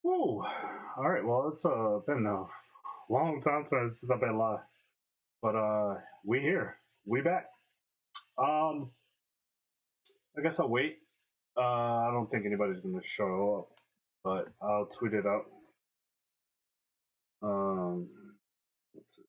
Ooh, all right. Well, it's been a long time since I've been live, but we here, we back. Um, I guess I'll wait. I don't think anybody's gonna show up, but I'll tweet it out. Um, let's see.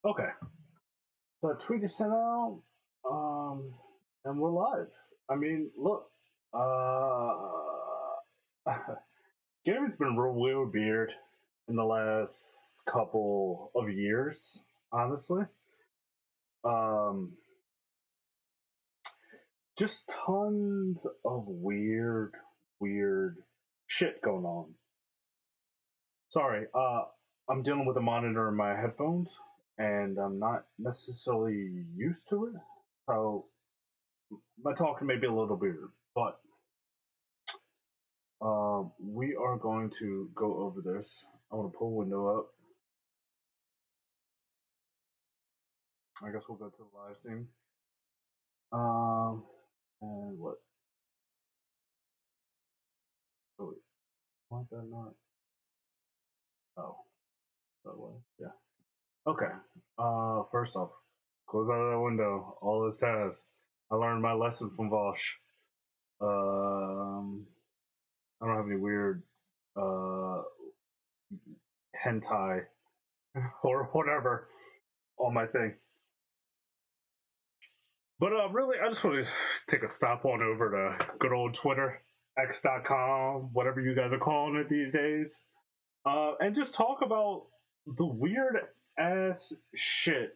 Okay, so tweet is sent out, um, and we're live. I mean, look, gaming's been real weird in the last couple of years, honestly. Um, just tons of weird shit going on. Sorry, I'm dealing with a monitor in my headphones, and I'm not necessarily used to it, so my talking may be a little weird. But we are going to go over this. I want to pull a window up. I guess we'll go to the live scene. And what? Oh, wait. Why is that not? Oh, that way. Yeah. Okay. First off, close out of that window. All those tabs. I learned my lesson from Vosh. Um, I don't have any weird uh hentai or whatever on my thing. But really, I just want to take a stop on over to good old Twitter, X.com, whatever you guys are calling it these days, and just talk about the weird ass shit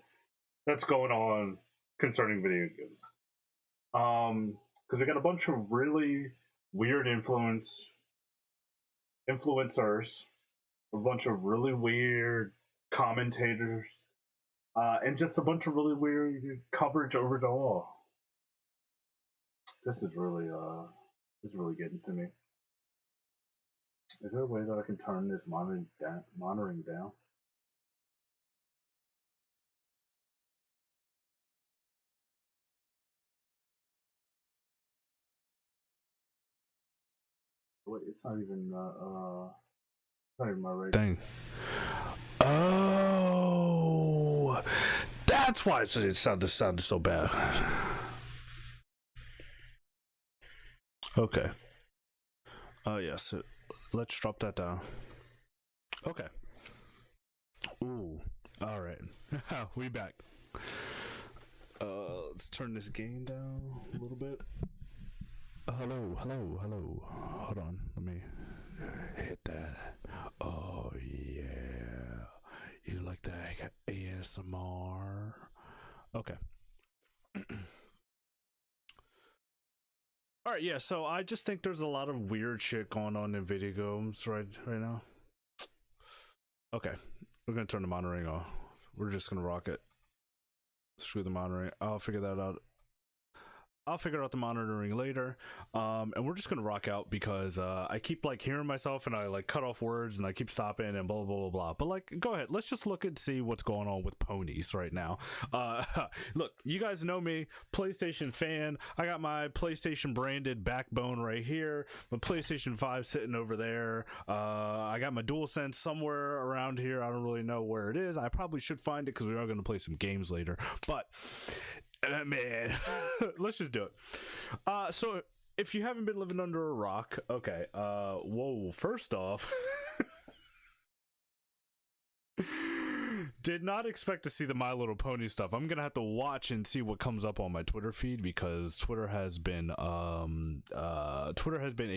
that's going on concerning video games. Because we got a bunch of really weird influencers, a bunch of really weird commentators, and just a bunch of really weird coverage over it all. This is really getting to me. Is there a way that I can turn this monitoring down? Wait, it's not even not even my right thing. Oh, that's why it sounded so bad. Okay. Oh yes. Let's drop that down. Okay. Ooh. All right. We back. Let's turn this gain down a little bit. Hello. Hold on. Let me hit that. Oh yeah. You like that ASMR? Okay. All right, yeah. So I just think there's a lot of weird shit going on in video games right now. Okay, we're gonna turn the monitoring off. We're just gonna rock it. Screw the monitoring. I'll figure that out. I'll figure out the monitoring later. And we're just gonna rock out because I keep like hearing myself and I like cut off words and I keep stopping and blah blah blah blah. But like, go ahead. Let's just look and see what's going on with ponies right now. Look, you guys know me, PlayStation fan. I got my PlayStation branded backbone right here. My PlayStation 5 sitting over there. I got my DualSense somewhere around here. I don't really know where it is. I probably should find it because we are going to play some games later. But man, let's just do it. So if you haven't been living under a rock, okay. Whoa, first off, Did not expect to see the My Little Pony stuff. I'm gonna have to watch and see what comes up on my Twitter feed, because Twitter has been a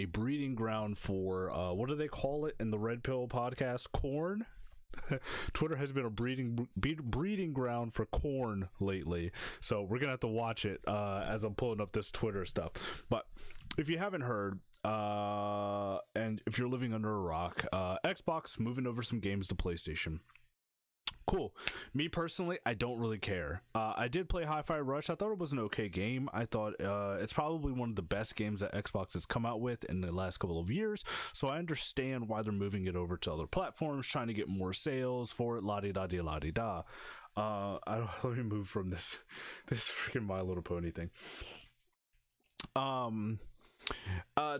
breeding ground for what do they call it in the Red Pill podcast? Corn. Twitter has been a breeding ground for corn lately, so we're gonna have to watch it as I'm pulling up this Twitter stuff. But if you haven't heard, and if you're living under a rock, Xbox moving over some games to PlayStation. Cool. Me personally, I don't really care. I did play Hi-Fi Rush. I thought it was an okay game. I thought it's probably one of the best games that Xbox has come out with in the last couple of years. So I understand why they're moving it over to other platforms, trying to get more sales for it. La-di-da-di-la-di-da. Let me move from this freaking My Little Pony thing.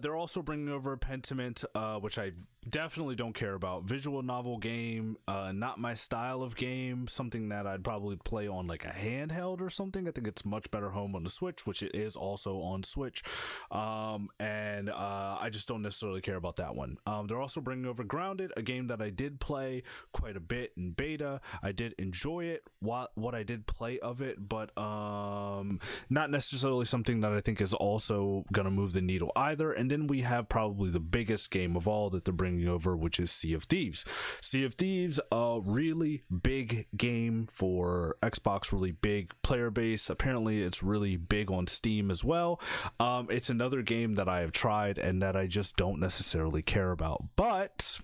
They're also bringing over Pentiment, which I definitely don't care about. Visual novel game, not my style of game, something that I'd probably play on like a handheld or something. I think it's much better home on the Switch, which it is also on Switch. And I just don't necessarily care about that one. They're also bringing over Grounded, a game that I did play quite a bit in beta. I did enjoy it, what I did play of it, but not necessarily something that I think is also gonna move the needle either. And then we have probably the biggest game of all that they're bringing over, which is Sea of Thieves. Sea of Thieves, a really big game for Xbox, really big player base. Apparently it's really big on Steam as well. It's another game that I have tried and that I just don't necessarily care about, but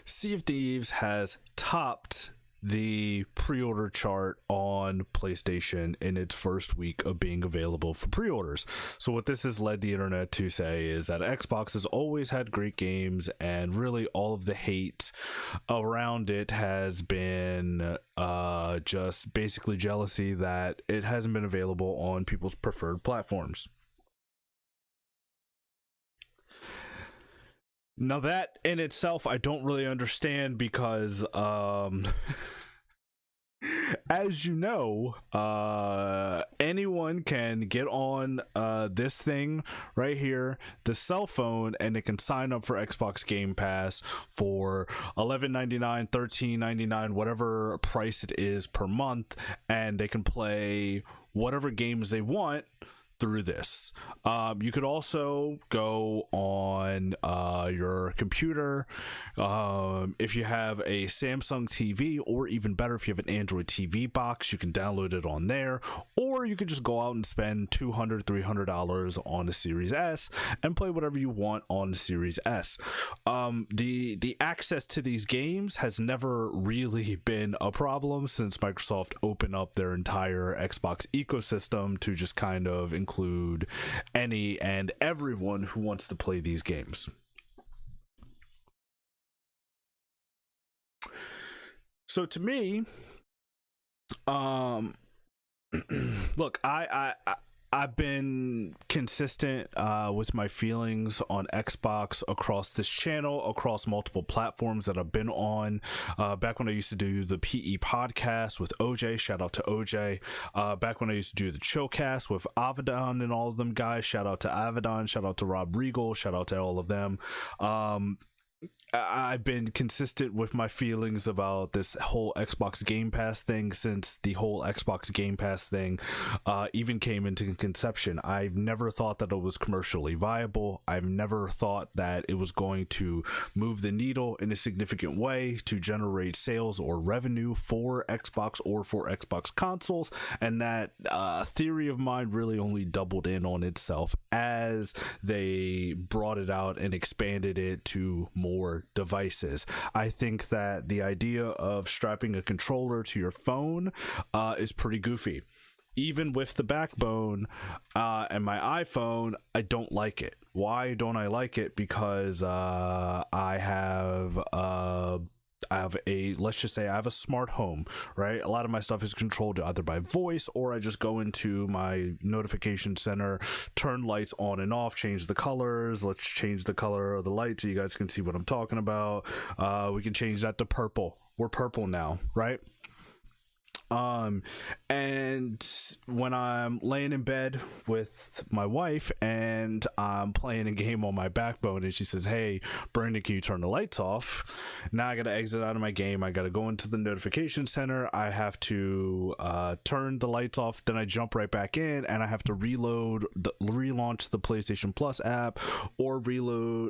Sea of Thieves has topped the pre-order chart on PlayStation in its first week of being available for pre-orders. So what this has led the internet to say is that Xbox has always had great games, and really all of the hate around it has been just basically jealousy that it hasn't been available on people's preferred platforms. Now that in itself I don't really understand, because as you know, anyone can get on this thing right here, the cell phone, and it can sign up for Xbox Game Pass for $11.99, $13.99, whatever price it is per month, and they can play whatever games they want through this. You could also go on your computer, if you have a Samsung TV, or even better, if you have an Android TV box, you can download it on there, or you could just go out and spend $200, $300 on the Series S and play whatever you want on the Series S. The access to these games has never really been a problem since Microsoft opened up their entire Xbox ecosystem to just kind of include any and everyone who wants to play these games. So to me, look, I've been consistent with my feelings on Xbox across this channel, across multiple platforms that I've been on. Back when I used to do the PE podcast with OJ, shout out to OJ. Back when I used to do the Chillcast with Avedon and all of them guys, shout out to Avedon, shout out to Rob Regal, shout out to all of them. I've been consistent with my feelings about this whole Xbox Game Pass thing since the whole Xbox Game Pass thing even came into conception. I've never thought that it was commercially viable. I've never thought that it was going to move the needle in a significant way to generate sales or revenue for Xbox or for Xbox consoles, and that theory of mine really only doubled in on itself as they brought it out and expanded it to more devices. I think that the idea of strapping a controller to your phone is pretty goofy. Even with the backbone and my iPhone, I don't like it. Why don't I like it? Because I have let's just say I have a smart home, right? A lot of my stuff is controlled either by voice, or I just go into my notification center, turn lights on and off, change the colors. Let's change the color of the light so you guys can see what I'm talking about. We can change that to purple. We're purple now, right? And when I'm laying in bed with my wife and I'm playing a game on my Backbone and she says, "Hey, Brandon, can you turn the lights off?" Now I gotta exit out of my game. I gotta go into the notification center. I have to turn the lights off. Then I jump right back in and I have to relaunch the PlayStation Plus app or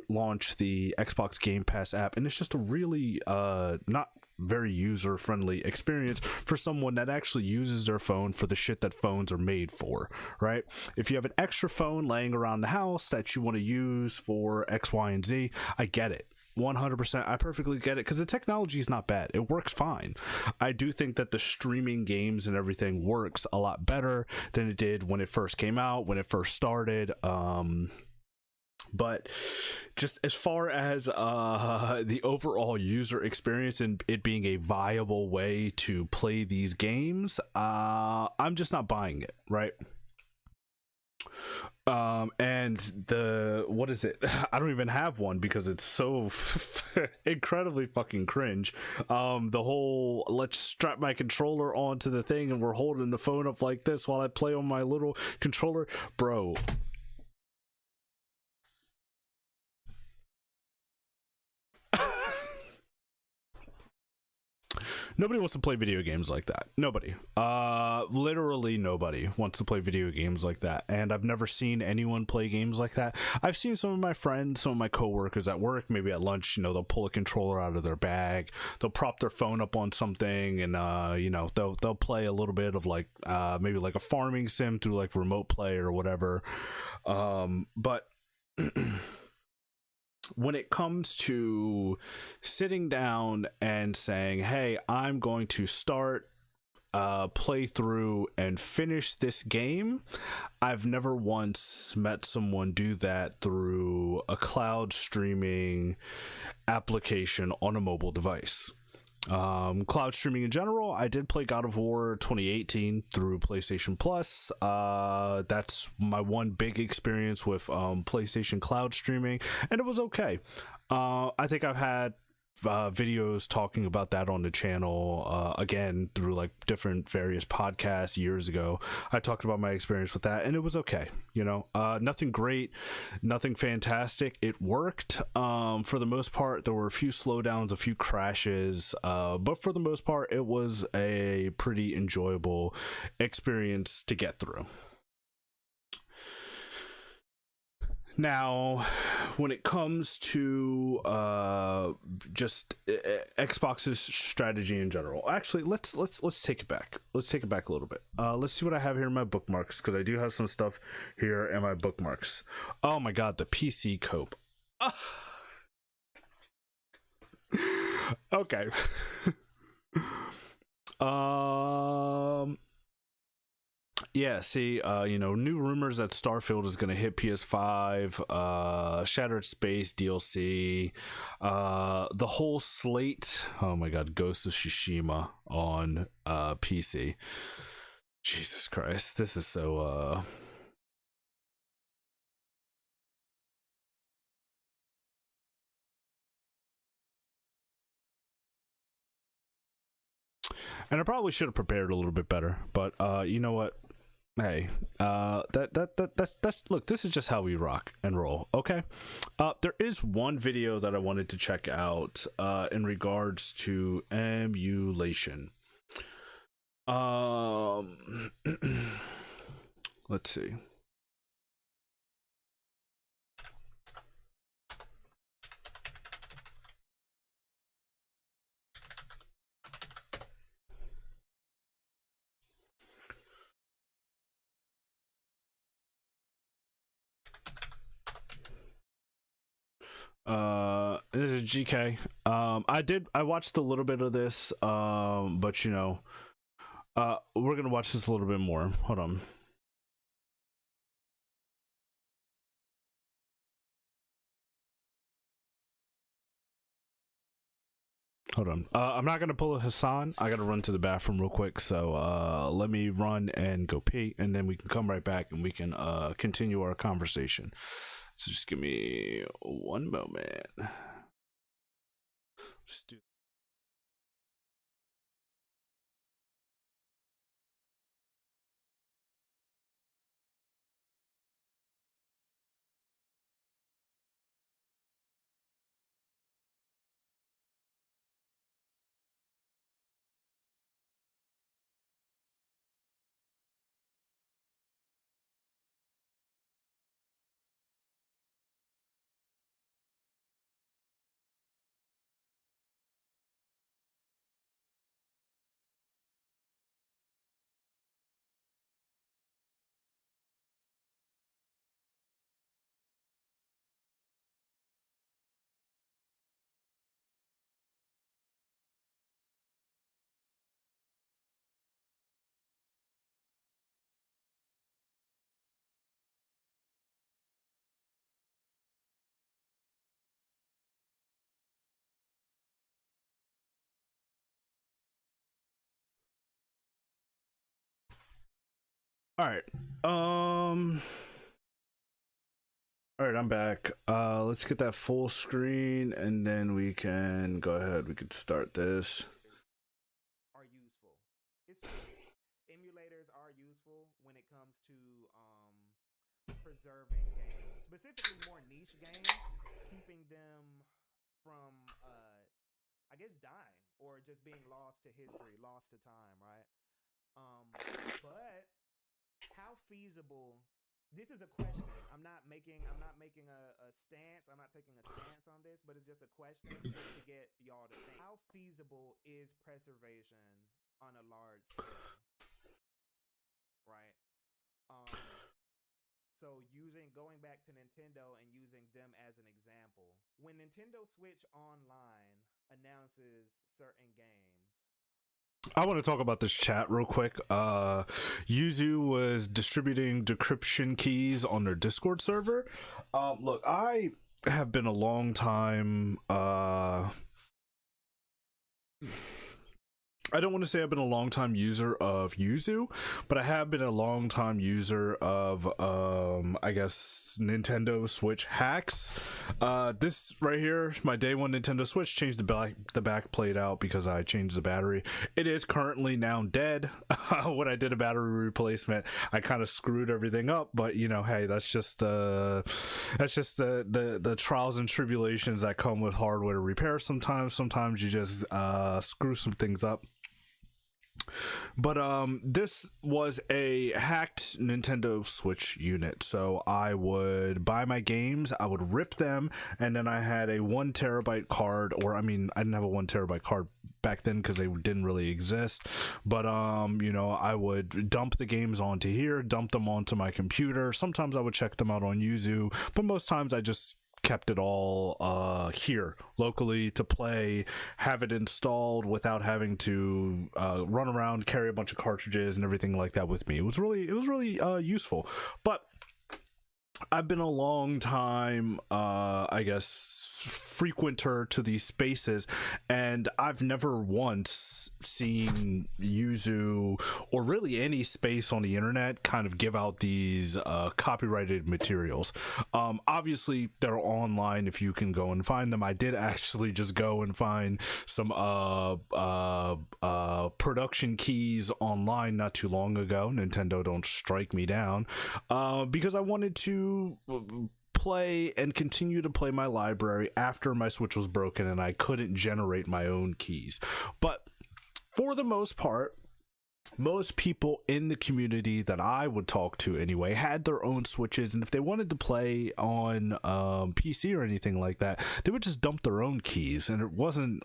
launch the Xbox Game Pass app. And it's just a really not very user-friendly experience for someone that actually uses their phone for the shit that phones are made for, right? If you have an extra phone laying around the house that you want to use for X, Y, and Z, I get it. 100%. I perfectly get it because the technology is not bad. It works fine. I do think that the streaming games and everything works a lot better than it did when it first came out, when it first started. But just as far as the overall user experience and it being a viable way to play these games, I'm just not buying it, right? And what is it? I don't even have one because it's so incredibly fucking cringe. The whole let's strap my controller onto the thing and we're holding the phone up like this while I play on my little controller, bro. Nobody wants to play video games like that. Nobody. Literally nobody wants to play video games like that. And I've never seen anyone play games like that. I've seen some of my friends, some of my coworkers at work, maybe at lunch, you know, they'll pull a controller out of their bag, they'll prop their phone up on something, and you know, they'll play a little bit of like maybe like a farming sim through like remote play or whatever. But when it comes to sitting down and saying, "Hey, I'm going to start play through and finish this game," I've never once met someone do that through a cloud streaming application on a mobile device. Cloud streaming in general, I did play God of War 2018 through PlayStation Plus. That's my one big experience with PlayStation cloud streaming, and it was okay. I think I've had videos talking about that on the channel again through like different various podcasts years ago. I talked about my experience with that and it was okay, you know. Nothing great, nothing fantastic. It worked for the most part. There were a few slowdowns, a few crashes, but for the most part it was a pretty enjoyable experience to get through. Now, when it comes to just Xbox's strategy in general, actually, let's take it back. Let's take it back a little bit. Let's see what I have here in my bookmarks, because I do have some stuff here in my bookmarks. Oh my god, the PC cope. Okay. Yeah, see, you know, new rumors that Starfield is going to hit PS5, Shattered Space DLC, the whole slate. Oh my god, Ghost of Tsushima on PC. Jesus Christ, this is so and I probably should have prepared a little bit better, but you know what? Hey, that's look, this is just how we rock and roll, okay? There is one video that I wanted to check out in regards to emulation. Let's see. This is GK. I watched a little bit of this, but you know, we're gonna watch this a little bit more. Hold on. Hold on. I'm not gonna pull a Hassan. I gotta run to the bathroom real quick. So let me run and go pee, and then we can come right back and we can continue our conversation. So just give me one moment. Just do All right. All right, I'm back. Let's get that full screen, and then we can go ahead. We could start this. Are useful. Emulators are useful when it comes to preserving games, specifically more niche games, keeping them from, I guess, dying or just being lost to history, lost to time, right? But how feasible? This is a question. I'm not making a stance. I'm not taking a stance on this, but it's just a question just to get y'all to think. How feasible is preservation on a large scale, right? Um, so using going back to Nintendo and using them as an example, when Nintendo Switch Online announces certain games, I want to talk about this chat real quick. Yuzu was distributing decryption keys on their Discord server. Look, I have been a long time I don't want to say I've been a long time user of Yuzu, but I have been a long time user of I guess Nintendo Switch hacks. This right here, my day one Nintendo Switch, changed the back plate out because I changed the battery. It is currently now dead. When I did a battery replacement, I kind of screwed everything up, but you know, hey, that's just the trials and tribulations that come with hardware repair. Sometimes you just screw some things up. But this was a hacked Nintendo Switch unit. So I would buy my games, I would rip them, and then I had a 1 terabyte card, or I mean, I didn't have a 1 terabyte card back then because they didn't really exist. But you know, I would dump the games onto here, dump them onto my computer. Sometimes I would check them out on Yuzu, but most times I just kept it all here locally to play, have it installed without having to run around, carry a bunch of cartridges and everything like that with me. It was really useful. But I've been a long time I guess frequenter to these spaces, and I've never once seen Yuzu or really any space on the internet kind of give out these copyrighted materials. Obviously they're online if you can go and find them. I did actually just go and find some production keys online not too long ago. Nintendo, don't strike me down, because I wanted to play and continue to play my library after my Switch was broken and I couldn't generate my own keys. But for the most part, most people in the community that I would talk to anyway had their own Switches, and if they wanted to play on PC or anything like that, they would just dump their own keys. And it wasn't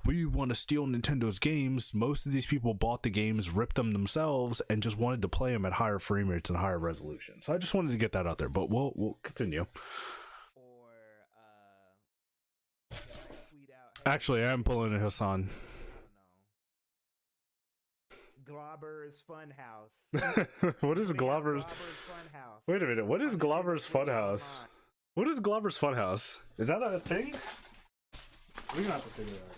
we want to steal Nintendo's games. Most of these people bought the games, ripped them themselves, and just wanted to play them at higher frame rates and higher resolution. So I just wanted to get that out there, but we'll continue. or they might tweet out, "Hey, Actually, I am pulling a Hassan. I don't know, Globber's Funhouse." What is Putting out Glover's? Globber's Funhouse. Wait a minute. What is on Nintendo Glover's Switch Funhouse? Online. What is Glover's Funhouse? Is that a thing? We're gonna have to figure that out.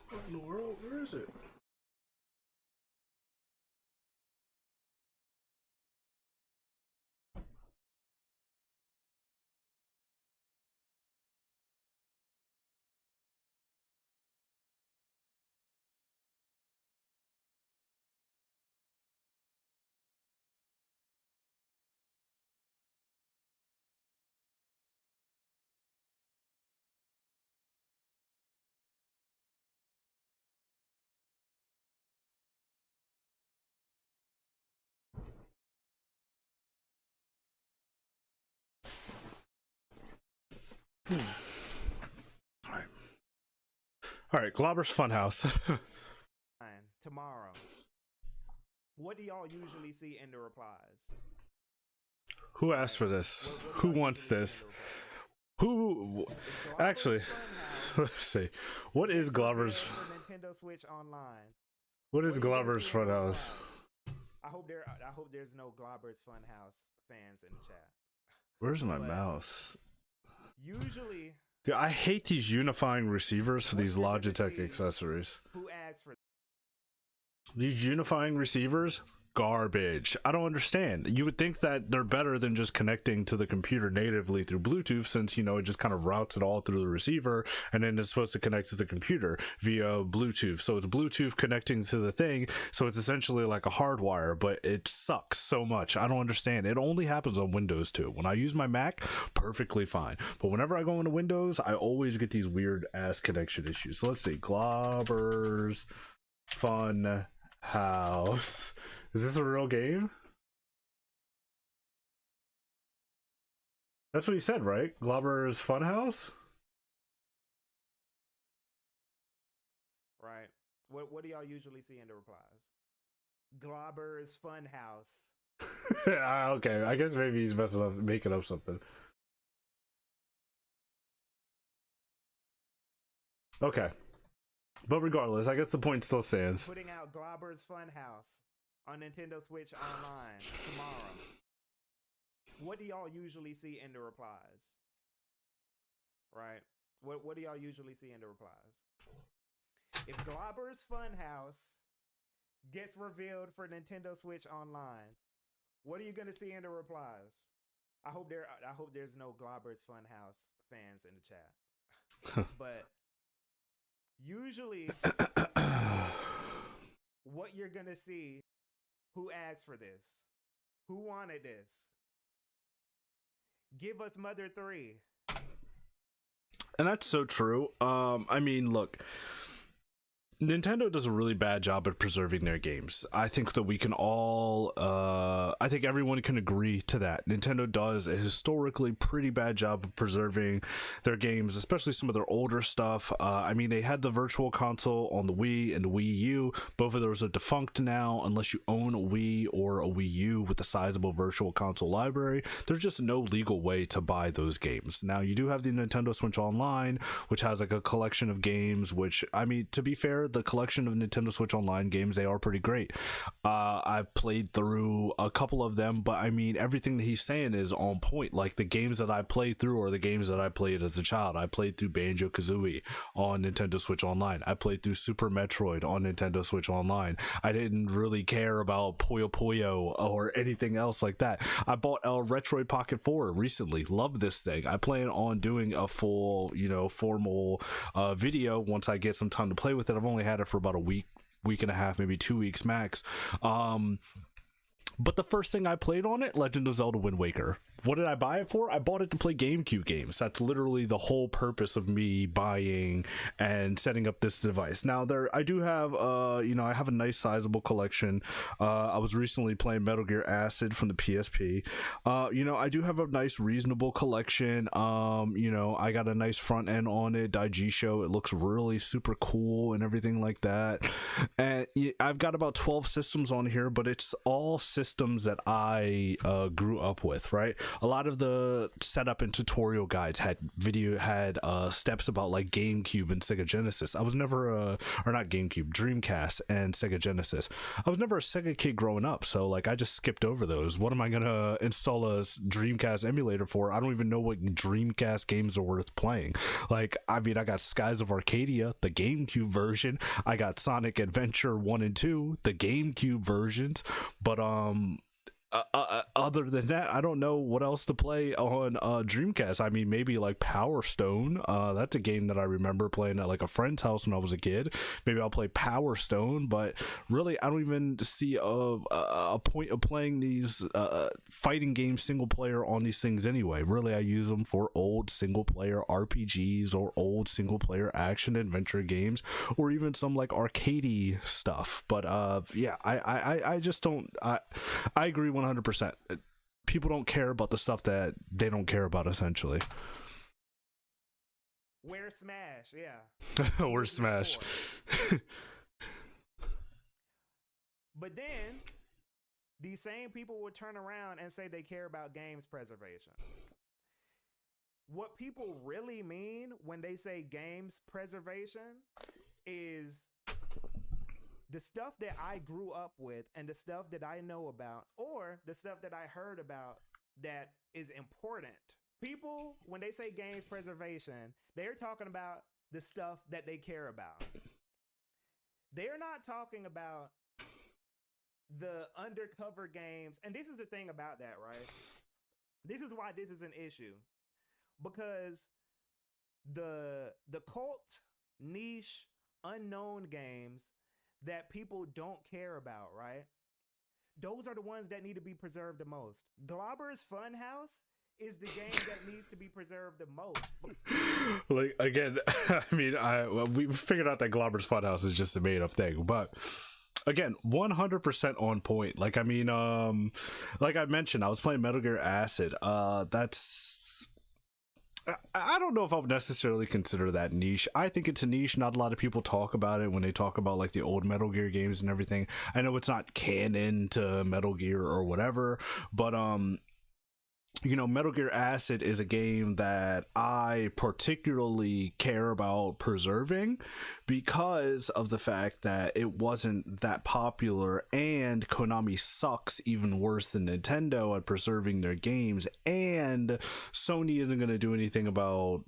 What in the world? Where is it? All right, Globber's Funhouse. Tomorrow. What do y'all usually see in the replies? Who asked for this? What do Who y'all wants usually this? see in the replies? Who? It's Glober's Actually, Funhouse. let's see. What is Gets Glober's? revealed for Nintendo Switch Online. What is What are you gonna Glober's see in the Funhouse? replies? I hope there's no Globber's Funhouse fans in the chat. Where's my But mouse? usually, Dude, I hate these unifying receivers for what these you're gonna Logitech see, accessories. who asked for These unifying receivers, garbage. I don't understand. You would think that they're better than just connecting to the computer natively through Bluetooth, since, you know, it just kind of routes it all through the receiver, and then it's supposed to connect to the computer via Bluetooth. So it's Bluetooth connecting to the thing, so it's essentially like a hardwire, but it sucks so much. I don't understand. It only happens on Windows too. When I use my Mac, perfectly fine. But whenever I go into Windows, I always get these weird ass connection issues. So let's see. Globber's Fun House. Is this a real game? That's what he said, right? Globber's Funhouse? right? What do y'all usually see in the replies? Globber's Funhouse. Okay, I guess maybe he's messing up, making up something. Okay. But regardless, I guess the point still stands. Putting out Globber's Funhouse on Nintendo Switch Online tomorrow. What do y'all usually see in the replies? Right? What do y'all usually see in the replies? If Globber's Funhouse gets revealed for Nintendo Switch Online, what are you gonna see in the replies? I hope there's no Globber's Funhouse fans in the chat. But usually what you're gonna see, who asked for this? Who wanted this? Give us Mother 3. And that's so true. I mean, look, Nintendo does a really bad job at preserving their games. I think that we can all, I think everyone can agree to that. Nintendo does a historically pretty bad job of preserving their games, especially some of their older stuff. I mean, they had the Virtual Console on the Wii and the Wii U. Both of those are defunct now, unless you own a Wii or a Wii U with a sizable Virtual Console library. There's just no legal way to buy those games. Now, you do have the Nintendo Switch Online, which has like a collection of games, which, I mean, to be fair, the collection of Nintendo Switch Online games, they are pretty great. I've played through a couple of them, but I mean, everything that he's saying is on point. Like, the games that I played through are the games that I played as a child. I played through Banjo-Kazooie on Nintendo Switch Online. I played through Super Metroid on Nintendo Switch Online. I didn't really care about Puyo Puyo or anything else like that. I bought a Retroid Pocket 4 recently. Love this thing. I plan on doing a full, you know, formal video once I get some time to play with it. I've only had it for about a week and a half, maybe 2 weeks max. But the first thing I played on it, Legend of Zelda Wind Waker. What did I buy it for? I bought it to play GameCube games. That's literally the whole purpose of me buying and setting up this device. Now, I do have, you know, I have a nice sizable collection. I was recently playing Metal Gear Acid from the PSP. You know, I do have a nice, reasonable collection. You know, I got a nice front end on it, Daijisho. It looks really super cool and everything like that. And I've got about 12 systems on here, but it's all systems that I grew up with, right? A lot of the setup and tutorial guides had steps about like GameCube and Sega Genesis. I was never or not GameCube, Dreamcast and Sega Genesis. I was never a Sega kid growing up, so like I just skipped over those. What am I gonna install a Dreamcast emulator for? I don't even know what Dreamcast games are worth playing. Like, I mean, I got Skies of Arcadia, the GameCube version. I got Sonic Adventure 1 and 2, the GameCube versions. But other than that, I don't know what else to play on Dreamcast. I mean, maybe like Power Stone. That's a game that I remember playing at like a friend's house when I was a kid. Maybe I'll play Power Stone, but really, I don't even see a point of playing these fighting games single player on these things anyway. Really, I use them for old single player RPGs or old single player action adventure games, or even some like arcadey stuff. But yeah, I just don't. I agree 100%. People don't care about the stuff that they don't care about, essentially. Where's Smash? Yeah. We're Who's this Smash. for? But then these same people will turn around and say they care about games preservation. What people really mean when they say games preservation is the stuff that I grew up with and the stuff that I know about, or the stuff that I heard about that is important. People, when they say games preservation, they're talking about the stuff that they care about. They're not talking about the undercover games. And this is the thing about that, right? This is why this is an issue. Because the cult, niche, unknown games that people don't care about, right? Those are the ones that need to be preserved the most. Globber's Funhouse is the game that needs to be preserved the most. Like, again, I mean, we figured out that Globber's Funhouse is just a made up thing, but again, 100% on point. Like, I mean, like I mentioned, I was playing Metal Gear Acid. That's, I don't know if I would necessarily consider that niche. I think it's a niche. Not a lot of people talk about it when they talk about like the old Metal Gear games and everything. I know it's not canon to Metal Gear or whatever, but you know, Metal Gear Acid is a game that I particularly care about preserving because of the fact that it wasn't that popular, and Konami sucks even worse than Nintendo at preserving their games, and Sony isn't going to do anything about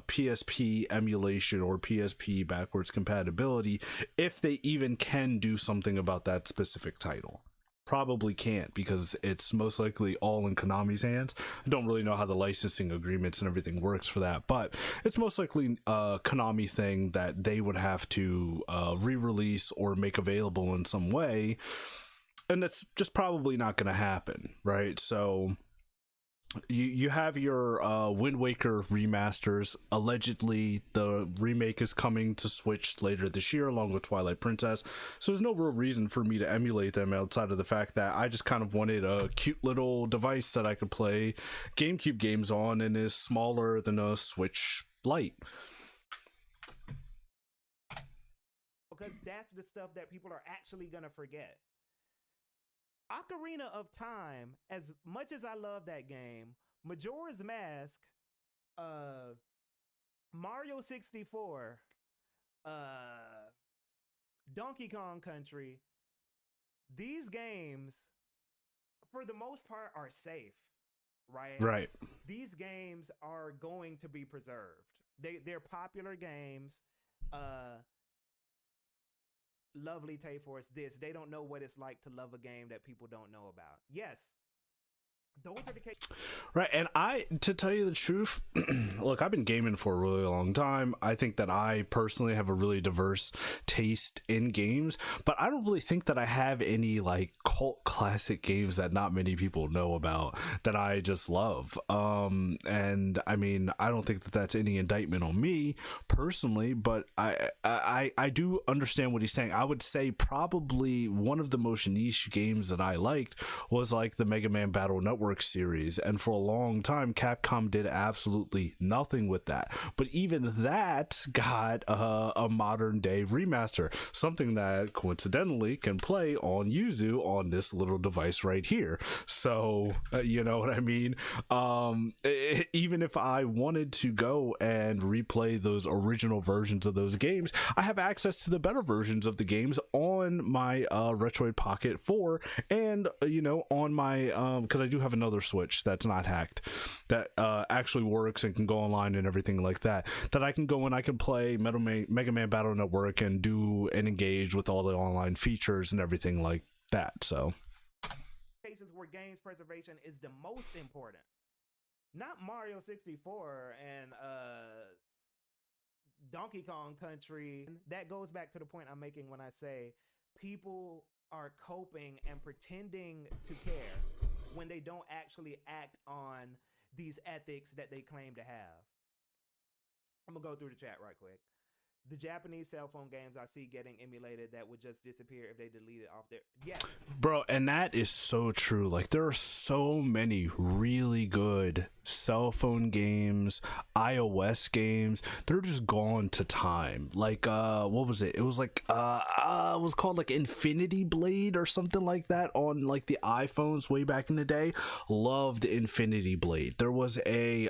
PSP emulation or PSP backwards compatibility if they even can do something about that specific title. Probably can't, because it's most likely all in Konami's hands. I don't really know how the licensing agreements and everything works for that, but it's most likely a Konami thing that they would have to re-release or make available in some way, and that's just probably not going to happen, right? So you have your Wind Waker remasters. Allegedly, the remake is coming to Switch later this year along with Twilight Princess, so there's no real reason for me to emulate them outside of the fact that I just kind of wanted a cute little device that I could play GameCube games on and is smaller than a Switch Lite. Because that's the stuff that people are actually going to forget. Ocarina of Time, as much as I love that game, Majora's Mask, Mario 64, Donkey Kong Country, these games, for the most part, are safe, right? Right. These games are going to be preserved. They're popular games. Lovely Tay Force this. They don't know what it's like to love a game that people don't know about. Yes. Those are the cases. Right, and to tell you the truth, look, I've been gaming for a really long time. I think that I personally have a really diverse taste in games, but I don't really think that I have any like cult classic games that not many people know about that I just love. And I mean, I don't think that that's any indictment on me personally, but I do understand what he's saying. I would say probably one of the most niche games that I liked was like the Mega Man Battle Network series, and for a long time Capcom did absolutely nothing with that, but even that got a modern day remaster, something that coincidentally can play on Yuzu on this little device right here. So you know what I mean. Even if I wanted to go and replay those original versions of those games, I have access to the better versions of the games on my Retroid Pocket 4, and you know, on my because I do have another Switch that's not hacked, that actually works and can go online and everything like that, that I can go and I can play Mega Man Battle Network and do and engage with all the online features and everything like that. So cases where games preservation is the most important, not Mario 64 and Donkey Kong Country. That goes back to the point I'm making when I say people are coping and pretending to care when they don't actually act on these ethics that they claim to have. I'm gonna go through the chat right quick. the Japanese cell phone games I see getting emulated that would just disappear if they delete it off there. Yes. Bro, and that is so true. Like, there are so many really good cell phone games, iOS games. They're just gone to time. Like, what was it? It was like, it was called like Infinity Blade or something like that on like the iPhones way back in the day. Loved Infinity Blade. There was a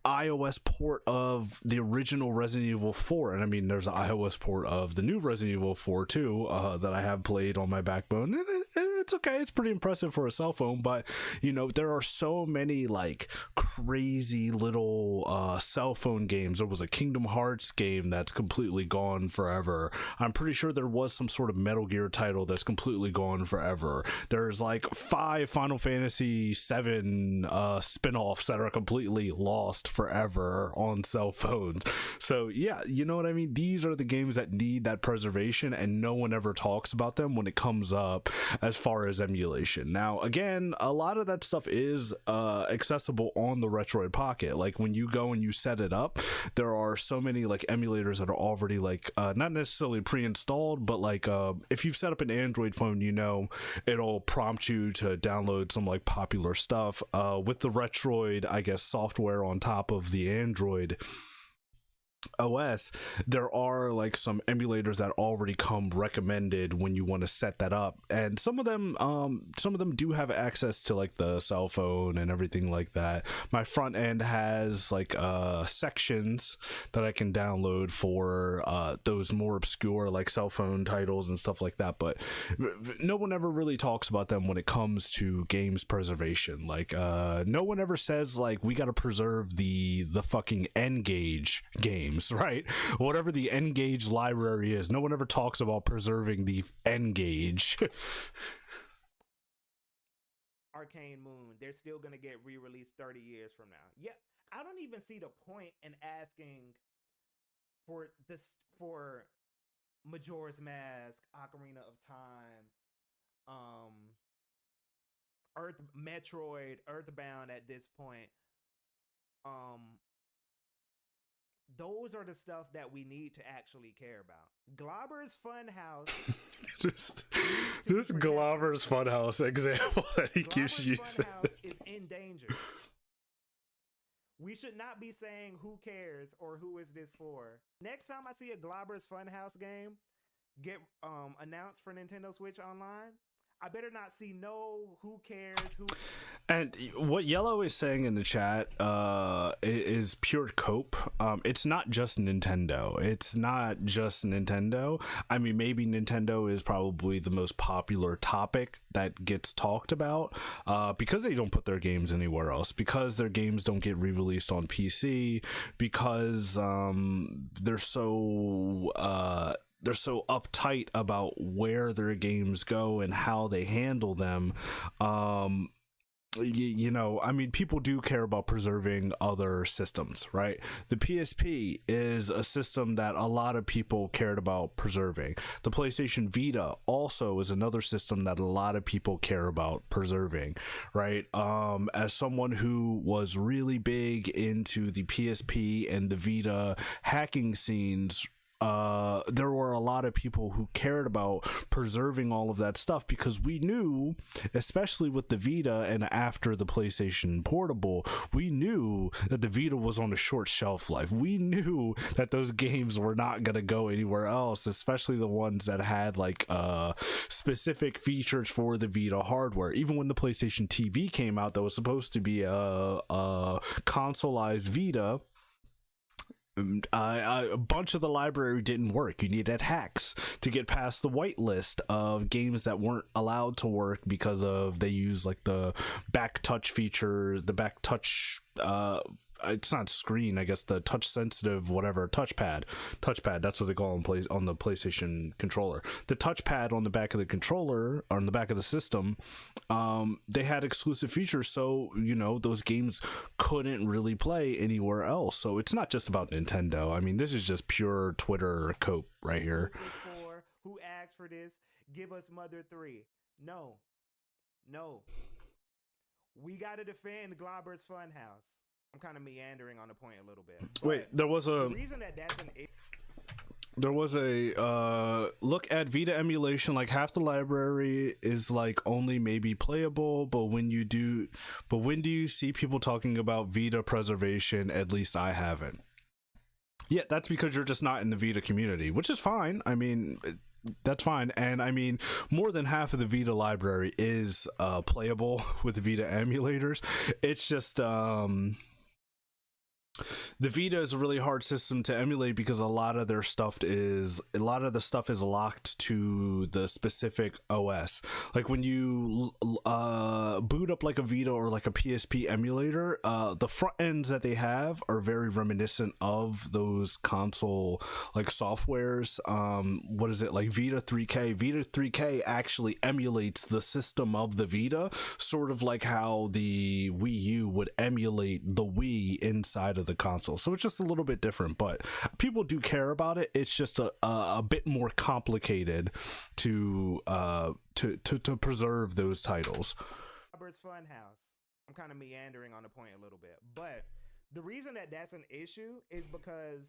iOS port of the original Resident Evil 4, and I mean there's an iOS port of the new Resident Evil 4 too, that I have played on my backbone, and it's okay, it's pretty impressive for a cell phone. But you know, there are so many like crazy little cell phone games. There was a Kingdom Hearts game that's completely gone forever. I'm pretty sure there was some sort of Metal Gear title that's completely gone forever. There's like 5 Final Fantasy 7 spin-offs that are completely lost forever on cell phones. So yeah, you know what I mean? These are the games that need that preservation, and no one ever talks about them when it comes up as far as emulation. Now again, a lot of that stuff is accessible on the Retroid Pocket. Like when you go and you set it up, there are so many like emulators that are already like not necessarily pre-installed, but like if you've set up an Android phone, you know it'll prompt you to download some like popular stuff with the Retroid, I guess, software on top of the Android OS. There are like some emulators that already come recommended when you want to set that up, and some of them do have access to like the cell phone and everything like that. My front end has like sections that I can download for those more obscure like cell phone titles and stuff like that, but no one ever really talks about them when it comes to games preservation. Like no one ever says like we got to preserve the fucking N-Gage games, right? Whatever the N-Gage library is, no one ever talks about preserving the N-Gage. Arcane Moon, they're still gonna get re-released 30 years from now. Yeah, I don't even see the point in asking for this, for Majora's Mask, Ocarina of Time, Metroid, Earthbound at this point. Those are the stuff that we need to actually care about. Globber's Funhouse. this Globber's Funhouse example that he keeps using. Funhouse is in danger. We should not be saying who cares or who is this for. Next time I see a Globber's Funhouse game get announced for Nintendo Switch Online, I better not see no who cares who. And what Yellow is saying in the chat is pure cope. It's not just Nintendo. It's not just Nintendo. I mean, maybe Nintendo is probably the most popular topic that gets talked about because they don't put their games anywhere else, because their games don't get re-released on PC, because they're so uptight about where their games go and how they handle them. You know, I mean, people do care about preserving other systems, right? The PSP is a system that a lot of people cared about preserving. The PlayStation Vita also is another system that a lot of people care about preserving, right? As someone who was really big into the PSP and the Vita hacking scenes, there were a lot of people who cared about preserving all of that stuff, because we knew, especially with the Vita and after the PlayStation Portable, we knew that the Vita was on a short shelf life. We knew that those games were not going to go anywhere else, especially the ones that had like specific features for the Vita hardware. Even when the PlayStation TV came out, that was supposed to be a consoleized Vita, a bunch of the library didn't work. You needed hacks to get past the whitelist of games that weren't allowed to work because of they use like the back touch feature, the back touch it's not screen, I guess, the touch sensitive whatever touchpad, that's what they call it on the PlayStation controller. The touchpad on the back of the controller, or on the back of the system, they had exclusive features, so you know those games couldn't really play anywhere else. So it's not just about Nintendo. I mean, this is just pure Twitter cope right here. Who asked for this? Give us Mother 3. No. We gotta defend Globber's Funhouse. I'm kind of meandering on the point a little bit. Wait, But there was the a reason that that's an look at Vita emulation. Like half the library is like only maybe playable, but when do you see people talking about Vita preservation? At least I haven't. Yeah, that's because you're just not in the Vita community, which is fine. I mean, that's fine. And I mean, more than half of the Vita library is playable with Vita emulators. It's just the Vita is a really hard system to emulate because a lot of the stuff is locked to the specific OS. Like when you boot up like a Vita or like a PSP emulator, the front ends that they have are very reminiscent of those console like softwares. What is it, like Vita 3K? Vita 3K actually emulates the system of the Vita, sort of like how the Wii U would emulate the Wii inside of the console. So it's just a little bit different, but people do care about it. It's just a bit more complicated to preserve those titles. Robert's Funhouse. I'm kind of meandering on the point a little bit, but the reason that that's an issue is because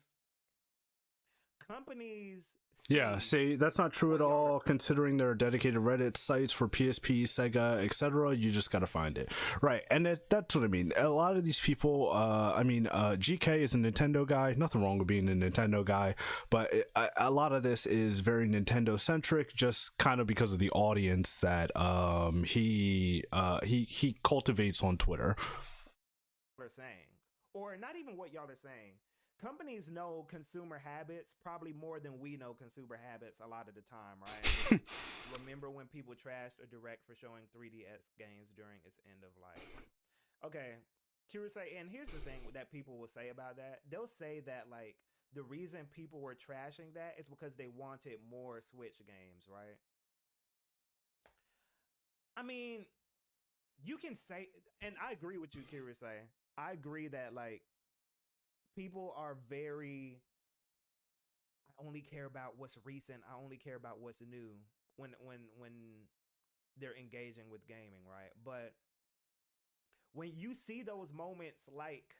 companies say that's not true at all, considering there are dedicated Reddit sites for PSP, Sega, etc. You just gotta find it, right? And that's what I mean. A lot of these people, GK is a Nintendo guy. Nothing wrong with being a Nintendo guy, but a lot of this is very Nintendo centric, just kind of because of the audience that he cultivates on Twitter. Are saying, or not even what y'all are saying. Companies know consumer habits probably more than we know consumer habits a lot of the time, right? Remember when people trashed a Direct for showing 3DS games during its end of life? Okay, Kirusei, and here's the thing that people will say about that. They'll say that, like, the reason people were trashing that is because they wanted more Switch games, right? I mean, you can say, and I agree with you, Kirusei. I agree that, like, people are very, I only care about what's recent, I only care about what's new when they're engaging with gaming, right? But when you see those moments like,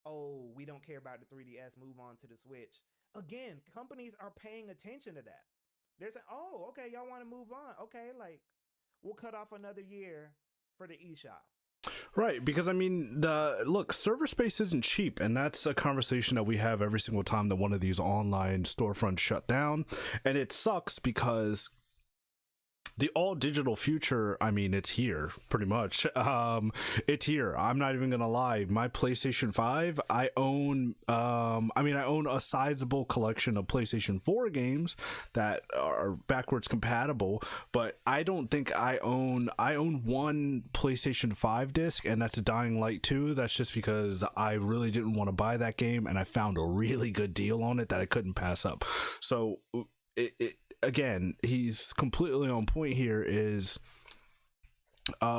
oh, we don't care about the 3DS, move on to the Switch, again, companies are paying attention to that. They're saying, oh, okay, y'all want to move on, okay, like, we'll cut off another year for the eShop. Right, because I mean, server space isn't cheap, and that's a conversation that we have every single time that one of these online storefronts shut down, and it sucks because the all digital future, I mean, it's here pretty much. It's here. I'm not even gonna lie. My PlayStation 5, I own a sizable collection of PlayStation 4 games that are backwards compatible, but I don't think I own one PlayStation 5 disc, and that's Dying Light 2. That's just because I really didn't want to buy that game, and I found a really good deal on it that I couldn't pass up. So again, he's completely on point here. Is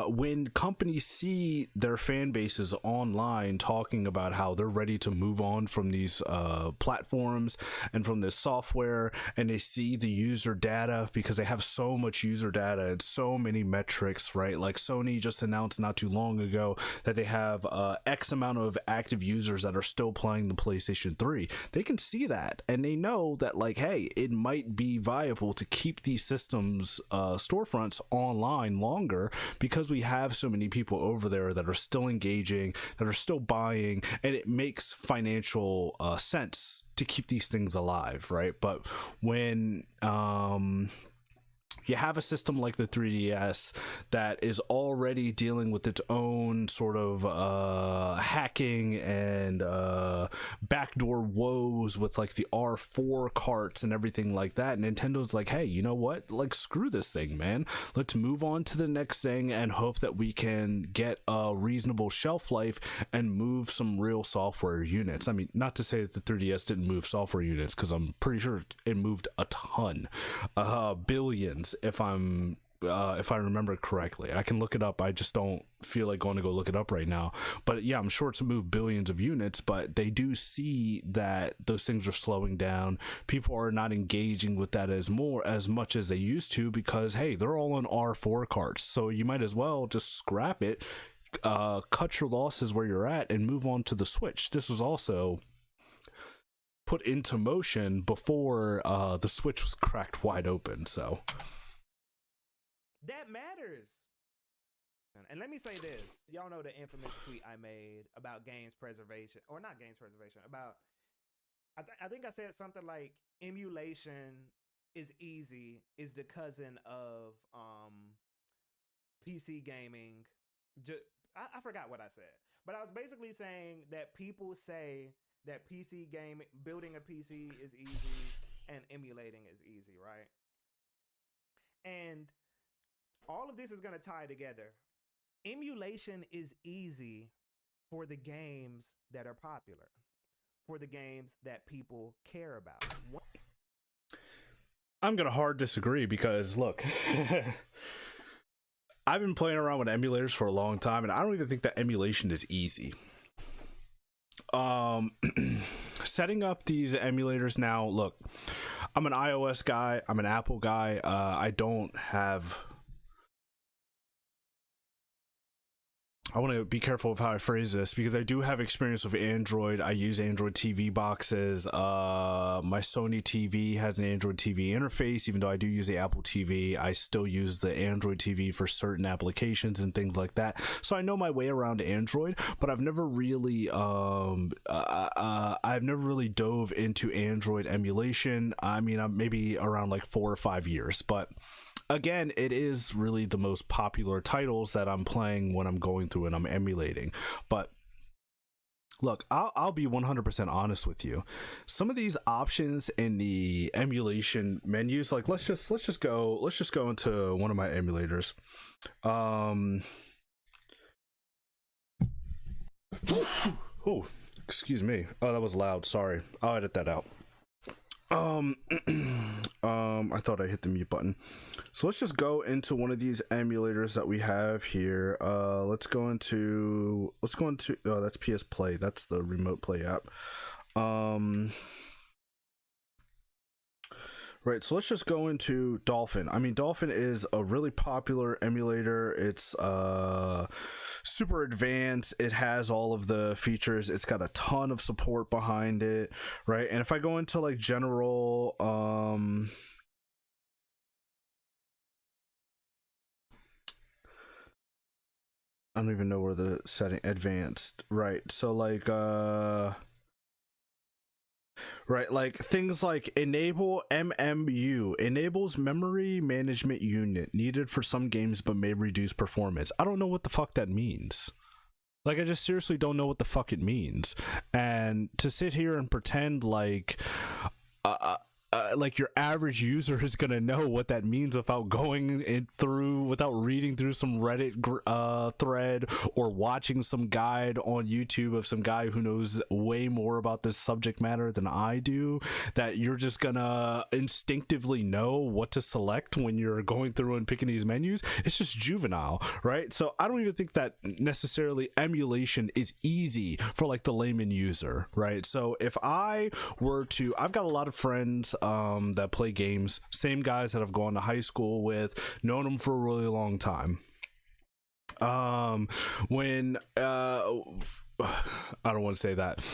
when companies see their fan bases online talking about how they're ready to move on from these platforms and from this software, and they see the user data, because they have so much user data and so many metrics, right? Like Sony just announced not too long ago that they have X amount of active users that are still playing the PlayStation 3. They can see that, and they know that, like, hey, it might be viable to keep these systems storefronts online longer, because we have so many people over there that are still engaging, that are still buying, and it makes financial sense to keep these things alive, right? But when you have a system like the 3DS that is already dealing with its own sort of hacking and backdoor woes with like the R4 carts and everything like that, Nintendo's like, hey, you know what? Like, screw this thing, man. Let's move on to the next thing and hope that we can get a reasonable shelf life and move some real software units. I mean, not to say that the 3DS didn't move software units, because I'm pretty sure it moved a ton, billions, if I remember correctly. I can look it up. I just don't feel like going to go look it up right now. But yeah, I'm sure it's moved billions of units, but they do see that those things are slowing down. People are not engaging with that as much as they used to, because hey, they're all on R4 carts. So you might as well just scrap it, cut your losses where you're at and move on to the Switch. This was also put into motion before the Switch was cracked wide open. So that matters. And let me say this. Y'all know the infamous tweet I made about games preservation, or not games preservation, about, I think I said something like emulation is easy, is the cousin of PC gaming. I forgot what I said, but I was basically saying that people say that PC game, building a PC is easy and emulating is easy, right? And all of this is going to tie together. Emulation is easy for the games that are popular, for the games that people care about. I'm going to hard disagree because, look, I've been playing around with emulators for a long time, and I don't even think that emulation is easy. Setting up these emulators now, look, I'm an iOS guy, I'm an Apple guy. I want to be careful of how I phrase this because I do have experience with Android. I use Android TV boxes. My Sony TV has an Android TV interface. Even though I do use the Apple TV, I still use the Android TV for certain applications and things like that. So I know my way around Android, but I've never really dove into Android emulation. I mean, I'm maybe around like 4 or 5 years, but again, it is really the most popular titles that I'm playing when I'm going through and I'm emulating. But look, I'll be 100% honest with you. Some of these options in the emulation menus, like let's just go into one of my emulators. Oh, excuse me. Oh, that was loud. Sorry. I'll edit that out. I thought I hit the mute button. So let's just go into one of these emulators that we have here. Let's go into oh, that's PS Play. That's the Remote Play app. Right, so let's just go into Dolphin. I mean, Dolphin is a really popular emulator. It's super advanced. It has all of the features. It's got a ton of support behind it, right? And if I go into like general, I don't even know where the setting, advanced, right? So like right, like things like enable MMU, enables memory management unit, needed for some games but may reduce performance. I don't know what the fuck that means. Like, I just seriously don't know what the fuck it means. And to sit here and pretend like your average user is gonna know what that means without without reading through some Reddit thread or watching some guide on YouTube of some guy who knows way more about this subject matter than I do, that you're just gonna instinctively know what to select when you're going through and picking these menus. It's just juvenile, right? So I don't even think that necessarily emulation is easy for like the layman user, right? So if I've got a lot of friends that play games, same guys that I've gone to high school with, known them for a really long time. When I don't want to say that.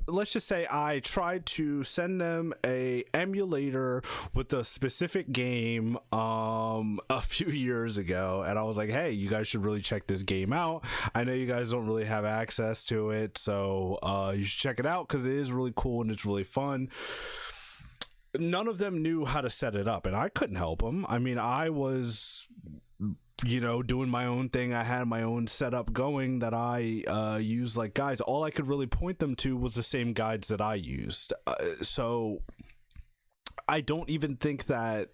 Let's just say I tried to send them a emulator with a specific game a few years ago, and I was like, hey, you guys should really check this game out. I know you guys don't really have access to it, so you should check it out because it is really cool and it's really fun. None of them knew how to set it up, and I couldn't help them. I mean, I was doing my own thing. I had my own setup going that I used like guides. All I could really point them to was the same guides that I used. So I don't even think that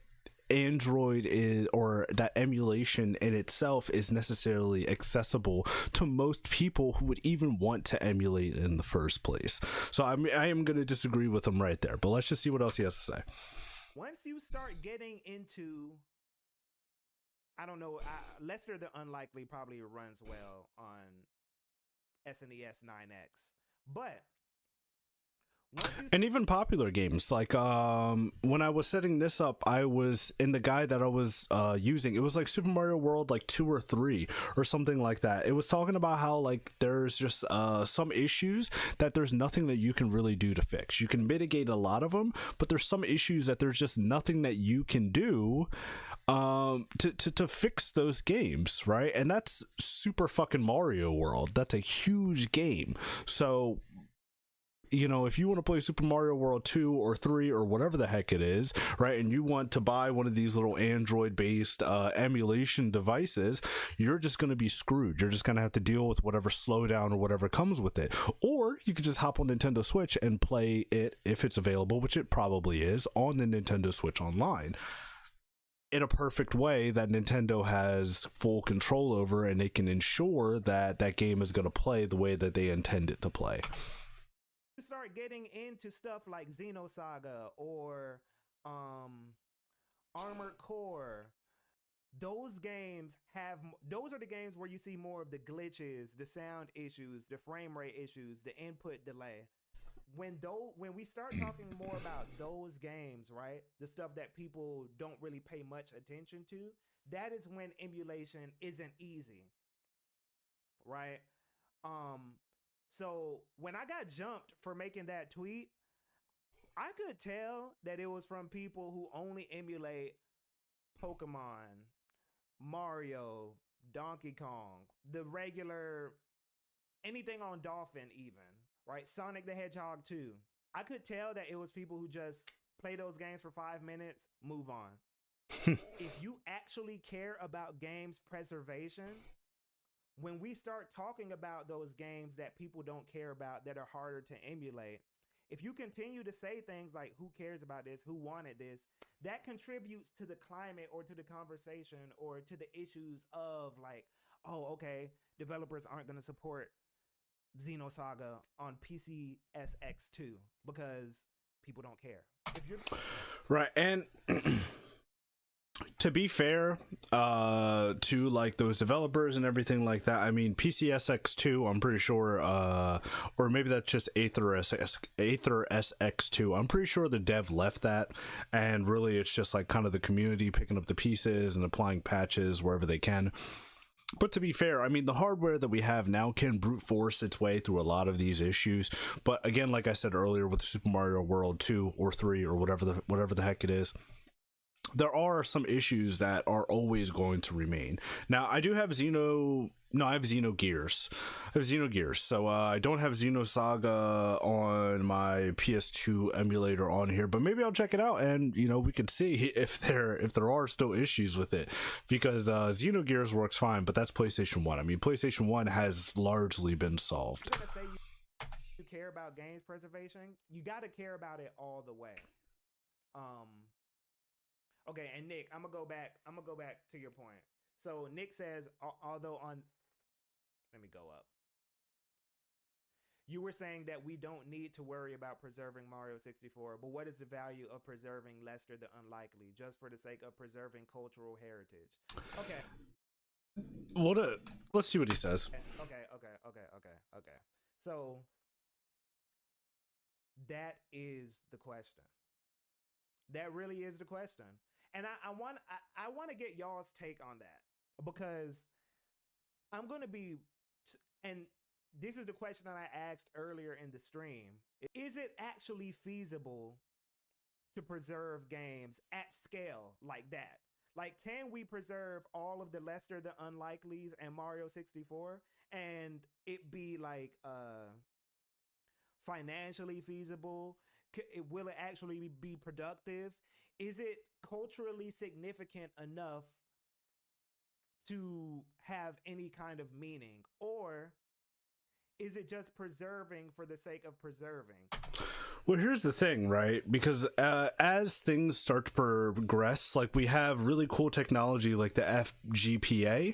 Android is, or that emulation in itself is necessarily accessible to most people who would even want to emulate in the first place. So I am going to disagree with him right there, but let's just see what else he has to say. Once you start getting into, I don't know, Lester the Unlikely probably runs well on SNES 9X, but And even popular games like when I was setting this up, I was in the guide that I was using, it was like Super Mario World like 2 or 3 or something like that. It was talking about how like there's just some issues that there's nothing that you can really do to fix. You can mitigate a lot of them, but there's some issues that there's just nothing that you can do to fix those games, right? And that's Super fucking Mario World. That's a huge game. So you know, if you want to play Super Mario World 2 or 3 or whatever the heck it is, right, and you want to buy one of these little Android-based emulation devices, you're just going to be screwed. You're just going to have to deal with whatever slowdown or whatever comes with it. Or you could just hop on Nintendo Switch and play it, if it's available, which it probably is, on the Nintendo Switch Online, in a perfect way that Nintendo has full control over, and they can ensure that that game is going to play the way that they intend it to play. Start getting into stuff like Xenosaga or Armored Core, those are the games where you see more of the glitches, the sound issues, the frame rate issues, the input delay. When we start talking more about those games, right, the stuff that people don't really pay much attention to, that is when emulation isn't easy, right? So when I got jumped for making that tweet, I could tell that it was from people who only emulate Pokemon, Mario, Donkey Kong, the regular, anything on Dolphin even, right? Sonic the Hedgehog 2. I could tell that it was people who just play those games for 5 minutes, move on. If you actually care about games preservation, when we start talking about those games that people don't care about, that are harder to emulate, if you continue to say things like, who cares about this, who wanted this, that contributes to the climate or to the conversation or to the issues of like, oh, okay, developers aren't going to support Xenosaga on PCSX2 because people don't care. Right, and to be fair to like those developers and everything like that, I mean, PCSX2, I'm pretty sure, or maybe that's just Aether SX2, I'm pretty sure the dev left that, and really it's just like kind of the community picking up the pieces and applying patches wherever they can. But to be fair, I mean, the hardware that we have now can brute force its way through a lot of these issues. But again, like I said earlier, with Super Mario World 2 or 3 or whatever the heck it is, there are some issues that are always going to remain. Now, I do have Xenogears. I have Xenogears. So I don't have Xenosaga on my PS2 emulator on here, but maybe I'll check it out and, you know, we could see if there are still issues with it, because Xenogears works fine, but that's PlayStation 1. I mean, PlayStation 1 has largely been solved. I'm gonna say you care about games preservation, you got to care about it all the way. Okay, and Nick, I'm gonna go back to your point. So Nick says, although let me go up. You were saying that we don't need to worry about preserving Mario 64, but what is the value of preserving Lester the Unlikely just for the sake of preserving cultural heritage? Okay. Let's see what he says. Okay. So that is the question. That really is the question. And I want to get y'all's take on that, because I'm going to be, and this is the question that I asked earlier in the stream. Is it actually feasible to preserve games at scale like that? Like, can we preserve all of the Lester the Unlikelies and Mario 64 and it be like financially feasible? Will it actually be productive? Is it culturally significant enough to have any kind of meaning? Or is it just preserving for the sake of preserving? Well, here's the thing, right? Because as things start to progress, like we have really cool technology like the FGPA,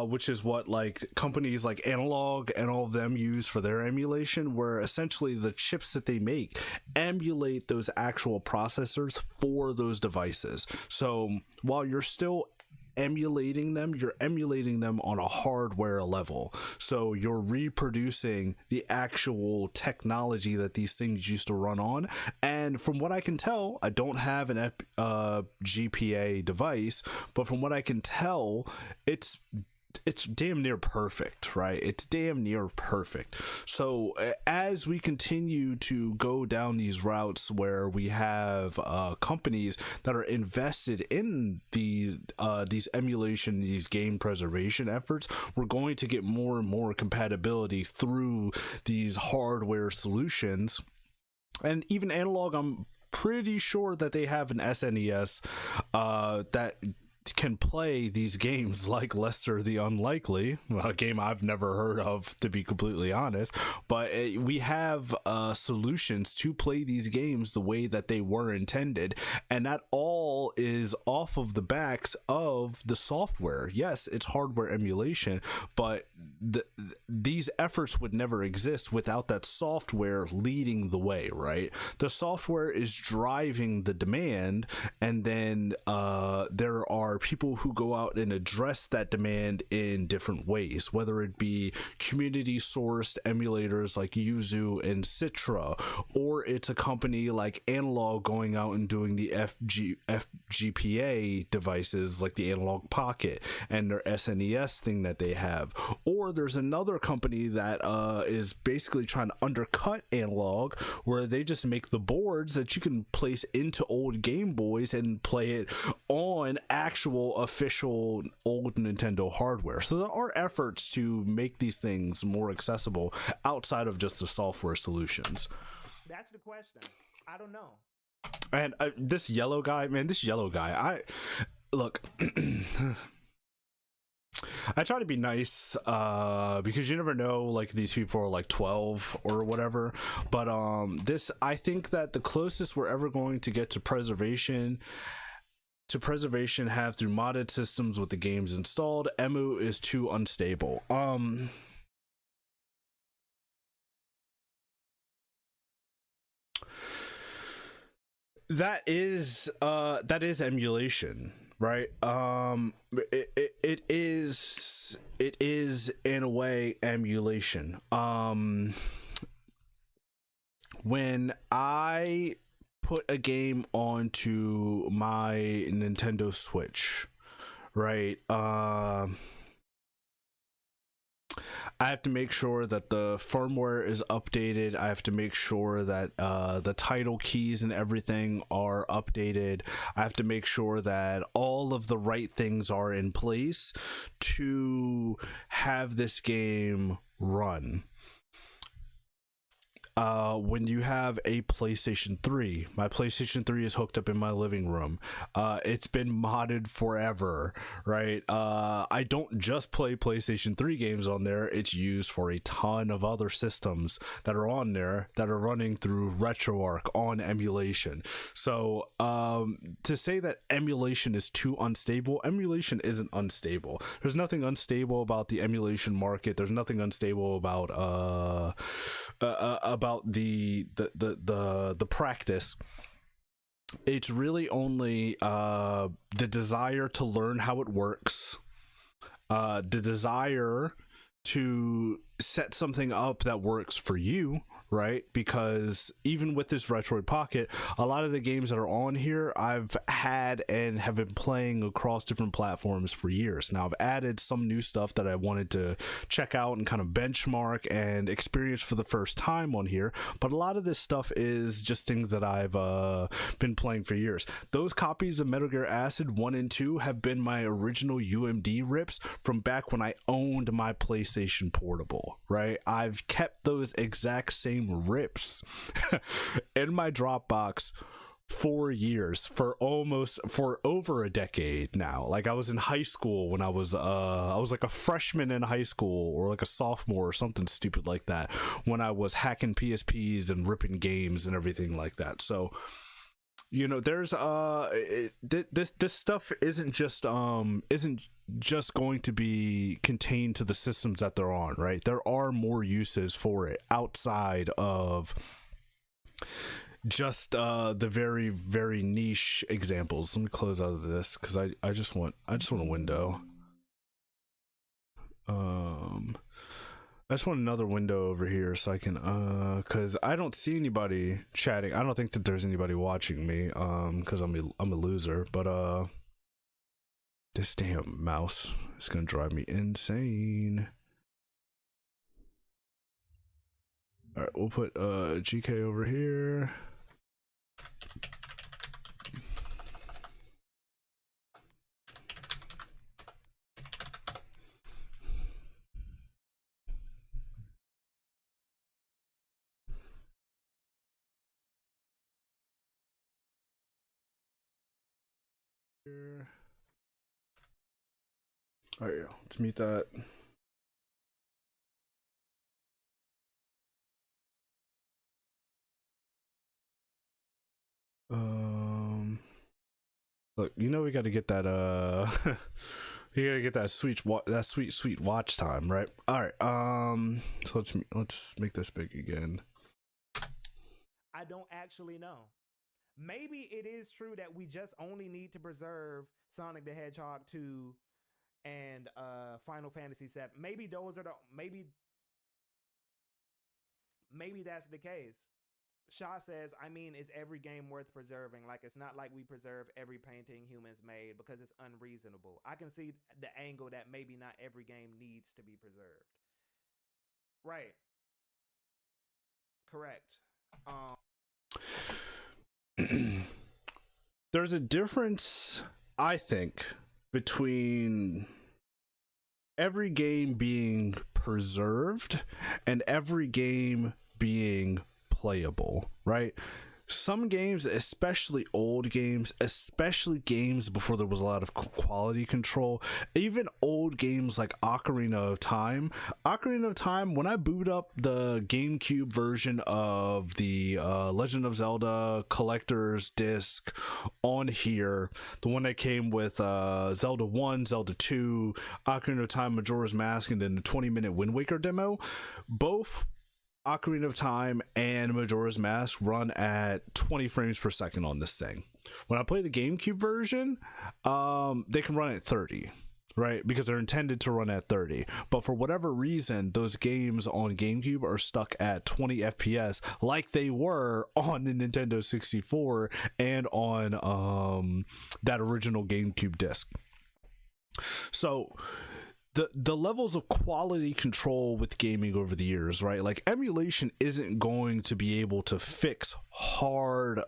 which is what like companies like Analog and all of them use for their emulation, where essentially the chips that they make emulate those actual processors for those devices. So while you're still emulating them, you're emulating them on a hardware level. So you're reproducing the actual technology that these things used to run on. And from what I can tell, I don't have an GPA device, but from what I can tell, it's damn near perfect, right? It's damn near perfect. So as we continue to go down these routes where we have companies that are invested in these emulation, these game preservation efforts, we're going to get more and more compatibility through these hardware solutions. And even Analog, I'm pretty sure that they have an SNES that can play these games like Lester the Unlikely, a game I've never heard of, to be completely honest, but we have solutions to play these games the way that they were intended, and that all is off of the backs of the software. Yes, it's hardware emulation, but these efforts would never exist without that software leading the way, right? The software is driving the demand, and then there are people who go out and address that demand in different ways, whether it be community sourced emulators like Yuzu and Citra, or it's a company like Analog going out and doing the FGPA devices like the Analog Pocket and their SNES thing that they have, or there's another company that is basically trying to undercut Analog, where they just make the boards that you can place into old Game Boys and play it on actual official old Nintendo hardware. So there are efforts to make these things more accessible outside of just the software solutions. That's the question. I don't know. And this yellow guy, I look. I try to be nice because you never know, like, these people are like 12 or whatever, but I think that the closest we're ever going to get to preservation have through modded systems with the games installed. EMU is too unstable. That is emulation, right? It is in a way emulation. When I put a game onto my Nintendo Switch, right, I have to make sure that the firmware is updated. I have to make sure that the title keys and everything are updated. I have to make sure that all of the right things are in place to have this game run. When you have a PlayStation 3, my PlayStation 3 is hooked up in my living room. It's been modded forever, right? I don't just play PlayStation 3 games on there. It's used for a ton of other systems that are on there that are running through RetroArch on emulation. So to say that emulation is too unstable, emulation isn't unstable. There's nothing unstable about the emulation market. There's nothing unstable about the practice. It's really only the desire to learn how it works, the desire to set something up that works for you, right? Because even with this Retroid Pocket, a lot of the games that are on here I've had and have been playing across different platforms for years. Now I've added some new stuff that I wanted to check out and kind of benchmark and experience for the first time on here, but a lot of this stuff is just things that I've been playing for years. Those copies of Metal Gear Acid 1 and 2 have been my original UMD rips from back when I owned my PlayStation Portable, right? I've kept those exact same rips in my Dropbox for years, for over a decade now. Like, I was in high school when I was like a freshman in high school, or like a sophomore or something stupid like that, when I was hacking PSPs and ripping games and everything like that. So, you know, there's this stuff isn't just going to be contained to the systems that they're on, right? There are more uses for it outside of just the very very niche examples. Let me close out of this because I just want a window. I just want another window over here so I can because I don't see anybody chatting. I don't think that there's anybody watching me because I'm a loser. But this damn mouse is gonna drive me insane. All right, we'll put GK over here. All right, let's mute that. Look, you know we got to get that you got to get that sweet watch time, right? All right. So let's make this big again. I don't actually know. Maybe it is true that we just only need to preserve Sonic the Hedgehog 2 and Final Fantasy 7. Maybe those are the maybe that's the case. Shaw says, I mean, is every game worth preserving? Like, it's not like we preserve every painting humans made because it's unreasonable. I can see the angle that maybe not every game needs to be preserved. Right. Correct. There's a difference, I think, between every game being preserved and every game being playable, right? Some games, especially old games, especially games before there was a lot of quality control, even old games like Ocarina of Time, when I boot up the GameCube version of the Legend of Zelda Collector's Disc on here, the one that came with Zelda 1, Zelda 2, Ocarina of Time, Majora's Mask, and then the 20-minute Wind Waker demo, both Ocarina of Time and Majora's Mask run at 20 frames per second on this thing. When I play the GameCube version, they can run at 30, right? Because they're intended to run at 30. But for whatever reason, those games on GameCube are stuck at 20 FPS like they were on the Nintendo 64 and on that original GameCube disc. So the levels of quality control with gaming over the years, right? Like, emulation isn't going to be able to fix hard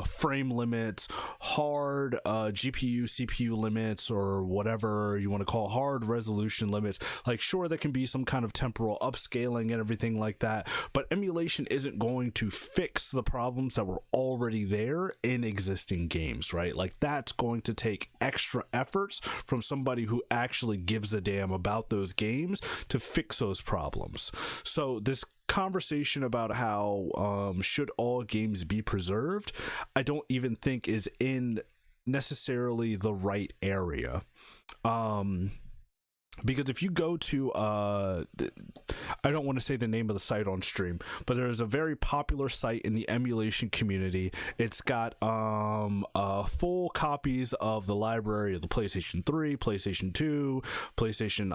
frame limits, hard GPU CPU limits, or whatever you want to call hard resolution limits. Like, sure, there can be some kind of temporal upscaling and everything like that, but emulation isn't going to fix the problems that were already there in existing games, right? Like, that's going to take extra efforts from somebody who actually gives a damn about those games to fix those problems. So this conversation about how should all games be preserved, I don't even think is in necessarily the right area. Because if you go to I don't want to say the name of the site on stream, but there's a very popular site in the emulation community. It's got full copies of the library of the PlayStation 3, PlayStation 2, PlayStation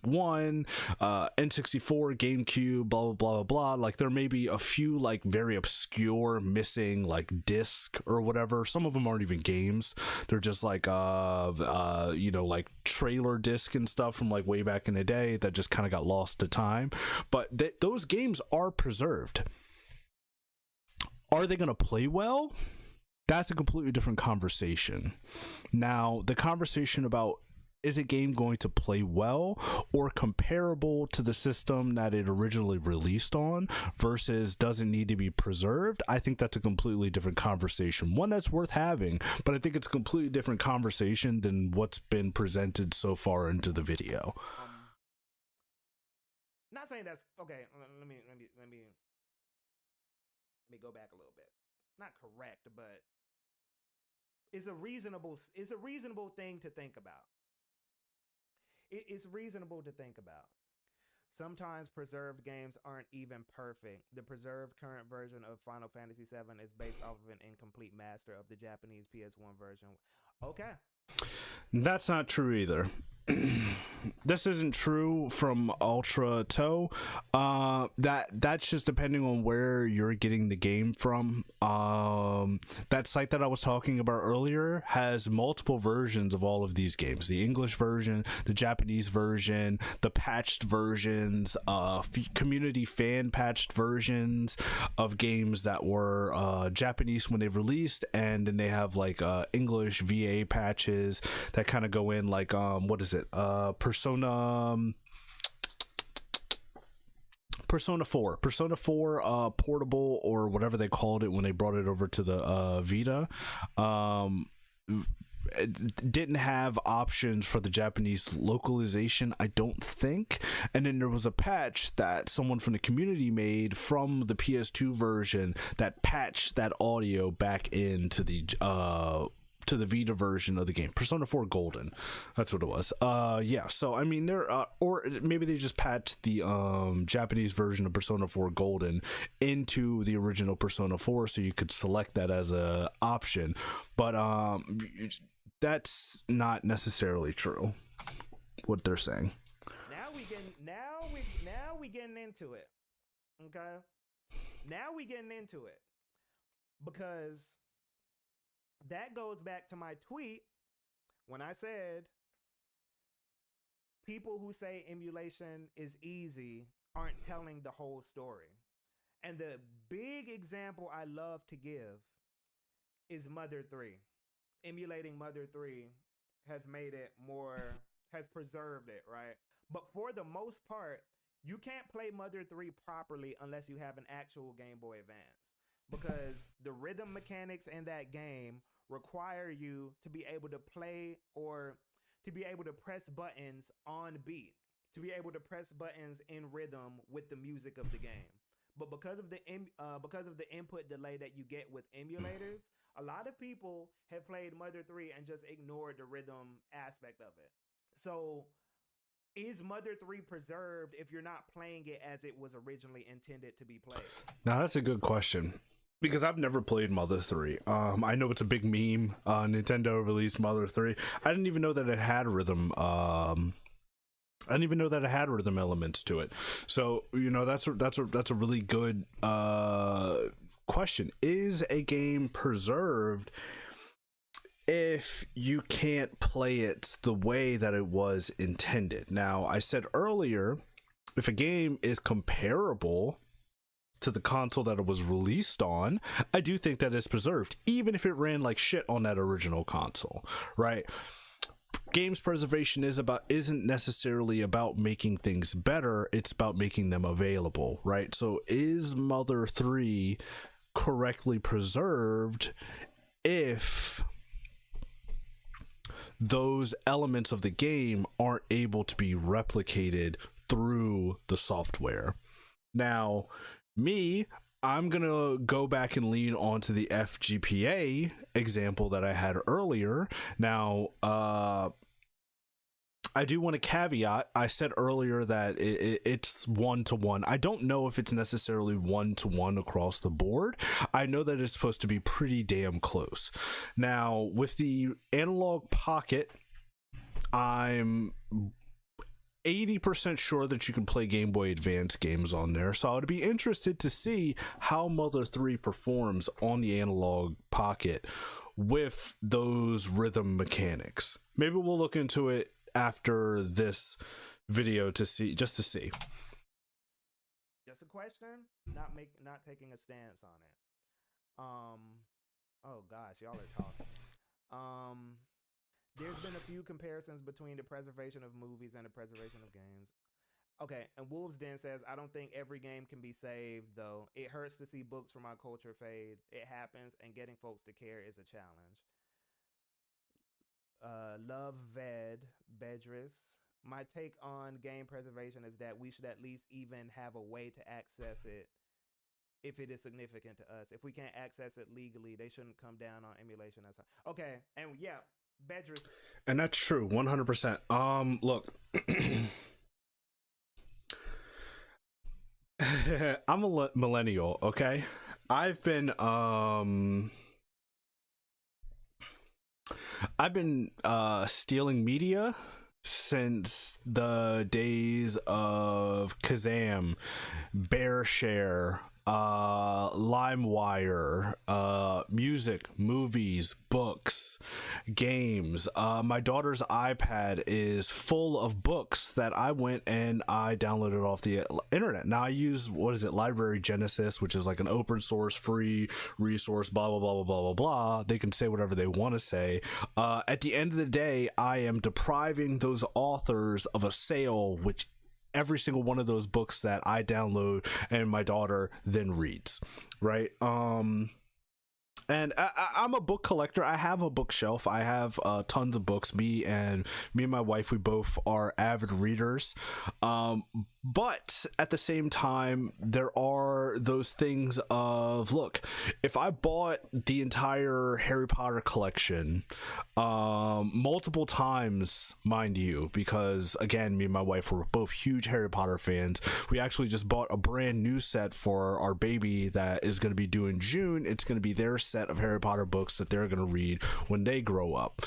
1, N64, GameCube, blah blah blah blah blah. Like, there may be a few like very obscure missing like disc or whatever. Some of them aren't even games. They're just like like trailer disc and stuff from like way back in the day that just kind of got lost to time. But those games are preserved. Are they going to play well? That's a completely different conversation. Now, the conversation about is a game going to play well or comparable to the system that it originally released on versus doesn't need to be preserved, I think that's a completely different conversation. One that's worth having, but I think it's a completely different conversation than what's been presented so far into the video. Not saying that's okay. Let me go back a little bit. Not correct, but it's a reasonable thing to think about. It's reasonable to think about. Sometimes preserved games aren't even perfect. The preserved current version of Final Fantasy VII is based off of an incomplete master of the Japanese PS1 version. Okay. That's not true either. This isn't true from Ultra Toe. That's just depending on where you're getting the game from. That site that I was talking about earlier has multiple versions of all of these games: the English version, the Japanese version, the patched versions, community fan patched versions of games that were Japanese when they released, and then they have like English VA patches that kind of go in like what is it? Persona 4 portable, or whatever they called it when they brought it over to the Vita. It didn't have options for the Japanese localization, I don't think. And then there was a patch that someone from the community made from the PS2 version that patched that audio back into the Vita version of the game, Persona 4 Golden. That's what it was. Yeah, so I mean, there or maybe they just patched the Japanese version of Persona 4 Golden into the original Persona 4, so you could select that as a option. But that's not necessarily true, what they're saying. Now we getting into it. Okay? Now we getting into it. Because that goes back to my tweet when I said people who say emulation is easy aren't telling the whole story. And the big example I love to give is Mother 3. Emulating Mother 3 has made it more, has preserved it, right? But for the most part, you can't play Mother 3 properly unless you have an actual Game Boy Advance, because the rhythm mechanics in that game require you to be able to play, or to be able to press buttons on beat, to be able to press buttons in rhythm with the music of the game. But because of the input delay that you get with emulators, a lot of people have played Mother 3 and just ignored the rhythm aspect of it. So is Mother 3 preserved if you're not playing it as it was originally intended to be played? Now that's a good question, because I've never played Mother 3. I know it's a big meme. Nintendo released Mother 3. I didn't even know that it had rhythm. I didn't even know that it had rhythm elements to it. So, you know, that's a really good question. Is a game preserved if you can't play it the way that it was intended? Now, I said earlier, if a game is comparable to the console that it was released on, I do think that it's preserved, even if it ran like shit on that original console, right? Games preservation isn't necessarily about making things better, it's about making them available, right? So is Mother 3 correctly preserved if those elements of the game aren't able to be replicated through the software? Now, I'm gonna go back and lean onto the FGPA example that I had earlier. Now, I do want to caveat, I said earlier that it's 1-to-1. I don't know if it's necessarily 1-to-1 across the board. I know that it's supposed to be pretty damn close. Now, with the Analog Pocket, I'm 80% sure that you can play Game Boy Advance games on there, so I would be interested to see how Mother 3 performs on the Analog Pocket with those rhythm mechanics. Maybe we'll look into it after this video to see. Just a question, not taking a stance on it. Oh gosh, y'all are talking. There's been a few comparisons between the preservation of movies and the preservation of games. Okay, and Wolves Den says, I don't think every game can be saved, though. It hurts to see books from our culture fade. It happens, and getting folks to care is a challenge. Love Bedris. My take on game preservation is that we should at least even have a way to access it if it is significant to us. If we can't access it legally, they shouldn't come down on emulation. Okay, and yeah, Bedris. And that's true, 100%. Look, I'm a millennial, okay? I've been stealing media since the days of Kazam, BearShare, LimeWire, music, movies, books, games. My daughter's iPad is full of books that I went and I downloaded off the internet. Now I use, Library Genesis, which is like an open source free resource, blah blah blah blah blah blah blah. They can say whatever they want to say. At the end of the day, I am depriving those authors of a sale, which every single one of those books that I download and my daughter then reads, right? And I'm a book collector. I have a bookshelf. I have tons of books. Me and my wife, we both are avid readers. But at the same time, there are those things of, look, if I bought the entire Harry Potter collection multiple times, mind you, because again, me and my wife were both huge Harry Potter fans. We actually just bought a brand new set for our baby that is going to be due in June. It's going to be their set of Harry Potter books that they're going to read when they grow up.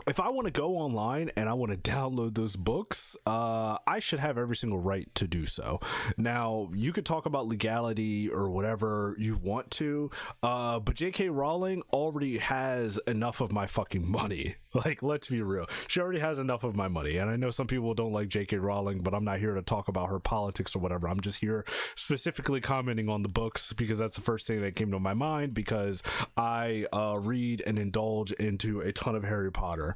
If I want to go online and I want to download those books, I should have every single right to do so. Now, you could talk about legality or whatever you want to, but J.K. Rowling already has enough of my fucking money. Like, let's be real. She already has enough of my money. And I know some people don't like J.K. Rowling, but I'm not here to talk about her politics or whatever. I'm just here specifically commenting on the books because that's the first thing that came to my mind, because I read and indulge into a ton of Harry Potter.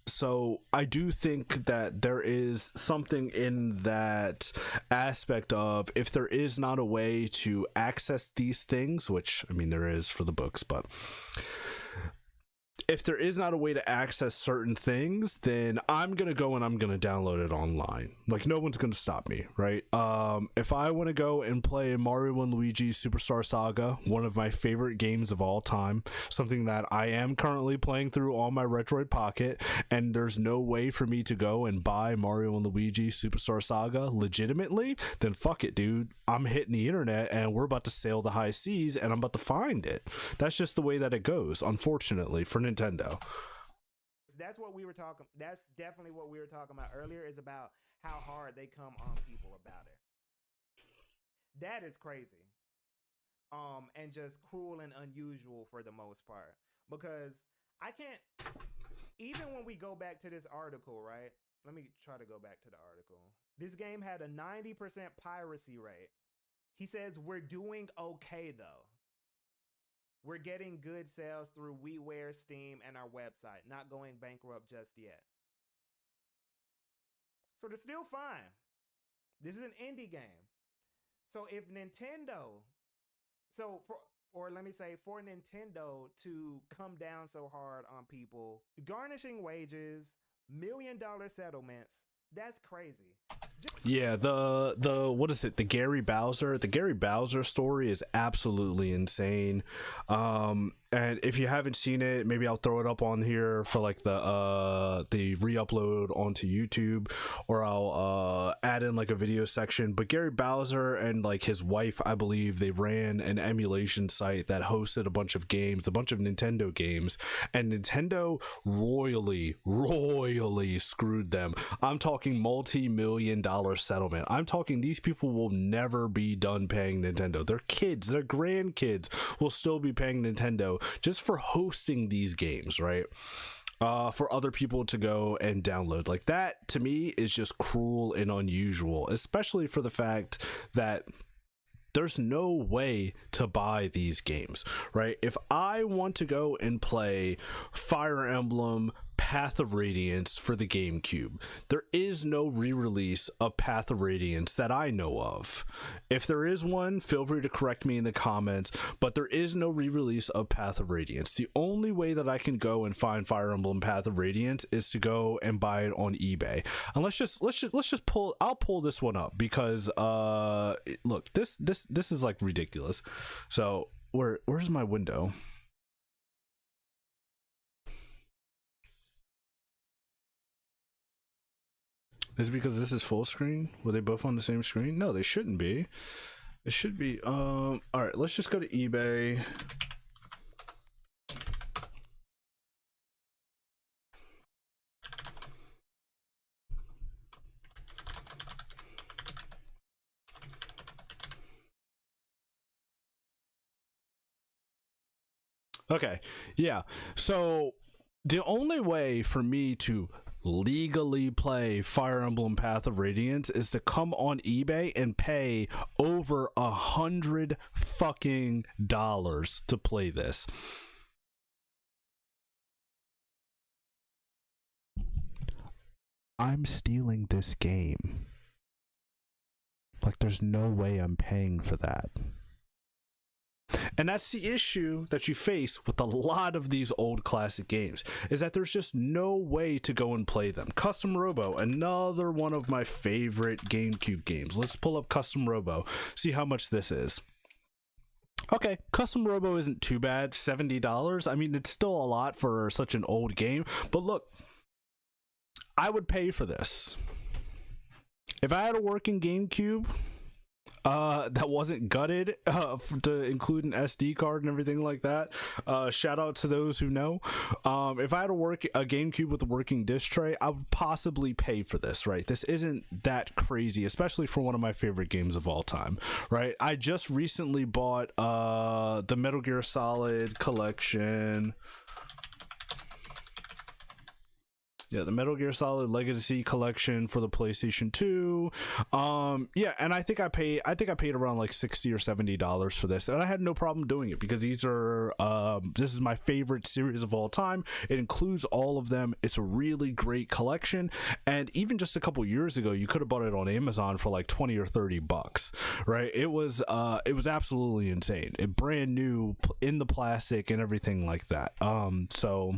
So I do think that there is something in that aspect of, if there is not a way to access these things, which I mean there is for the books, but if there is not a way to access certain things, then I'm going to go and I'm going to download it online. Like, no one's going to stop me, right? If I want to go and play Mario and Luigi Superstar Saga, one of my favorite games of all time, something that I am currently playing through on my Retroid Pocket, and there's no way for me to go and buy Mario and Luigi Superstar Saga legitimately, then fuck it, dude. I'm hitting the internet and we're about to sail the high seas and I'm about to find it. That's just the way that it goes, unfortunately, for Nintendo. That's what we were talking. That's definitely what we were talking about earlier. Is about how hard they come on people about it. That is crazy, and just cruel and unusual for the most part. Because I can't. Even when we go back to this article, right? Let me try to go back to the article. This game had a 90% piracy rate. He says we're doing okay though. We're getting good sales through WiiWare, Steam, and our website. Not going bankrupt just yet. So they're still fine. This is an indie game. So if Nintendo, for Nintendo to come down so hard on people, garnishing wages, $1 million settlements, that's crazy. Yeah, the what is it? The Gary Bowser story is absolutely insane. And if you haven't seen it, maybe I'll throw it up on here for like the re-upload onto YouTube, or I'll add in like a video section. But Gary Bowser and like his wife, I believe, they ran an emulation site that hosted a bunch of games, a bunch of Nintendo games, and Nintendo royally screwed them. I'm talking multi-million-dollar settlement. I'm talking these people will never be done paying Nintendo. Their kids, their grandkids will still be paying Nintendo just for hosting these games, right? For other people to go and download. Like, that to me is just cruel and unusual, especially for the fact that there's no way to buy these games, right? If I want to go and play Fire Emblem Path of Radiance for the GameCube, there is no re-release of Path of Radiance that I know of. If there is one, feel free to correct me in the comments, but there is no re-release of Path of Radiance. The only way that I can go and find Fire Emblem Path of Radiance is to go and buy it on eBay. And let's just pull, I'll pull this one up because look, this is like ridiculous. So where's my window? Is it because this is full screen? Were they both on the same screen? No, they shouldn't be. It should be. All right, let's just go to eBay. Okay, yeah. So the only way for me to legally play Fire Emblem Path of Radiance is to come on eBay and pay over $100 fucking dollars to play this. I'm stealing this game. Like, there's no way I'm paying for that. And that's the issue that you face with a lot of these old classic games, is that there's just no way to go and play them. Custom Robo, another one of my favorite GameCube games. Let's pull up Custom Robo, see how much this is. Okay, Custom Robo isn't too bad, $70. I mean, it's still a lot for such an old game, but look, I would pay for this. If I had a working GameCube that wasn't gutted to include an SD card and everything like that, shout out to those who know. If I had a GameCube with a working disc tray, I would possibly pay for this, right? This isn't that crazy, especially for one of my favorite games of all time, right? I just recently bought the Metal Gear Solid collection. Yeah, the Metal Gear Solid Legacy collection for the PlayStation 2. Yeah, and I think I paid around like $60 or $70 for this, and I had no problem doing it because these are this is my favorite series of all time. It includes all of them. It's a really great collection, and even just a couple years ago, you could have bought it on Amazon for like $20 or $30, right? It was absolutely insane. It brand new in the plastic and everything like that. So,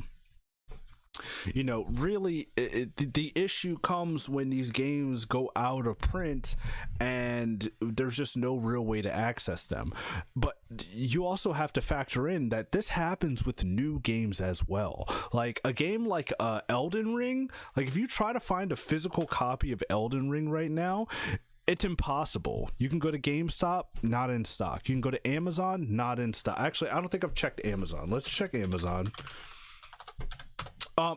you know, really the issue comes when these games go out of print and there's just no real way to access them. But you also have to factor in that this happens with new games as well. Like a game like Elden Ring, like if you try to find a physical copy of Elden Ring right now, it's impossible. You can go to GameStop, not in stock. You can go to Amazon, not in stock. Actually, I don't think I've checked Amazon. Let's check Amazon.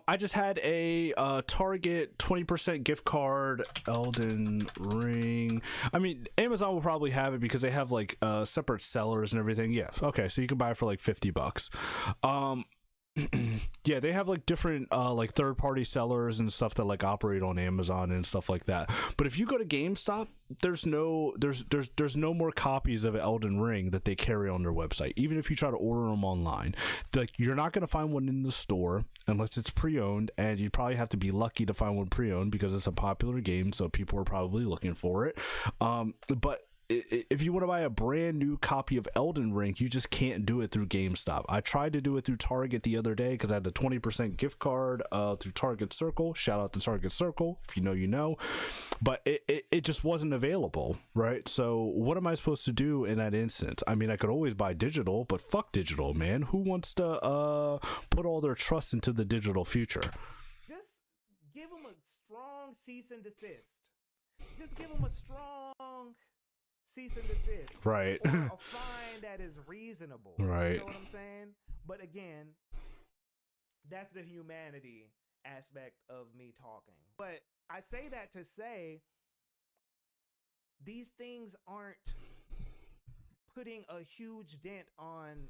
I just had a Target 20% gift card, Elden Ring. I mean, Amazon will probably have it because they have like separate sellers and everything. Yeah, okay, so you can buy it for like $50. Yeah, they have like different like third-party sellers and stuff that like operate on Amazon and stuff like that. But if you go to GameStop, there's no more copies of Elden Ring that they carry on their website. Even if you try to order them online, like you're not going to find one in the store unless it's pre-owned, and you'd probably have to be lucky to find one pre-owned because it's a popular game, so people are probably looking for it. But if you want to buy a brand new copy of Elden Ring, you just can't do it through GameStop. I tried to do it through Target the other day because I had a 20% gift card through Target Circle. Shout out to Target Circle. If you know, you know. But it just wasn't available, right? So what am I supposed to do in that instance? I mean, I could always buy digital, but fuck digital, man. Who wants to put all their trust into the digital future? Just give them a strong cease and desist. Just give them a strong cease and desist, right? Or a fine that is reasonable, right? You know what I'm saying? But again, that's the humanity aspect of me talking. But I say that to say these things aren't putting a huge dent on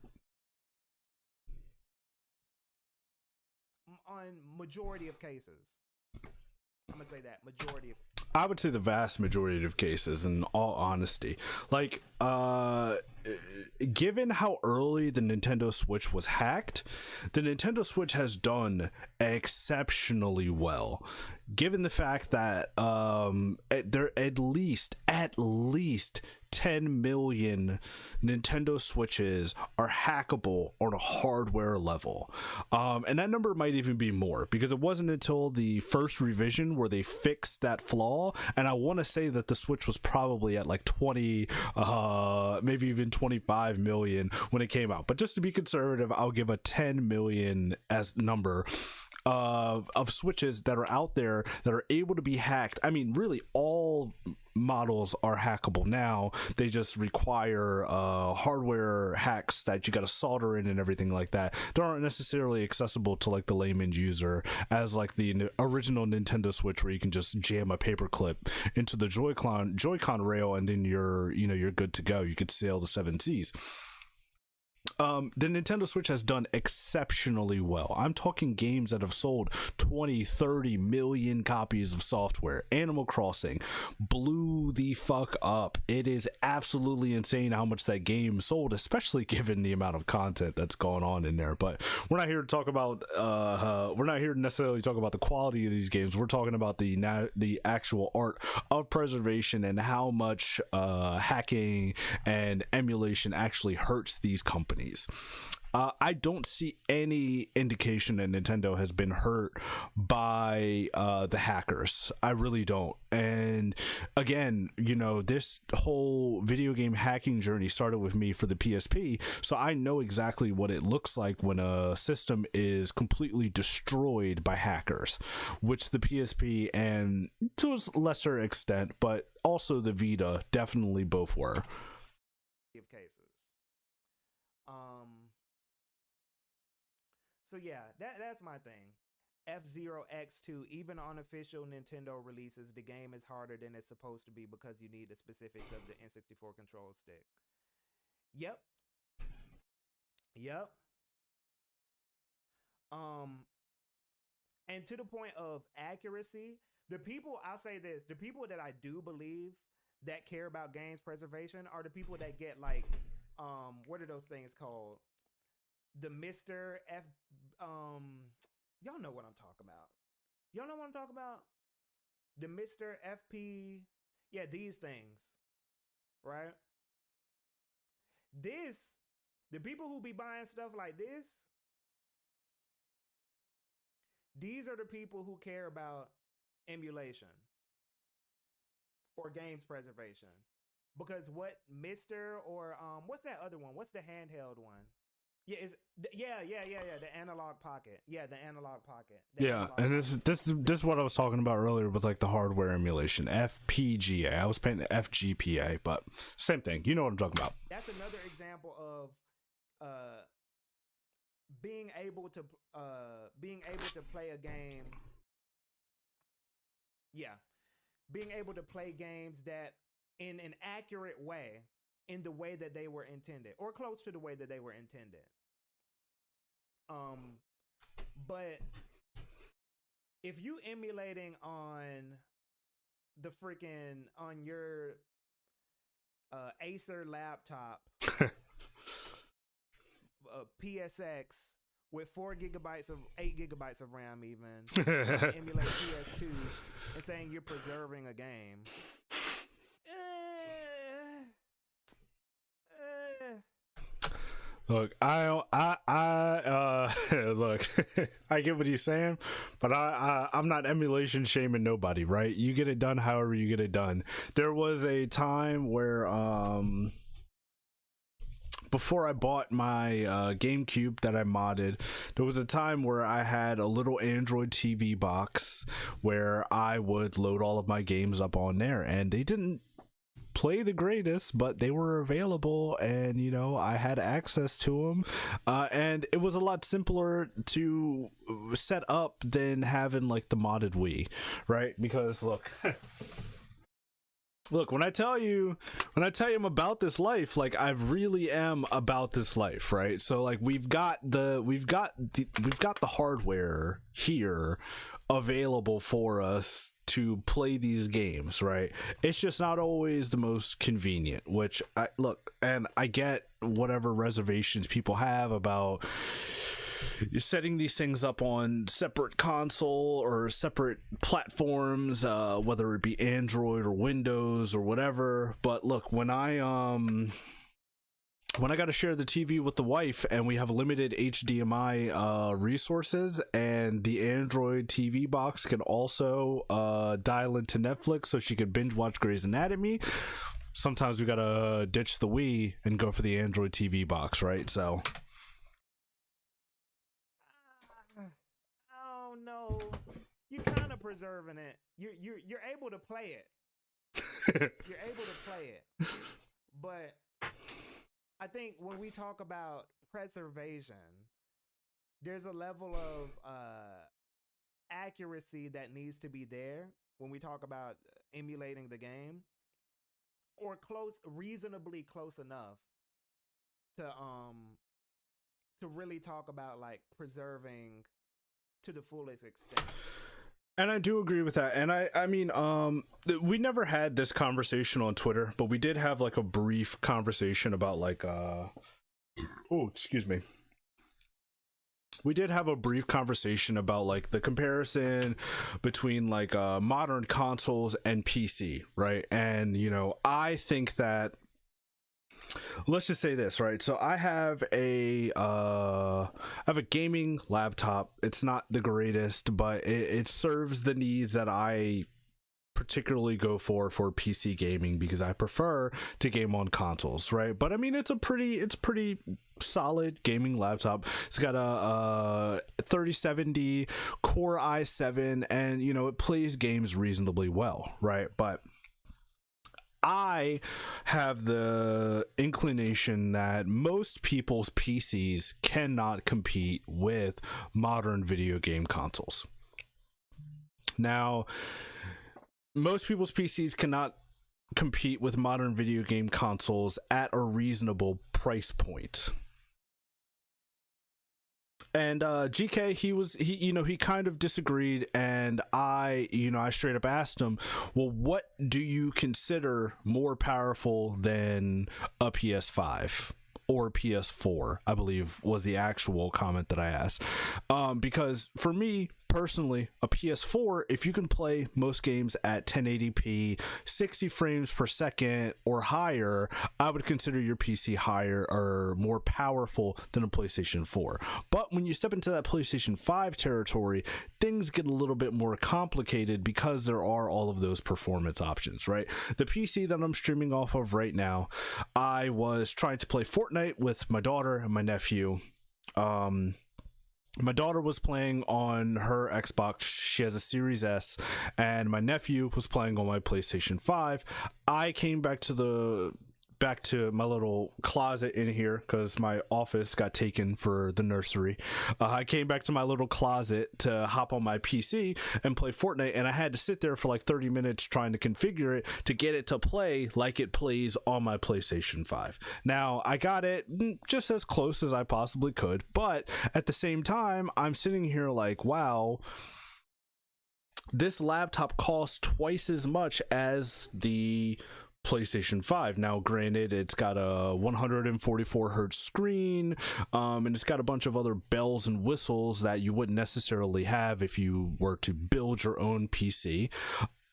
majority of cases. I'm gonna say that majority of. I would say the vast majority of cases, in all honesty. Like, given how early the Nintendo Switch was hacked, the Nintendo Switch has done exceptionally well. Given the fact that there at least 10 million Nintendo Switches are hackable on a hardware level, and that number might even be more because it wasn't until the first revision where they fixed that flaw, and I want to say that the Switch was probably at like 20 maybe even 25 million when it came out, but just to be conservative, I'll give a 10 million as number of Switches that are out there that are able to be hacked. I mean, really, all models are hackable now. They just require hardware hacks that you got to solder in and everything like that. They aren't necessarily accessible to like the layman user as like the original Nintendo Switch, where you can just jam a paperclip into the Joy-Con rail and then you're good to go. You could sail the seven seas. The Nintendo Switch has done exceptionally well. I'm talking games that have sold 20-30 million copies of software. Animal Crossing blew the fuck up. It is absolutely insane how much that game sold, especially given the amount of content that's going on in there. But we're not here to talk about we're not here to necessarily talk about the quality of these games. We're talking about the actual art of preservation and how much hacking and emulation actually hurts these companies. I don't see any indication that Nintendo has been hurt by the hackers. I really don't. And again, this whole video game hacking journey started with me for the PSP, so I know exactly what it looks like when a system is completely destroyed by hackers, which the PSP and to a lesser extent, but also the Vita definitely both were. Cases. So yeah, that's my thing. F-Zero X2, even on official Nintendo releases, the game is harder than it's supposed to be because you need the specifics of the N64 control stick. Yep. And to the point of accuracy, I'll say this, the people that I do believe that care about games preservation are the people that get like, what are those things called? The Mr. F, y'all know what I'm talking about. The Mr. FP, yeah, these things, right? The people who be buying stuff like this, these are the people who care about emulation or games preservation. Because what Mr. or what's that other one? What's the handheld one? Yeah, the Analog Pocket. Yeah, the Analog Pocket. And this is what I was talking about earlier with like the hardware emulation, FPGA. I was paying FGPA, but same thing. You know what I'm talking about. That's another example of being able to play a game. Yeah, being able to play games that in an accurate way, in the way that they were intended, or close to the way that they were intended. But if you emulating on your Acer laptop, PSX with 8 gigabytes of RAM, even emulate PS2 and saying you're preserving a game. Look, look, I get what he's saying, but I'm not emulation shaming nobody, right? You get it done however you get it done. There was a time where, before I bought my GameCube that I modded, there was a time where I had a little Android TV box where I would load all of my games up on there, and they didn't play the greatest, but they were available, and I had access to them, and it was a lot simpler to set up than having like the modded Wii, right? Because look when I tell you I'm about this life, like I really am about this life, right? So like we've got the hardware here available for us to play these games, right? It's just not always the most convenient, which I get whatever reservations people have about setting these things up on separate console or separate platforms, whether it be Android or Windows or whatever. But look, when I got to share the TV with the wife and we have limited HDMI resources, and the Android TV box can also dial into Netflix so she can binge watch Grey's Anatomy, sometimes we gotta ditch the Wii and go for the Android TV box, right? So I don't preserving it. You're able to play it. You're able to play it. But I think when we talk about preservation, there's a level of accuracy that needs to be there when we talk about emulating the game, or reasonably close enough to really talk about like preserving to the fullest extent. And I do agree with that. And I mean, we never had this conversation on Twitter, but we did have like a brief conversation about like, oh, excuse me. We did have a brief conversation about like the comparison between like modern consoles and PC, right? And, you know, I think that, let's just say this, right? So I have a gaming laptop. It's not the greatest, but it serves the needs that I particularly go for PC gaming, because I prefer to game on consoles, right? But I mean, it's pretty solid gaming laptop. It's got a 3070 Core i7, and you know, it plays games reasonably well, right? But I have the inclination that most people's PCs cannot compete with modern video game consoles. Now, most people's PCs cannot compete with modern video game consoles at a reasonable price point. And GK, he kind of disagreed, and I straight up asked him, well, what do you consider more powerful than a PS5 or PS4? I believe was the actual comment that I asked. Because for me personally, a PS4, if you can play most games at 1080p, 60 frames per second or higher, I would consider your PC higher or more powerful than a PlayStation 4. But when you step into that PlayStation 5 territory, things get a little bit more complicated because there are all of those performance options, right? The PC that I'm streaming off of right now, I was trying to play Fortnite with my daughter and my nephew. My daughter was playing on her Xbox. She has a Series S, and my nephew was playing on my PlayStation 5. I came back to my little closet in here because my office got taken for the nursery. I came back to my little closet to hop on my PC and play Fortnite, and I had to sit there for like 30 minutes trying to configure it to get it to play like it plays on my PlayStation 5. Now, I got it just as close as I possibly could, but at the same time, I'm sitting here like, wow, this laptop costs twice as much as the PlayStation 5. Now, granted, it's got a 144 hertz screen, and it's got a bunch of other bells and whistles that you wouldn't necessarily have if you were to build your own PC.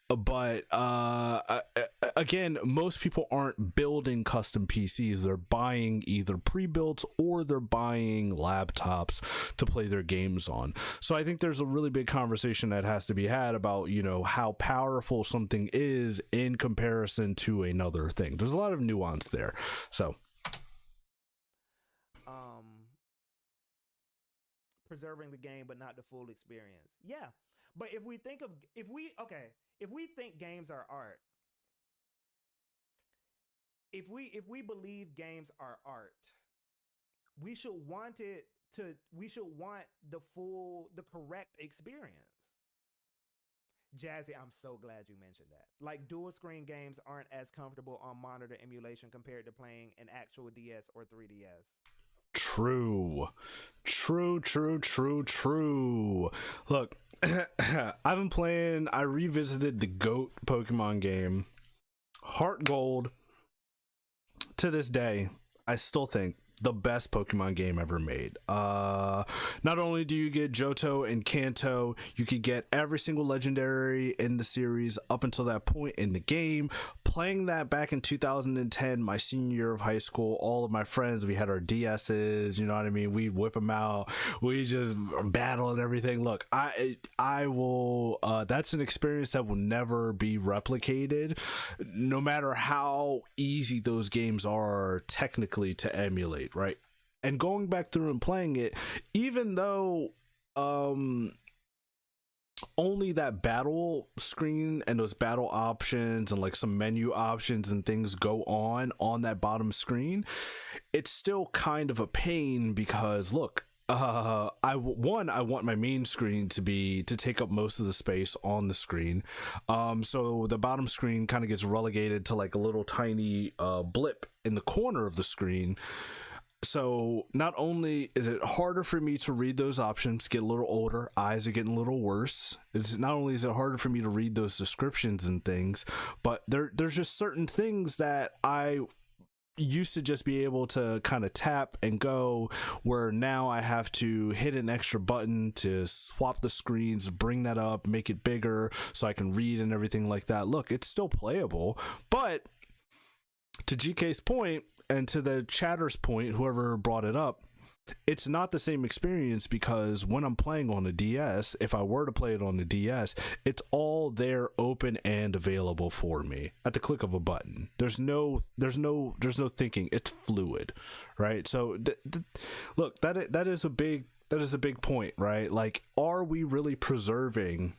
But again, most people aren't building custom PCs. They're buying either pre-built or they're buying laptops to play their games on. So I think there's a really big conversation that has to be had about, you know, how powerful something is in comparison to another thing. There's a lot of nuance there. So preserving the game but not the full experience. Yeah. But if we think games are art, if we believe games are art, we should want the correct experience. Jazzy, I'm so glad you mentioned that. Like, dual screen games aren't as comfortable on monitor emulation compared to playing an actual DS or 3DS. True. Look, I revisited the GOAT Pokemon game, Heart Gold. To this day, I still think the best Pokemon game ever made. Not only do you get Johto and Kanto, you could get every single legendary in the series up until that point in the game. Playing that back in 2010, my senior year of high school, all of my friends, we had our DS's, you know what I mean? We'd whip them out. We just battle and everything. Look, I will, that's an experience that will never be replicated, no matter how easy those games are technically to emulate, right? And going back through and playing it, even though only that battle screen and those battle options and like some menu options and things go on that bottom screen, it's still kind of a pain because look, I want my main screen to take up most of the space on the screen, so the bottom screen kind of gets relegated to like a little tiny blip in the corner of the screen. So not only is it harder for me to read those options, get a little older, eyes are getting a little worse. It's not only is it harder for me to read those descriptions and things, but there's just certain things that I used to just be able to kind of tap and go, where now I have to hit an extra button to swap the screens, bring that up, make it bigger so I can read and everything like that. Look, it's still playable, but to GK's point and to the chatter's point, whoever brought it up, it's not the same experience because when I'm playing on a DS, if I were to play it on the DS, it's all there, open and available for me at the click of a button. There's no thinking. It's fluid, right? So look, that is a big point, right? Like, are we really preserving?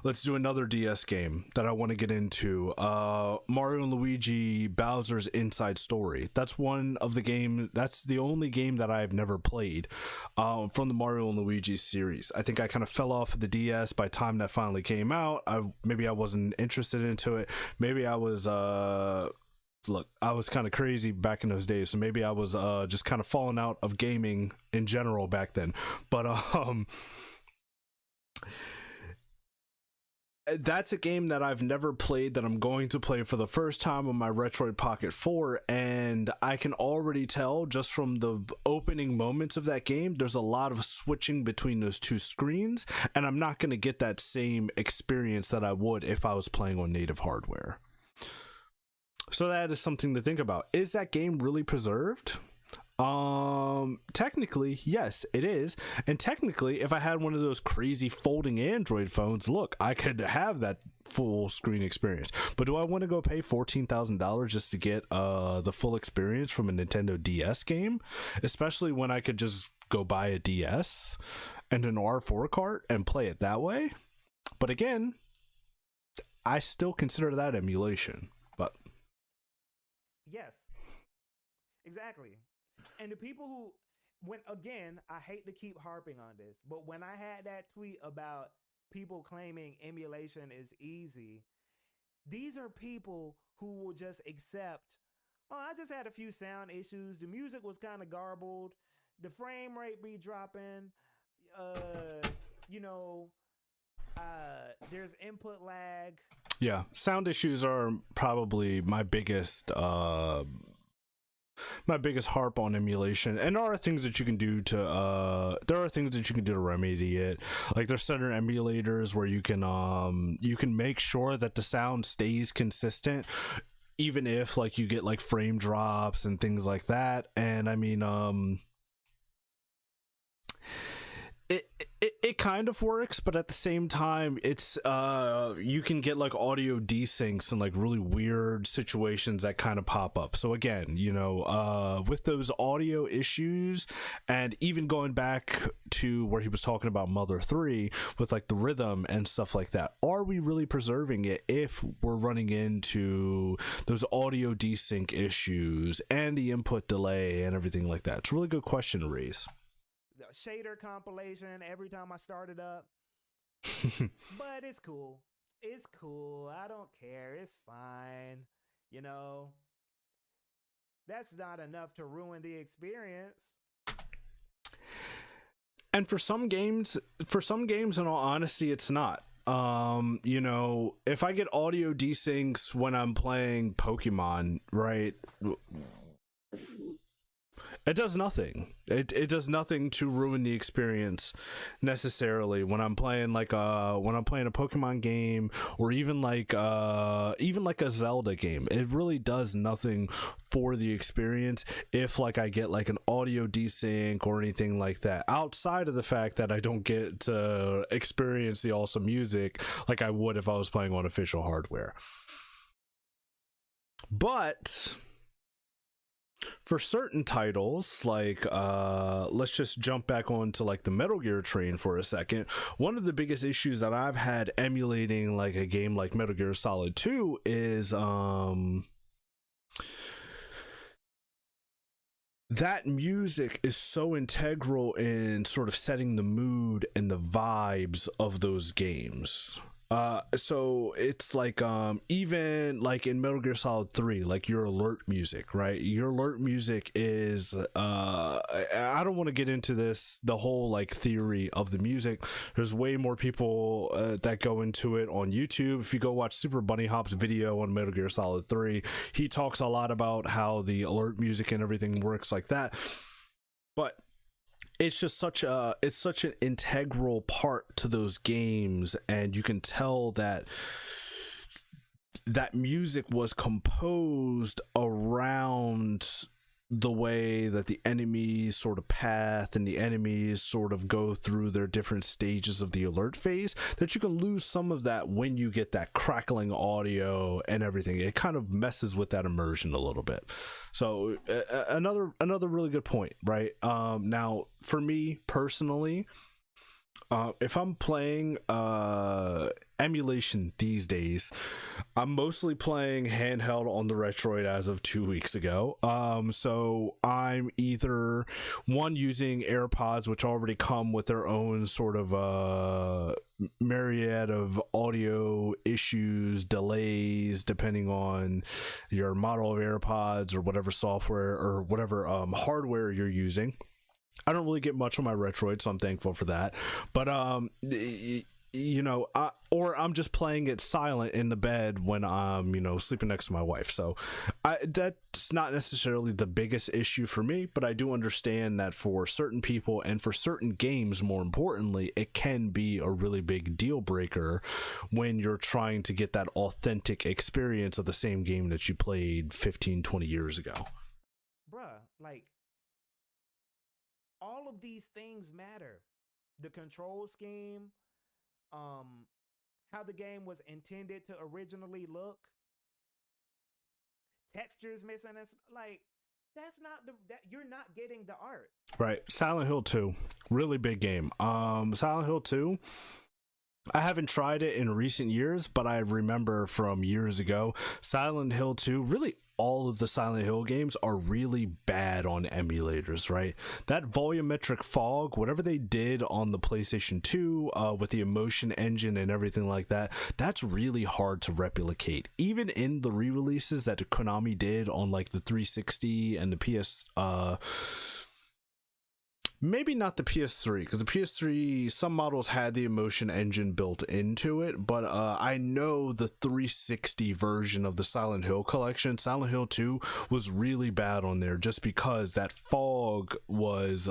Let's do another DS game that I want to get into. Mario and Luigi Bowser's Inside Story. That's the only game that I've never played from the Mario and Luigi series. I think I kind of fell off of the DS by the time that finally came out. Maybe I wasn't interested into it. Maybe I was look, I was kind of crazy back in those days, so maybe I was just kind of falling out of gaming in general back then. But that's a game that I've never played that I'm going to play for the first time on my Retroid Pocket 4, and I can already tell just from the opening moments of that game, there's a lot of switching between those two screens, and I'm not going to get that same experience that I would if I was playing on native hardware. So that is something to think about. Is that game really preserved? Technically, yes, it is. And technically, if I had one of those crazy folding Android phones, look, I could have that full screen experience. But do I want to go pay $14,000 just to get the full experience from a Nintendo DS game? Especially when I could just go buy a DS and an R4 cart and play it that way. But again, I still consider that emulation. But yes, exactly. And the people who, I hate to keep harping on this, but when I had that tweet about people claiming emulation is easy, these are people who will just accept, oh, I just had a few sound issues. The music was kind of garbled. The frame rate be dropping. There's input lag. Yeah, sound issues are probably my biggest harp on emulation, and there are things that you can do to remedy it. Like there's certain emulators where you can make sure that the sound stays consistent even if like you get like frame drops and things like that. And I mean it kind of works, but at the same time it's you can get like audio desyncs and like really weird situations that kind of pop up. So again, with those audio issues, and even going back to where he was talking about Mother 3 with like the rhythm and stuff like that, are we really preserving it if we're running into those audio desync issues and the input delay and everything like that? It's a really good question to raise. Shader compilation every time I start it up. But it's cool. It's cool. I don't care. It's fine. That's not enough to ruin the experience. And for some games, in all honesty, it's not. If I get audio desyncs when I'm playing Pokemon, right? It does nothing. It does nothing to ruin the experience necessarily when I'm playing a Pokemon game, or even like a Zelda game. It really does nothing for the experience if like I get like an audio desync or anything like that, outside of the fact that I don't get to experience the awesome music like I would if I was playing on official hardware. But for certain titles, like let's just jump back onto like the Metal Gear train for a second. One of the biggest issues that I've had emulating like a game like Metal Gear Solid 2 is that music is so integral in sort of setting the mood and the vibes of those games. So it's like even like in Metal Gear Solid 3, like your alert music, right? Your alert music is I don't want to get into the whole like theory of the music. There's way more people that go into it on YouTube. If you go watch Super Bunny Hop's video on Metal Gear Solid 3, he talks a lot about how the alert music and everything works like that. But it's just such an integral part to those games, and you can tell that music was composed around the way that the enemies sort of path and the enemies sort of go through their different stages of the alert phase, that you can lose some of that when you get that crackling audio and everything. It kind of messes with that immersion a little bit. So another really good point, right? Now for me personally, if I'm playing emulation these days, I'm mostly playing handheld on the Retroid as of 2 weeks ago. So I'm either using AirPods, which already come with their own sort of myriad of audio issues, delays, depending on your model of AirPods or whatever software or whatever hardware you're using. I don't really get much on my Retroid, so I'm thankful for that. But or I'm just playing it silent in the bed when I'm sleeping next to my wife. So that's not necessarily the biggest issue for me, but I do understand that for certain people and for certain games, more importantly, it can be a really big deal breaker when you're trying to get that authentic experience of the same game that you played 15-20 years ago. Bruh, like, all of these things matter. The control scheme, how the game was intended to originally look, textures missing, like, that's not you're not getting the art. Right. Silent Hill 2, really big game. Silent Hill 2, I haven't tried it in recent years, but I remember from years ago, Silent Hill 2, really all of the Silent Hill games are really bad on emulators, right? That volumetric fog, whatever they did on the PlayStation 2 with the Emotion engine and everything like that, that's really hard to replicate. Even in the re-releases that Konami did on like the 360 and the PS maybe not the PS3, because the PS3, some models had the Emotion engine built into it, but I know the 360 version of the Silent Hill collection, Silent Hill 2, was really bad on there just because that fog was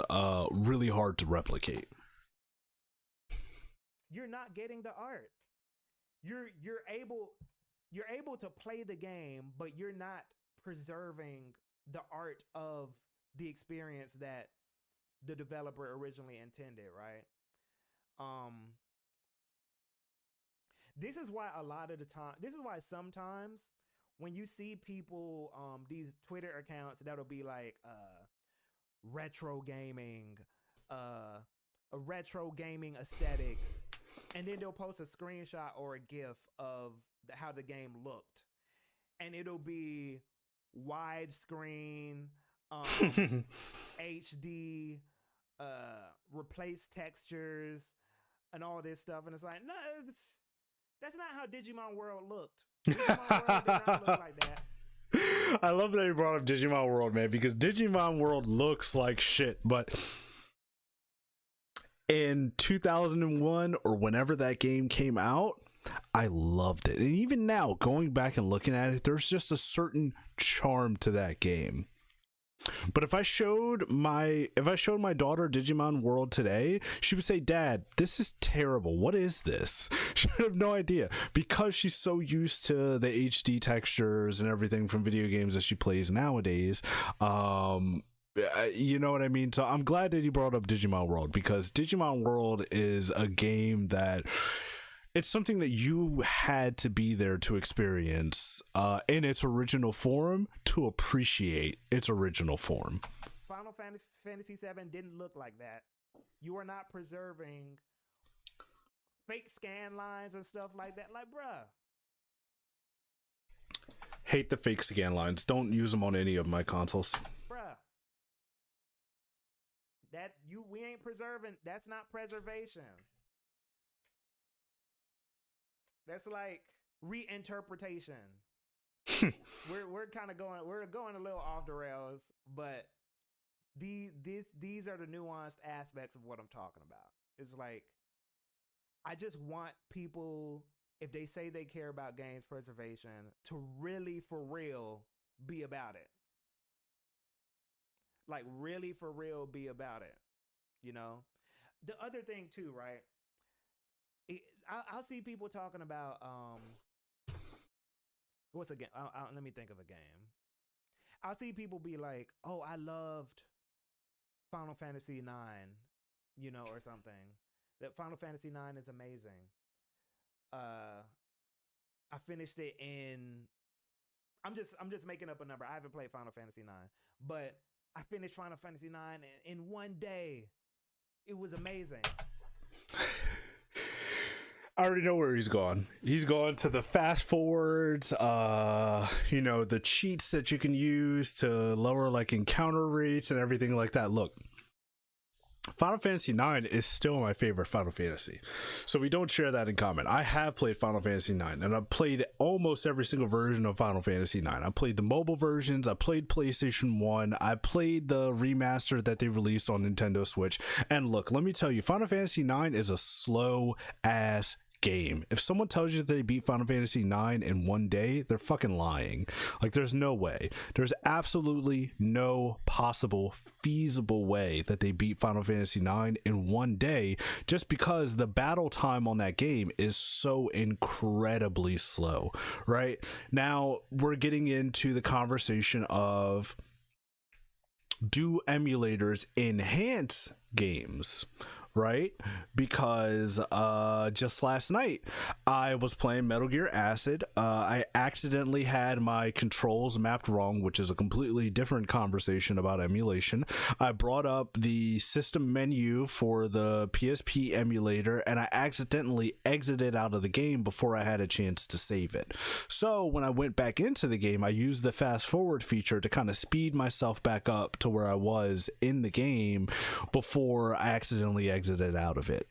really hard to replicate. You're not getting the art. You're able to play the game, but you're not preserving the art of the experience that the developer originally intended, right? This is why sometimes when you see people, these Twitter accounts that'll be like retro gaming, a retro gaming aesthetics, and then they'll post a screenshot or a GIF of how the game looked, and it'll be widescreen, HD, replace textures and all this stuff, and it's like, no, that's not how Digimon World looked. Digimon World did not look like that. I love that you brought up Digimon World, man, because Digimon World looks like shit, but in 2001 or whenever that game came out, I loved it. And even now, going back and looking at it, there's just a certain charm to that game. But if I showed my daughter Digimon World today, she would say, "Dad, this is terrible. What is this?" She would have no idea, because she's so used to the HD textures and everything from video games that she plays nowadays. You know what I mean? So I'm glad that he brought up Digimon World, because Digimon World is a game that it's something that you had to be there to experience in its original form to appreciate its original form. Final Fantasy VII didn't look like that. You are not preserving fake scan lines and stuff like that. Like, bruh. Hate the fake scan lines. Don't use them on any of my consoles. Bruh. We ain't preserving. That's not preservation. That's like reinterpretation. we're kind of going a little off the rails, but these are the nuanced aspects of what I'm talking about. It's like, I just want people, if they say they care about games preservation, to really for real be about it. Like, really for real be about it. You know? The other thing too, right? I'll see people talking about what's a game? Let me think of a game. I'll see people be like, "Oh, I loved Final Fantasy IX," you know, or something. That Final Fantasy IX is amazing. I finished it in. I'm just making up a number. I haven't played Final Fantasy IX, but I finished Final Fantasy IX in one day. It was amazing. I already know where he's gone. He's gone to the fast forwards, the cheats that you can use to lower like encounter rates and everything like that. Look, Final Fantasy IX is still my favorite Final Fantasy, so we don't share that in common. I have played Final Fantasy IX, and I've played almost every single version of Final Fantasy IX. I played the mobile versions, I played PlayStation 1, I played the remaster that they released on Nintendo Switch, and look, let me tell you, Final Fantasy IX is a slow-ass game. If someone tells you that they beat Final Fantasy IX in one day, they're fucking lying. Like, there's no way. There's absolutely no possible feasible way that they beat Final Fantasy IX in one day, just because the battle time on that game is so incredibly slow. Right now, we're getting into the conversation of, do emulators enhance games? Right? Because just last night I was playing Metal Gear Acid. I accidentally had my controls mapped wrong, which is a completely different conversation about emulation. I brought up the system menu for the PSP emulator and I accidentally exited out of the game before I had a chance to save it. So when I went back into the game, I used the fast forward feature to kind of speed myself back up to where I was in the game before I accidentally exited out of it.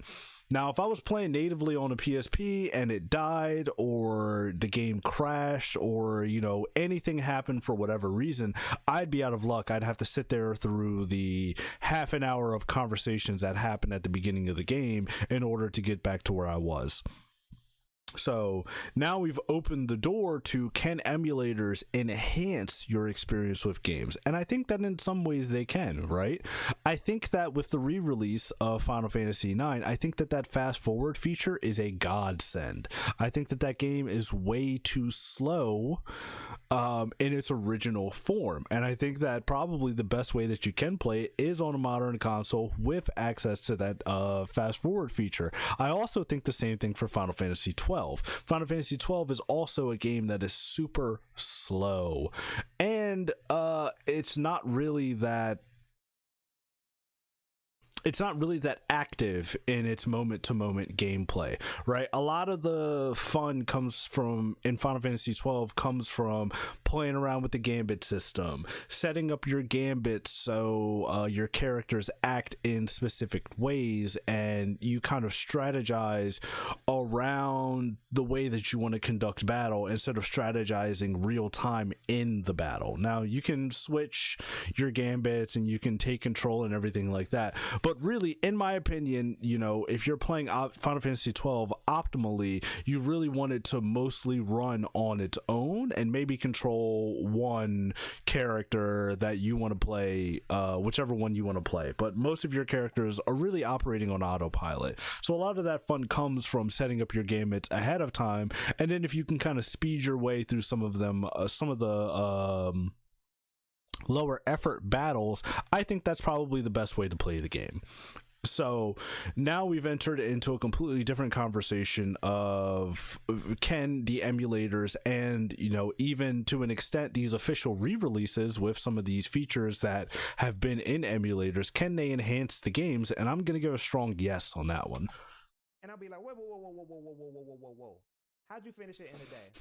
Now, if I was playing natively on a PSP and it died, or the game crashed, or anything happened for whatever reason, I'd be out of luck. I'd have to sit there through the half an hour of conversations that happened at the beginning of the game in order to get back to where I was. So now we've opened the door to, can emulators enhance your experience with games? And I think that in some ways they can, right? I think that with the re-release of Final Fantasy IX, I think that fast forward feature is a godsend. I think that game is way too slow in its original form. And I think that probably the best way that you can play it is on a modern console with access to that fast forward feature. I also think the same thing for Final Fantasy XII. Final Fantasy XII is also a game that is super slow, and it's not really that active in its moment-to-moment gameplay, right? A lot of the fun in Final Fantasy XII comes from playing around with the gambit system, setting up your gambits so your characters act in specific ways, and you kind of strategize around the way that you want to conduct battle instead of strategizing real time in the battle. Now, you can switch your gambits and you can take control and everything like that, but really, in my opinion, if you're playing Final Fantasy XII optimally, you really want it to mostly run on its own and maybe control one character that you want to play, whichever one you want to play. But most of your characters are really operating on autopilot. So a lot of that fun comes from setting up your gambits ahead of time. And then if you can kind of speed your way through some of the lower effort battles, I think that's probably the best way to play the game. So now we've entered into a completely different conversation of can the emulators and, you know, even to an extent these official re-releases with some of these features that have been in emulators, can they enhance the games? And I'm going to give a strong yes on that one. And I'll be like, whoa, whoa, whoa, whoa, whoa, whoa, whoa, whoa, whoa, whoa, whoa. How'd you finish it in a day?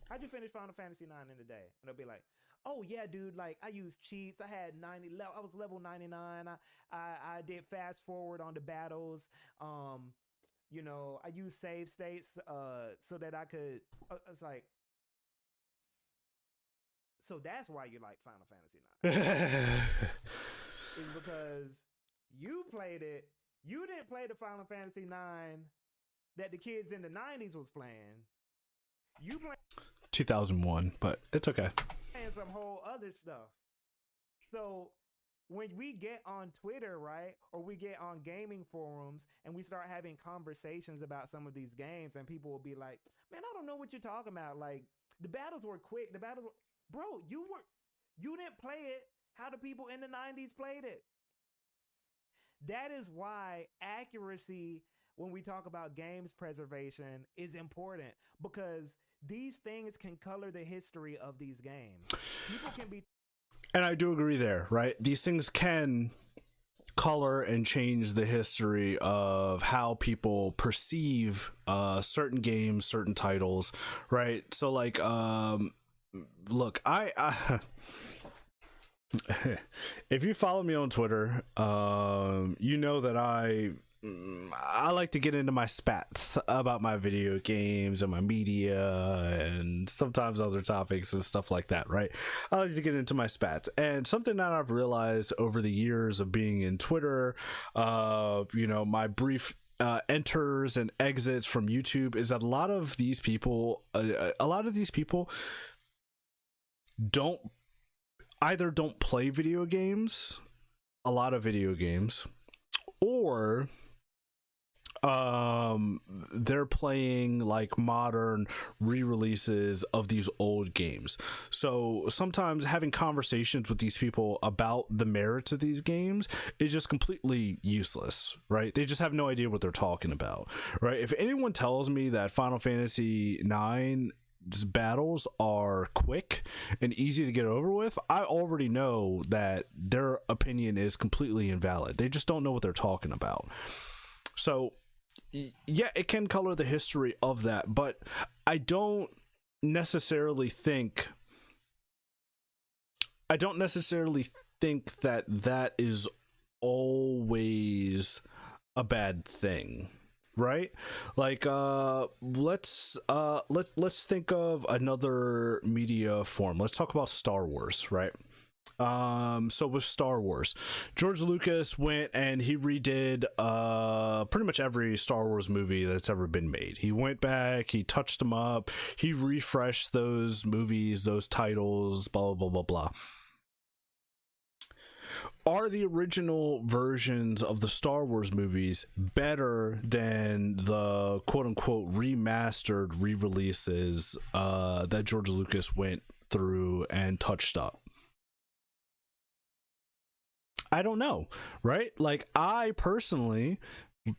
How'd you finish Final Fantasy 9 in a day? And they'll be like, oh yeah, dude, like I used cheats. I had I was level 99. I did fast forward on the battles. You know, I used save states so that I could. It's like, so that's why you like Final Fantasy 9. Is because you played it. You didn't play the Final Fantasy 9 that the kids in the 90s was playing. You played 2001, but it's okay. And some whole other stuff. So when we get on Twitter, right, or we get on gaming forums and we start having conversations about some of these games, and people will be like, man, I don't know what you're talking about. Like, the battles were quick. Bro, you didn't play it how the people in the 90s played it. That is why accuracy, when we talk about games preservation, is important, because these things can color the history of these games. People can be, and I do agree there, right? These things can color and change the history of how people perceive certain games, certain titles, right? So like look, I if you follow me on Twitter, you know that I like to get into my spats about my video games and my media and sometimes other topics and stuff like that, right? I like to get into my spats. And something that I've realized over the years of being in Twitter, you know, my brief enters and exits from YouTube, is that a lot of these people don't play video games, a lot of video games, or they're playing like modern re-releases of these old games. So sometimes having conversations with these people about the merits of these games is just completely useless, right? They just have no idea what they're talking about, right? If anyone tells me that Final Fantasy 9 battles are quick and easy to get over with, I already know that their opinion is completely invalid. They just don't know what they're talking about. So yeah, it can color the history of that, but I don't necessarily think that that is always a bad thing, right? Like let's think of another media form. Let's talk about Star Wars, right? So with Star Wars, George Lucas went and he redid pretty much every Star Wars movie that's ever been made. He went back, he touched them up, he refreshed those movies, those titles, blah blah blah blah. Are the original versions of the Star Wars movies better than the quote-unquote remastered re-releases that George Lucas went through and touched up? I don't know, right? Like, I personally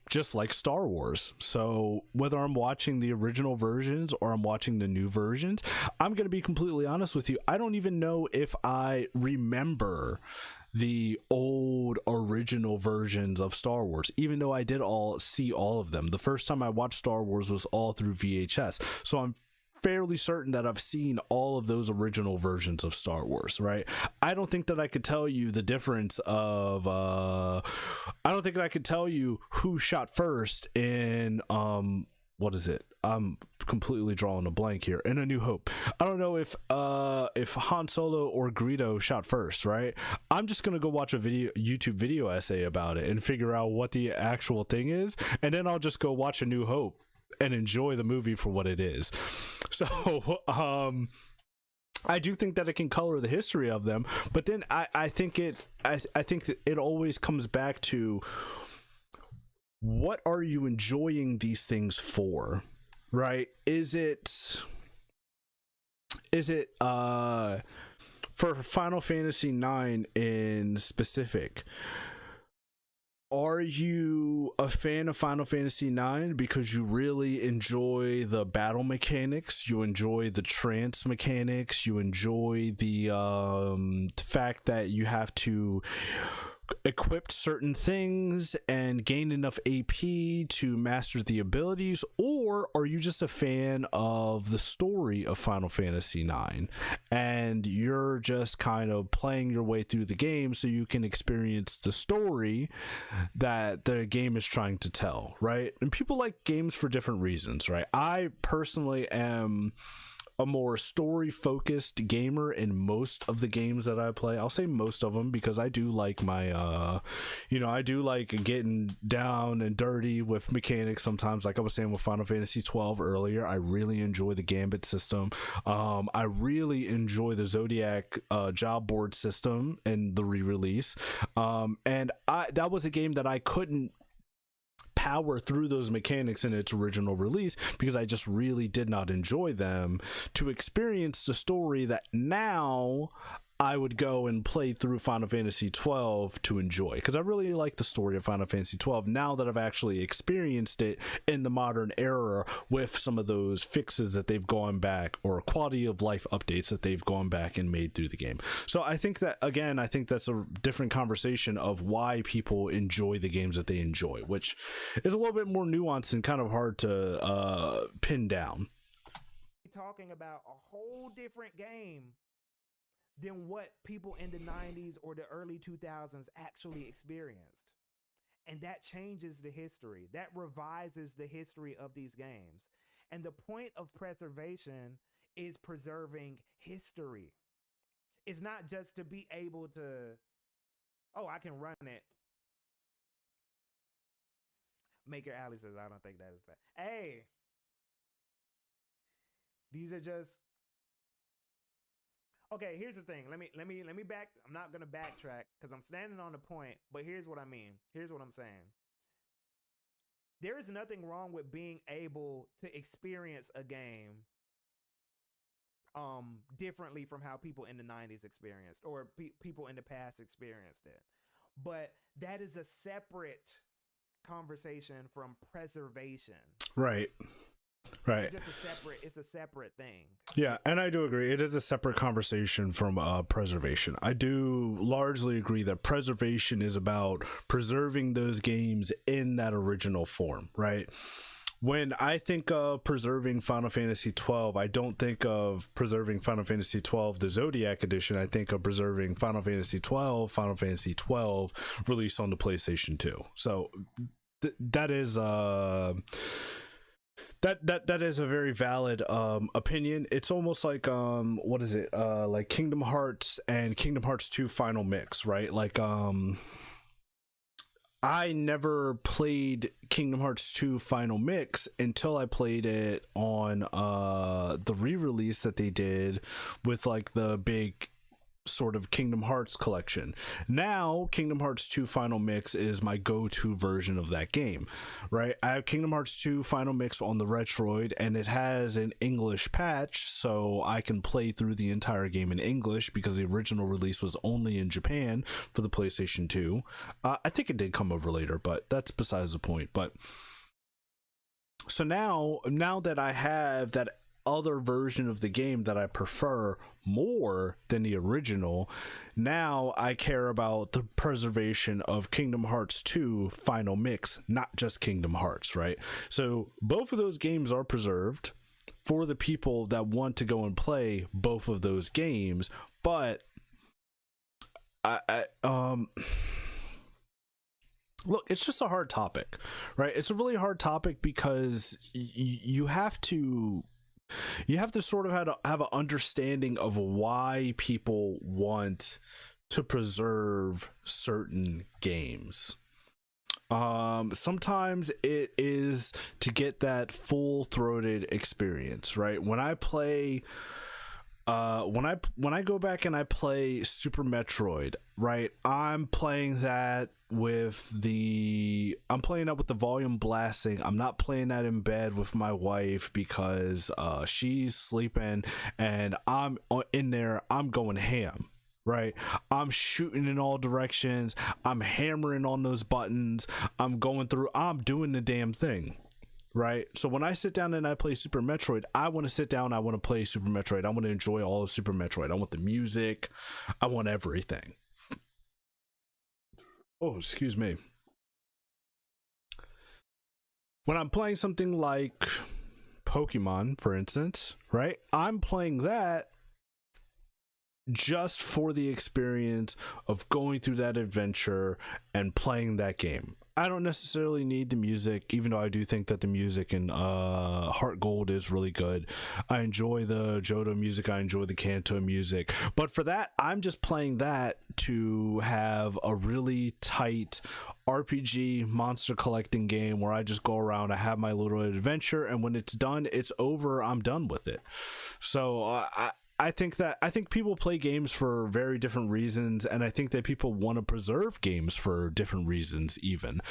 just like Star Wars. So whether I'm watching the original versions or I'm watching the new versions, I'm going to be completely honest with you. I don't even know if I remember the old original versions of Star Wars, even though I did see all of them. The first time I watched Star Wars was all through VHS. So I'm fairly certain that I've seen all of those original versions of Star Wars, right? I don't think that I could tell you the difference of I don't think that I could tell you who shot first in what is it? I'm completely drawing a blank here. In A New Hope, I don't know if Han Solo or Greedo shot first, right? I'm just gonna go watch a YouTube video essay about it and figure out what the actual thing is, and then I'll just go watch A New Hope and enjoy the movie for what it is. So I do think that it can color the history of them, but then I think that it always comes back to, what are you enjoying these things for, right? Is it for Final Fantasy 9 in specific, are you a fan of Final Fantasy IX because you really enjoy the battle mechanics, you enjoy the trance mechanics, you enjoy the fact that you have to equip certain things and gain enough AP to master the abilities, or are you just a fan of the story of Final Fantasy IX and you're just kind of playing your way through the game so you can experience the story that the game is trying to tell, right? And people like games for different reasons, right? I personally am a more story focused gamer in most of the games that I play. I'll say most of them because I do like my I do like getting down and dirty with mechanics sometimes. Like I was saying with Final Fantasy 12 earlier, I really enjoy the Gambit system. I really enjoy the Zodiac job board system and the re-release. And that was a game that I couldn't power through those mechanics in its original release because I just really did not enjoy them. To experience the story that now I would go and play through Final Fantasy 12 to enjoy, because I really like the story of Final Fantasy 12 now that I've actually experienced it in the modern era with some of those fixes that they've gone back, or quality of life updates that they've gone back and made through the game. So I think that, again, I think that's a different conversation of why people enjoy the games that they enjoy, which is a little bit more nuanced and kind of hard to pin down. Talking about a whole different game than what people in the 90s or the early 2000s actually experienced. And that changes the history. That revises the history of these games. And the point of preservation is preserving history. It's not just to be able to, oh, I can run it. Maker Alley says, I don't think that is bad. Hey, these are just, okay, here's the thing. Let me back. I'm not gonna backtrack because I'm standing on the point, but here's what I mean. Here's what I'm saying. There is nothing wrong with being able to experience a game differently from how people in the 90s experienced, or people in the past experienced it. But that is a separate conversation from preservation. Right. Right. It's a separate thing. Yeah, and I do agree. It is a separate conversation from preservation. I do largely agree that preservation is about preserving those games in that original form, right? When I think of preserving Final Fantasy 12, I don't think of preserving Final Fantasy 12, the Zodiac Edition. I think of preserving Final Fantasy 12 released on the PlayStation 2. So that is that is a very valid opinion. It's almost like what is it, like Kingdom Hearts and Kingdom Hearts 2 Final Mix, right? Like I never played Kingdom Hearts 2 Final Mix until I played it on the re-release that they did with like the big sort of Kingdom Hearts collection. Now Kingdom Hearts 2 Final Mix is my go-to version of that game, right? I have Kingdom Hearts 2 Final Mix on the Retroid, and it has an English patch, so I can play through the entire game in English because the original release was only in Japan for the PlayStation 2. I think it did come over later, but that's besides the point. But so now that I have that other version of the game that I prefer more than the original, now I care about the preservation of Kingdom Hearts 2 Final Mix, not just Kingdom Hearts, right? So both of those games are preserved for the people that want to go and play both of those games, but look, it's just a hard topic, right? It's a really hard topic because you have to sort of have an understanding of why people want to preserve certain games. Sometimes it is to get that full-throated experience, right? When I play when I go back and I play Super Metroid, right, I'm playing that with the volume blasting. I'm not playing that in bed with my wife because she's sleeping and I'm in there, I'm going ham, right? I'm shooting in all directions. I'm hammering on those buttons. I'm going through. I'm doing the damn thing, right? So when I sit down and I play Super Metroid, I want to sit down. I want to play Super Metroid. I want to enjoy all of Super Metroid. I want the music. I want everything. Oh, excuse me. When I'm playing something like Pokemon, for instance, right? I'm playing that just for the experience of going through that adventure and playing that game. I don't necessarily need the music, even though I do think that the music in Heart Gold is really good. I enjoy the Johto music, I enjoy the Kanto music, but for that, I'm just playing that to have a really tight RPG monster collecting game where I just go around, I have my little adventure, and when it's done, it's over, I'm done with it. So I think people play games for very different reasons, and I think that people want to preserve games for different reasons even.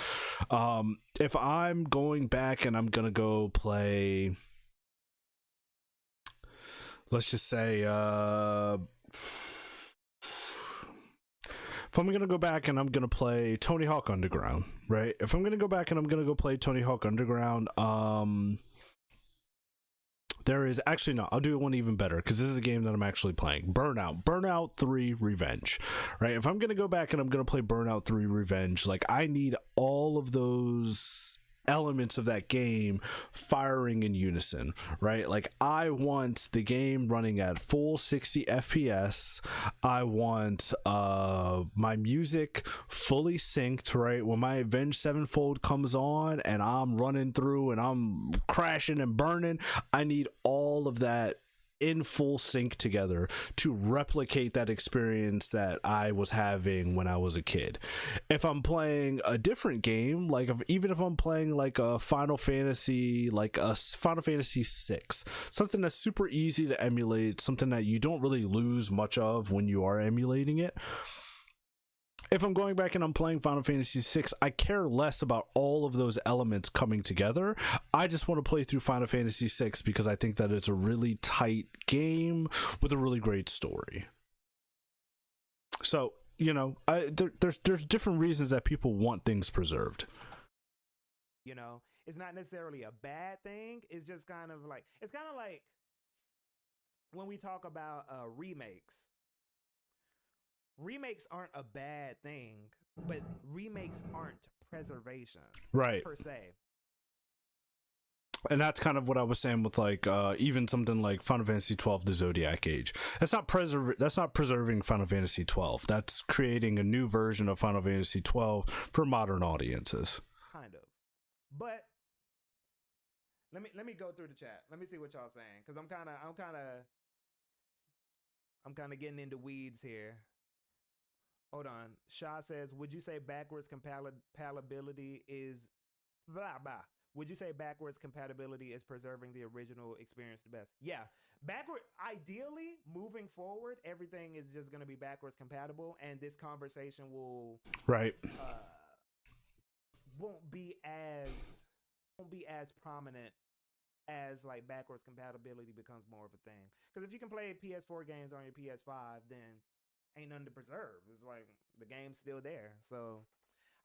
If I'm going back and I'm gonna go play, let's just say if I'm gonna go back and I'm gonna play Tony Hawk Underground, right? If I'm gonna go back and I'm gonna go play Tony Hawk Underground, there is actually, no, I'll do one even better because this is a game that I'm actually playing. Burnout 3 Revenge, right? If I'm going to go back and I'm going to play Burnout 3 Revenge, like I need all of those elements of that game firing in unison, right? Like I want the game running at full 60 FPS. I want my music fully synced, right? When my Avenged Sevenfold comes on and I'm running through and I'm crashing and burning, I need all of that in full sync together to replicate that experience that I was having when I was a kid. If I'm playing a different game, like even if I'm playing like a Final Fantasy 6, something that's super easy to emulate, something that you don't really lose much of when you are emulating it. If I'm going back and I'm playing Final Fantasy VI, I care less about all of those elements coming together. I just want to play through Final Fantasy VI because I think that it's a really tight game with a really great story. So, you know, there's different reasons that people want things preserved. You know, it's not necessarily a bad thing. It's just kind of like, it's kind of like when we talk about remakes. Remakes aren't a bad thing, but remakes aren't preservation, right, per se. And that's kind of what I was saying with like even something like Final Fantasy 12 the Zodiac Age. That's not preserving Final Fantasy 12. That's creating a new version of Final Fantasy 12 for modern audiences. Kind of. But let me go through the chat. Let me see what y'all saying, cuz I'm kind of getting into weeds here. Hold on. Shaw says, would you say backwards compatibility is blah blah? Would you say backwards compatibility is preserving the original experience the best? Yeah. Ideally, moving forward, everything is just going to be backwards compatible, and this conversation will won't be as prominent as like backwards compatibility becomes more of a thing. Because if you can play PS4 games on your PS5, then ain't nothing to preserve. It's like the game's still there. So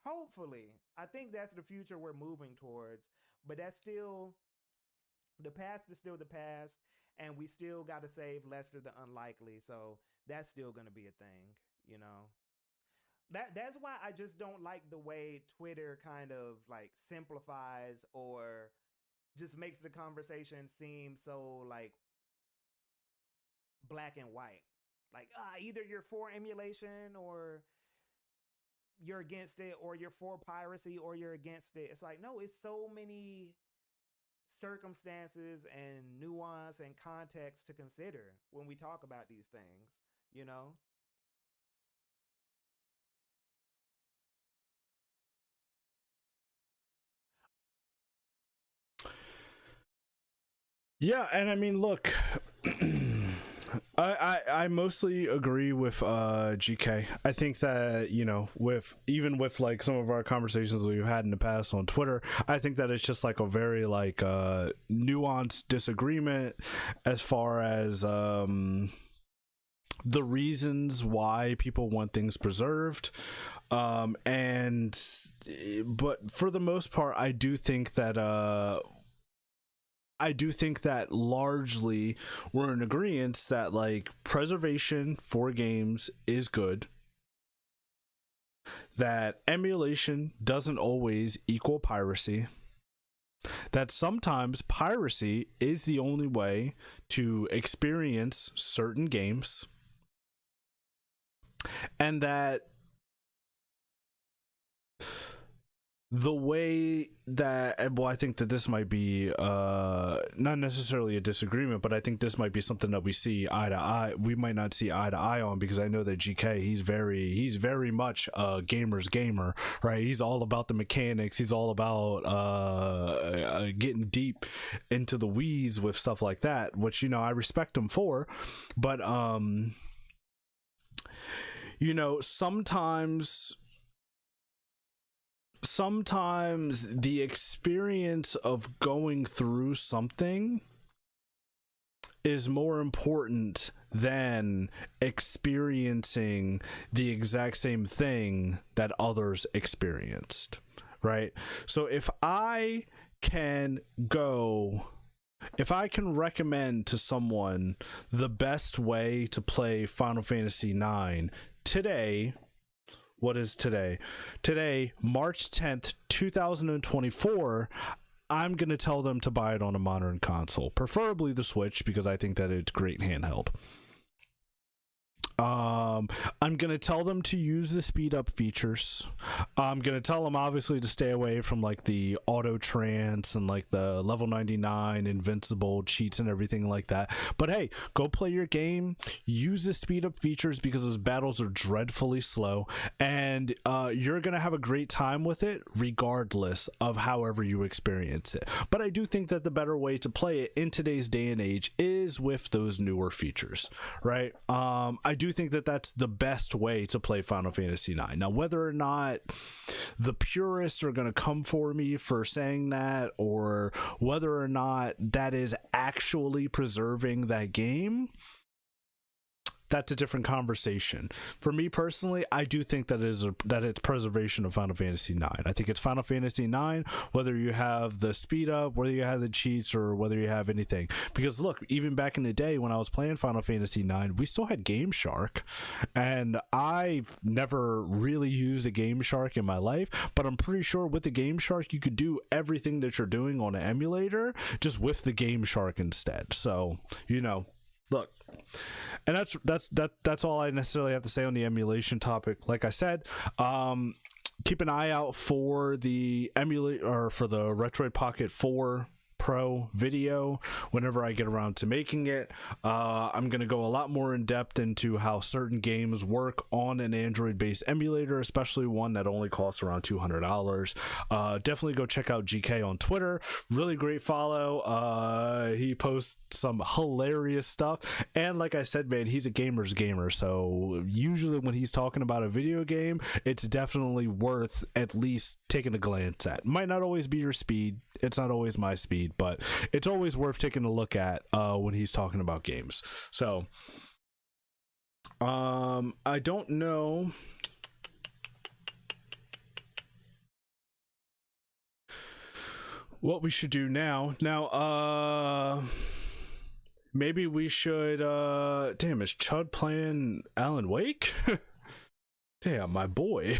hopefully, I think that's the future we're moving towards. But that's still, the past is still the past, and we still got to save Lester the Unlikely. So that's still going to be a thing, you know. That's why I just don't like the way Twitter kind of like simplifies or just makes the conversation seem so like black and white. Like, either you're for emulation or you're against it, or you're for piracy or you're against it. It's like, no, it's so many circumstances and nuance and context to consider when we talk about these things, you know? Yeah, and I mean, look, I mostly agree with GK. I think that, you know, with like some of our conversations we've had in the past on Twitter, I think that it's just like a very like nuanced disagreement as far as the reasons why people want things preserved. And but for the most part, I do think that largely we're in agreement that like preservation for games is good, that emulation doesn't always equal piracy, that sometimes piracy is the only way to experience certain games, and that the way that, well, I think that this might be not necessarily a disagreement, but I think this might be something that we see eye to eye. We might not see eye to eye on, because I know that GK, he's very much a gamer's gamer, right? He's all about the mechanics. He's all about getting deep into the weeds with stuff like that, which, you know, I respect him for. But you know, sometimes the experience of going through something is more important than experiencing the exact same thing that others experienced, right? So if I can recommend to someone the best way to play Final Fantasy IX today, what is today? Today, March 10th, 2024, I'm going to tell them to buy it on a modern console, preferably the Switch, because I think that it's great handheld. I'm gonna tell them to use the speed up features. I'm gonna tell them obviously to stay away from like the auto trance and like the level 99 invincible cheats and everything like that. But hey, go play your game, use the speed up features, because those battles are dreadfully slow, and you're gonna have a great time with it regardless of however you experience it. But I do think that the better way to play it in today's day and age is with those newer features, right? I do think that that's the best way to play Final Fantasy IX. Now, whether or not the purists are going to come for me for saying that, or whether or not that is actually preserving that game, that's a different conversation. For me personally, I do think that it's preservation of Final Fantasy IX. I think it's Final Fantasy IX, whether you have the speed up, whether you have the cheats, or whether you have anything. Because look, even back in the day when I was playing Final Fantasy IX, we still had Game Shark, and I've never really used a Game Shark in my life, but I'm pretty sure with the Game Shark you could do everything that you're doing on an emulator just with the Game Shark instead. So, you know, look, and that's all I necessarily have to say on the emulation topic. Like I said, keep an eye out for the Retroid Pocket 4 Pro video whenever I get around to making it. I'm gonna go a lot more in depth into how certain games work on an Android based emulator, especially one that only costs around $200. Definitely go check out GK on Twitter. Really great follow. He posts some hilarious stuff, and like I said, man, he's a gamer's gamer, so usually when he's talking about a video game, it's definitely worth at least taking a glance at. Might not always be your speed, it's not always my speed, but it's always worth taking a look at when he's talking about games. So I don't know what we should do now. Maybe we should damn, is Chud playing Alan Wake? Damn, my boy.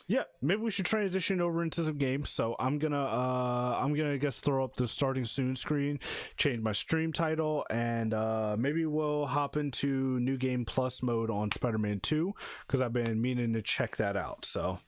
Yeah, maybe we should transition over into some games. So I'm gonna I guess throw up the starting soon screen, change my stream title, and maybe we'll hop into New Game Plus mode on Spider-Man 2, because I've been meaning to check that out. So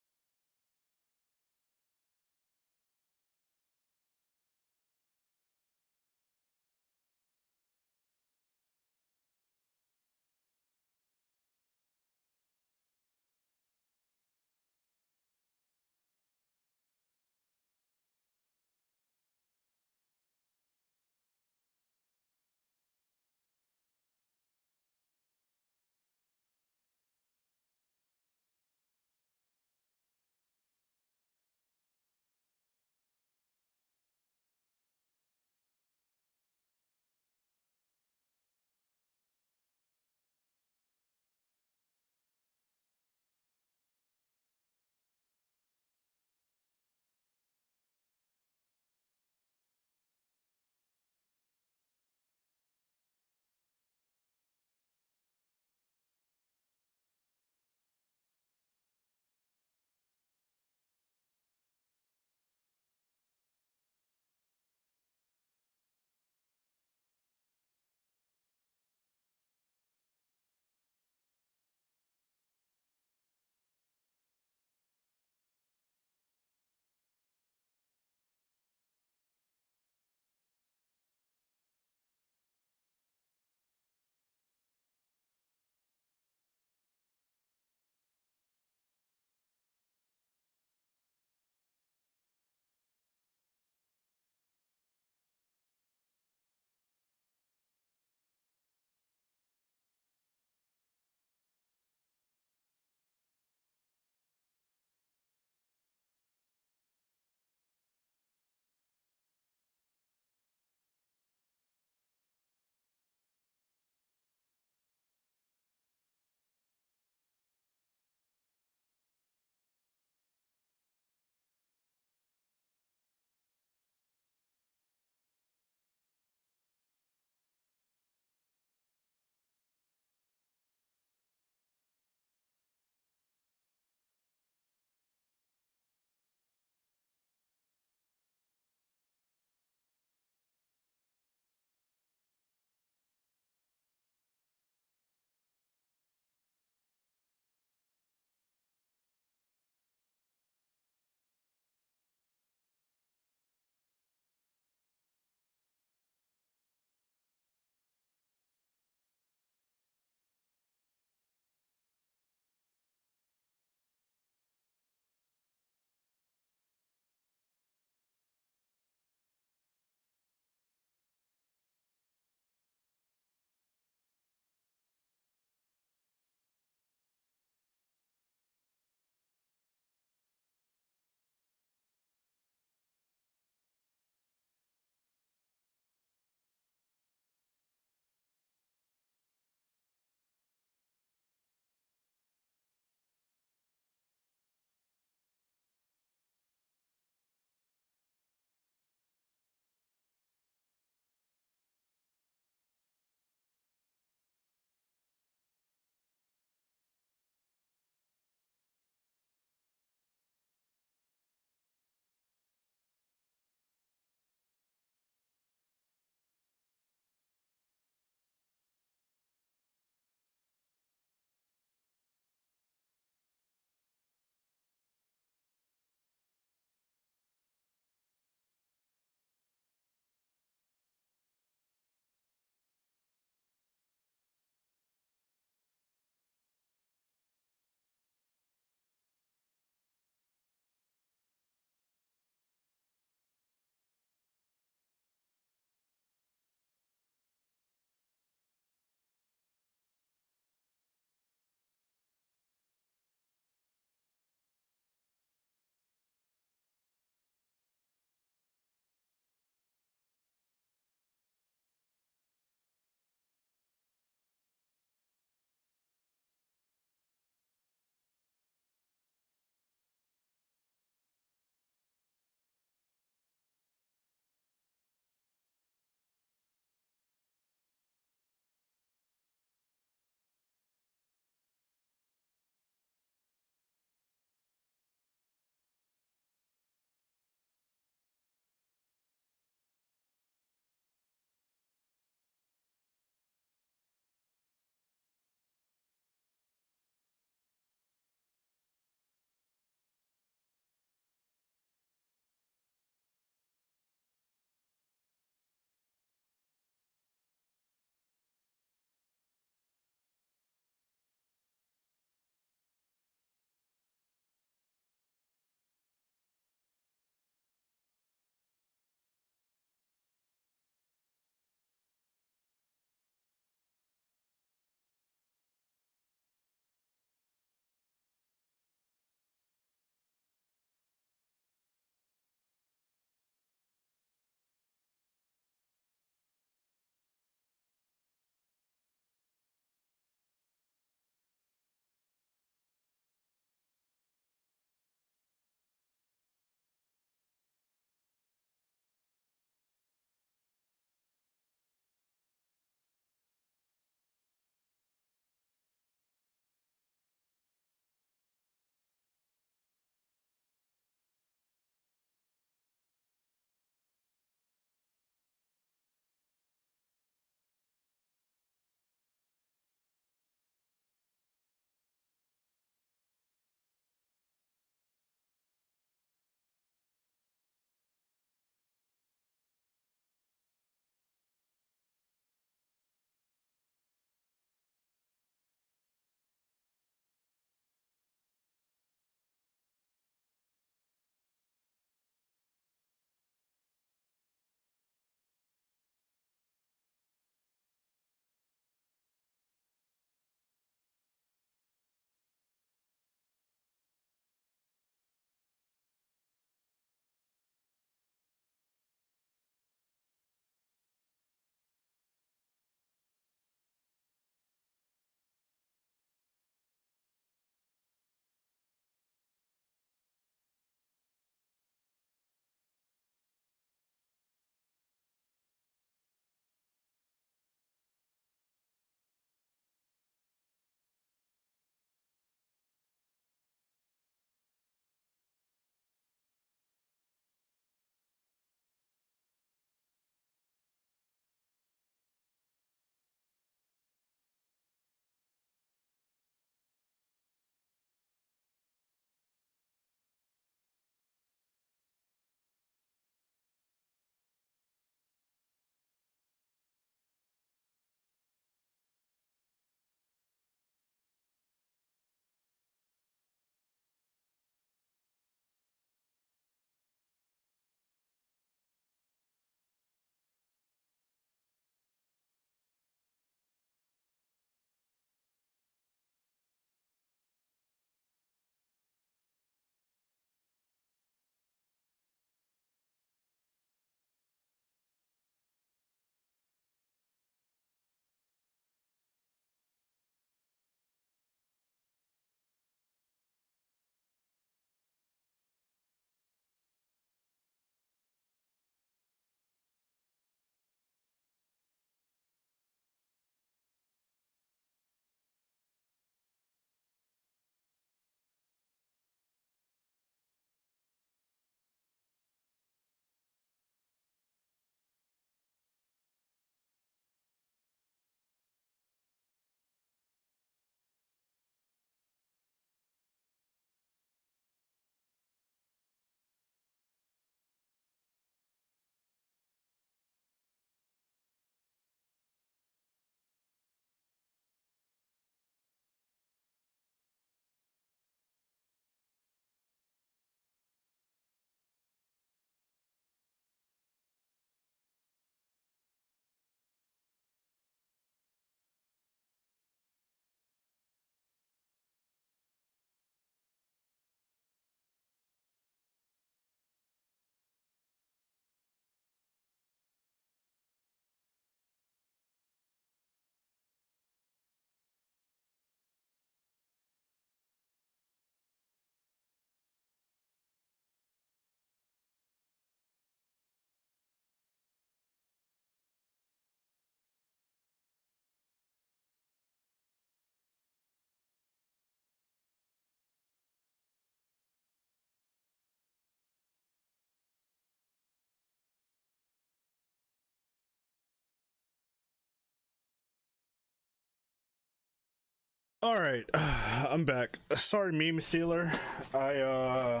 All right, I'm back. Sorry, meme stealer. I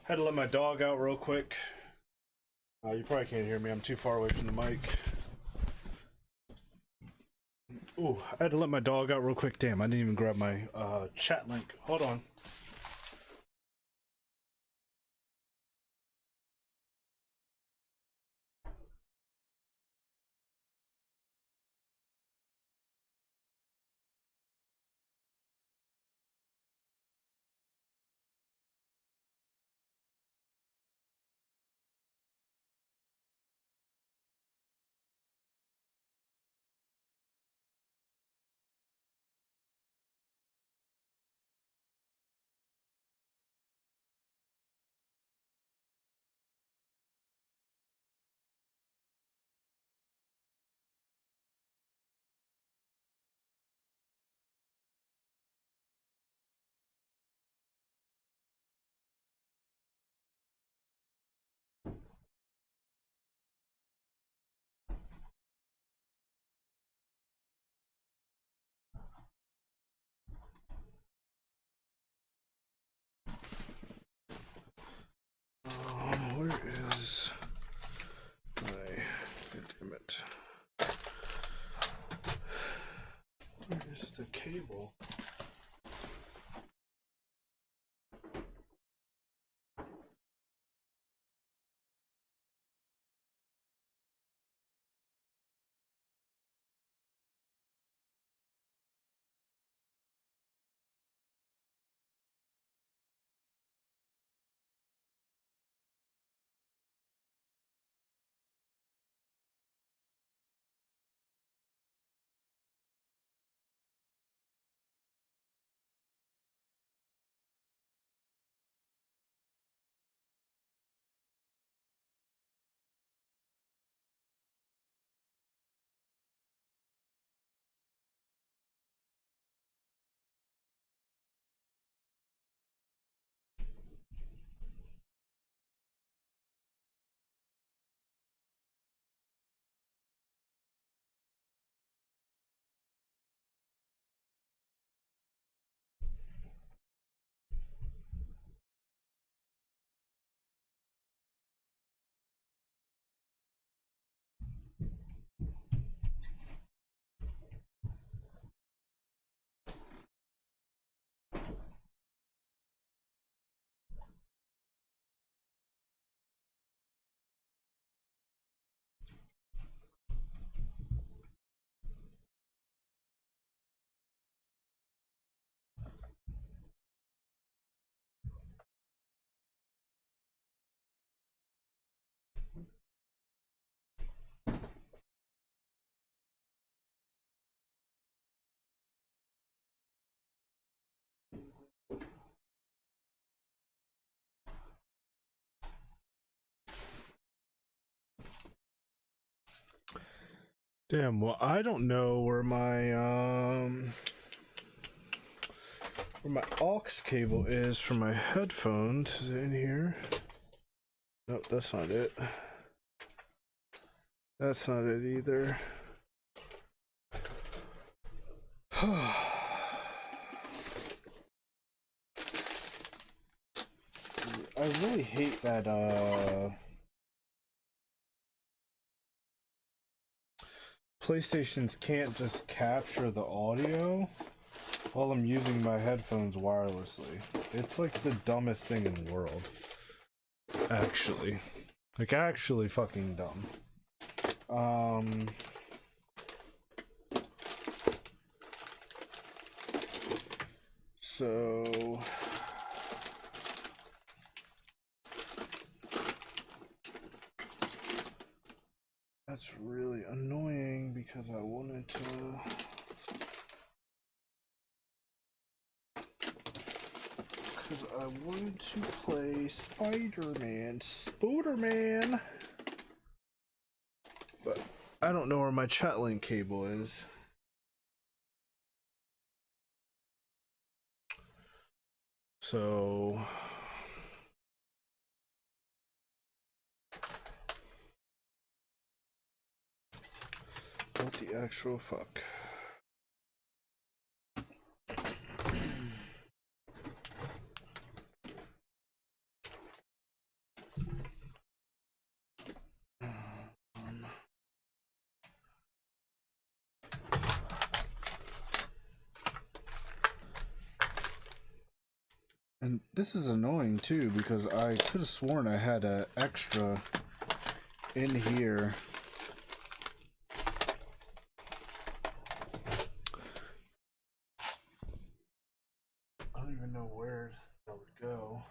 had to let my dog out real quick. You probably can't hear me. I'm too far away from the mic. Ooh, I had to let my dog out real quick. Damn, I didn't even grab my chat link. Hold on. Where is my... God damn it. Where is the cable? Damn, well, I don't know where my aux cable is for my headphones. Is it in here? Nope, that's not it. That's not it either. I really hate that PlayStations can't just capture the audio while I'm using my headphones wirelessly. It's like the dumbest thing in the world. Actually. Like, actually fucking dumb. So... That's really annoying because I wanted to... Because I wanted to play Spider-Man. Spooderman! But I don't know where my chat link cable is. So... What the actual fuck? And this is annoying too because I could have sworn I had a extra in here. I don't even know where that would go.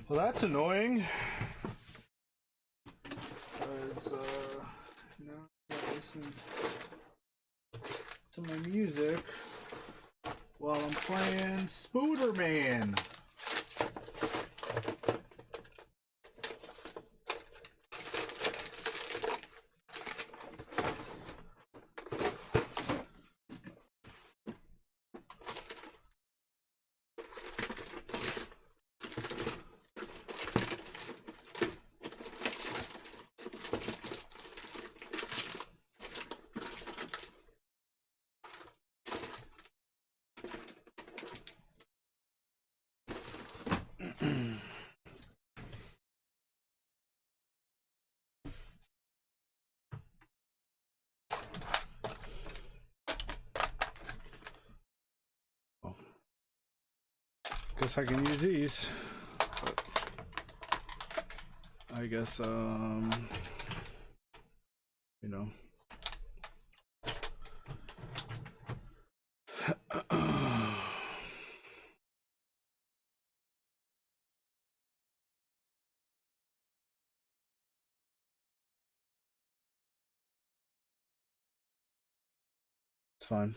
Well, that's annoying. Because, now I gotta listen to my music while I'm playing Spooderman. Guess I can use these. I guess, you know. fine.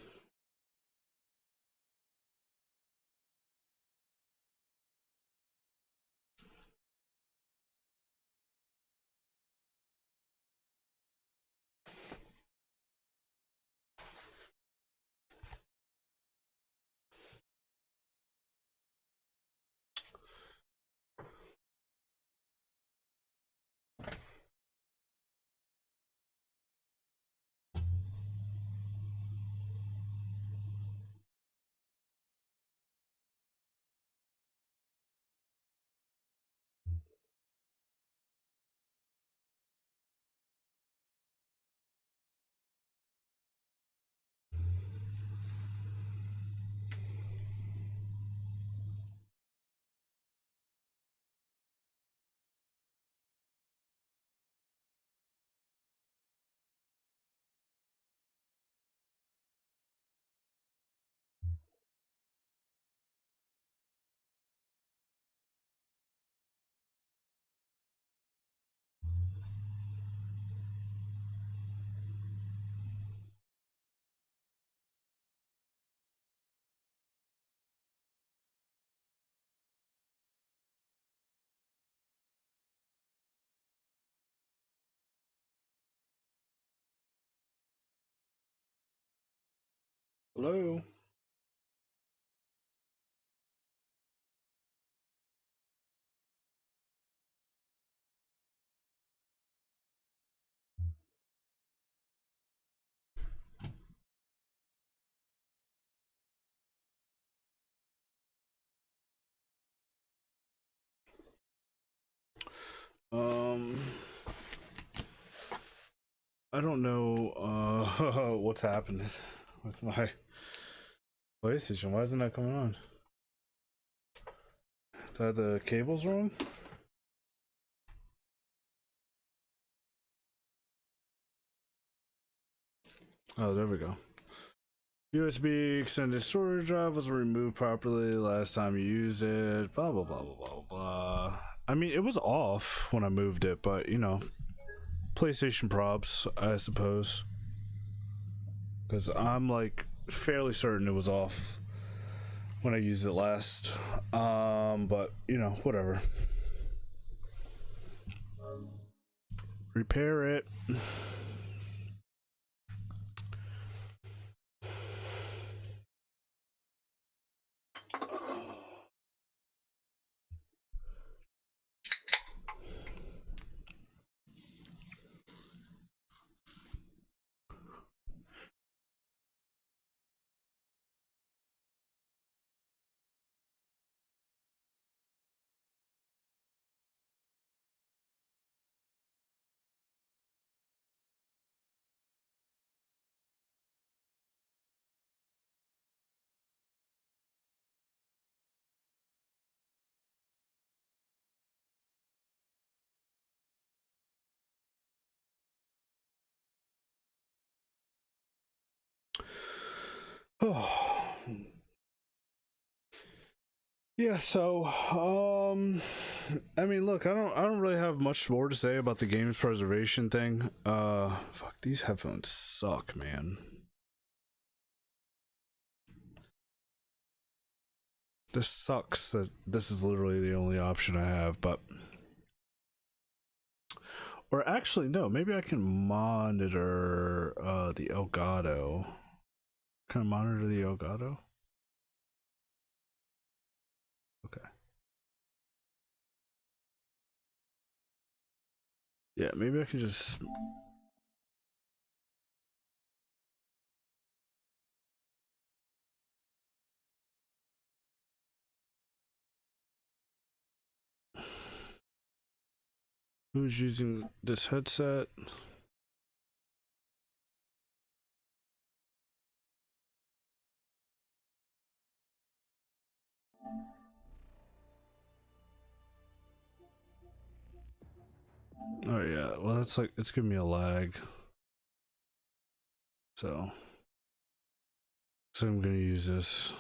Hello. I don't know what's happening with my PlayStation. Why isn't that coming on? Did I have the cables wrong? Oh, there we go. USB extended storage drive was removed properly last time you used it. Blah blah blah blah blah blah. I mean, it was off when I moved it, but you know, PlayStation props, I suppose. Because I'm like fairly certain it was off when I used it last. But you know, whatever. Repair it. Oh. Yeah, so I mean, look, I don't really have much more to say about the games preservation thing. Fuck, these headphones suck, man. This sucks that this is literally the only option I have, but or actually no, maybe I can monitor the Elgato. Can I monitor the Elgato? Okay. Yeah, maybe I can just who's using this headset? Oh yeah, well that's like it's giving me a lag. So I'm gonna use this.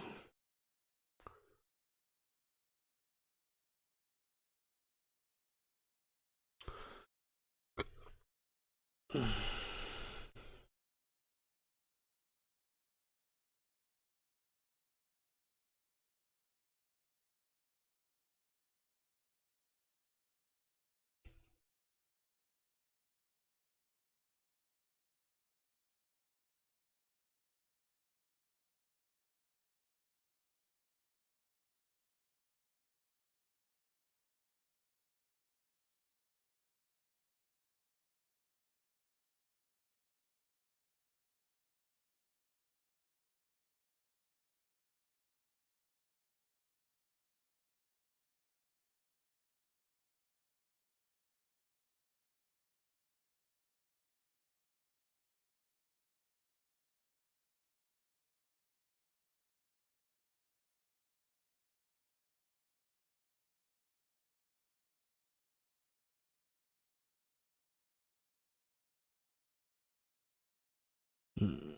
Hmm.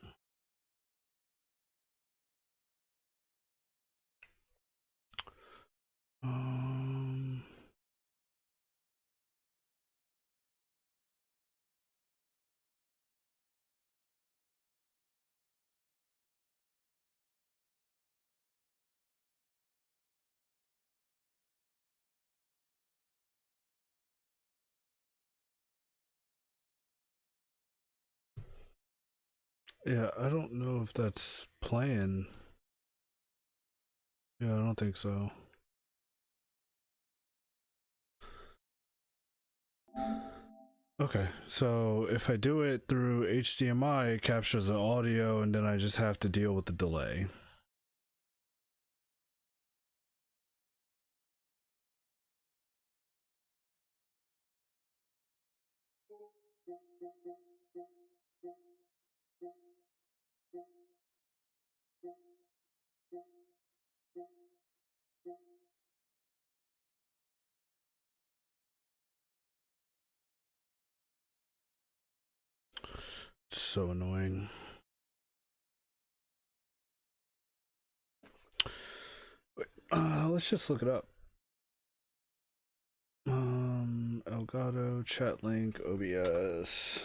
Um. Yeah, I don't know if that's playing. Yeah, I don't think so. Okay, so if I do it through HDMI, it captures the audio, and then I just have to deal with the delay. It's so annoying. Wait, let's just look it up. Elgato, chat link, OBS.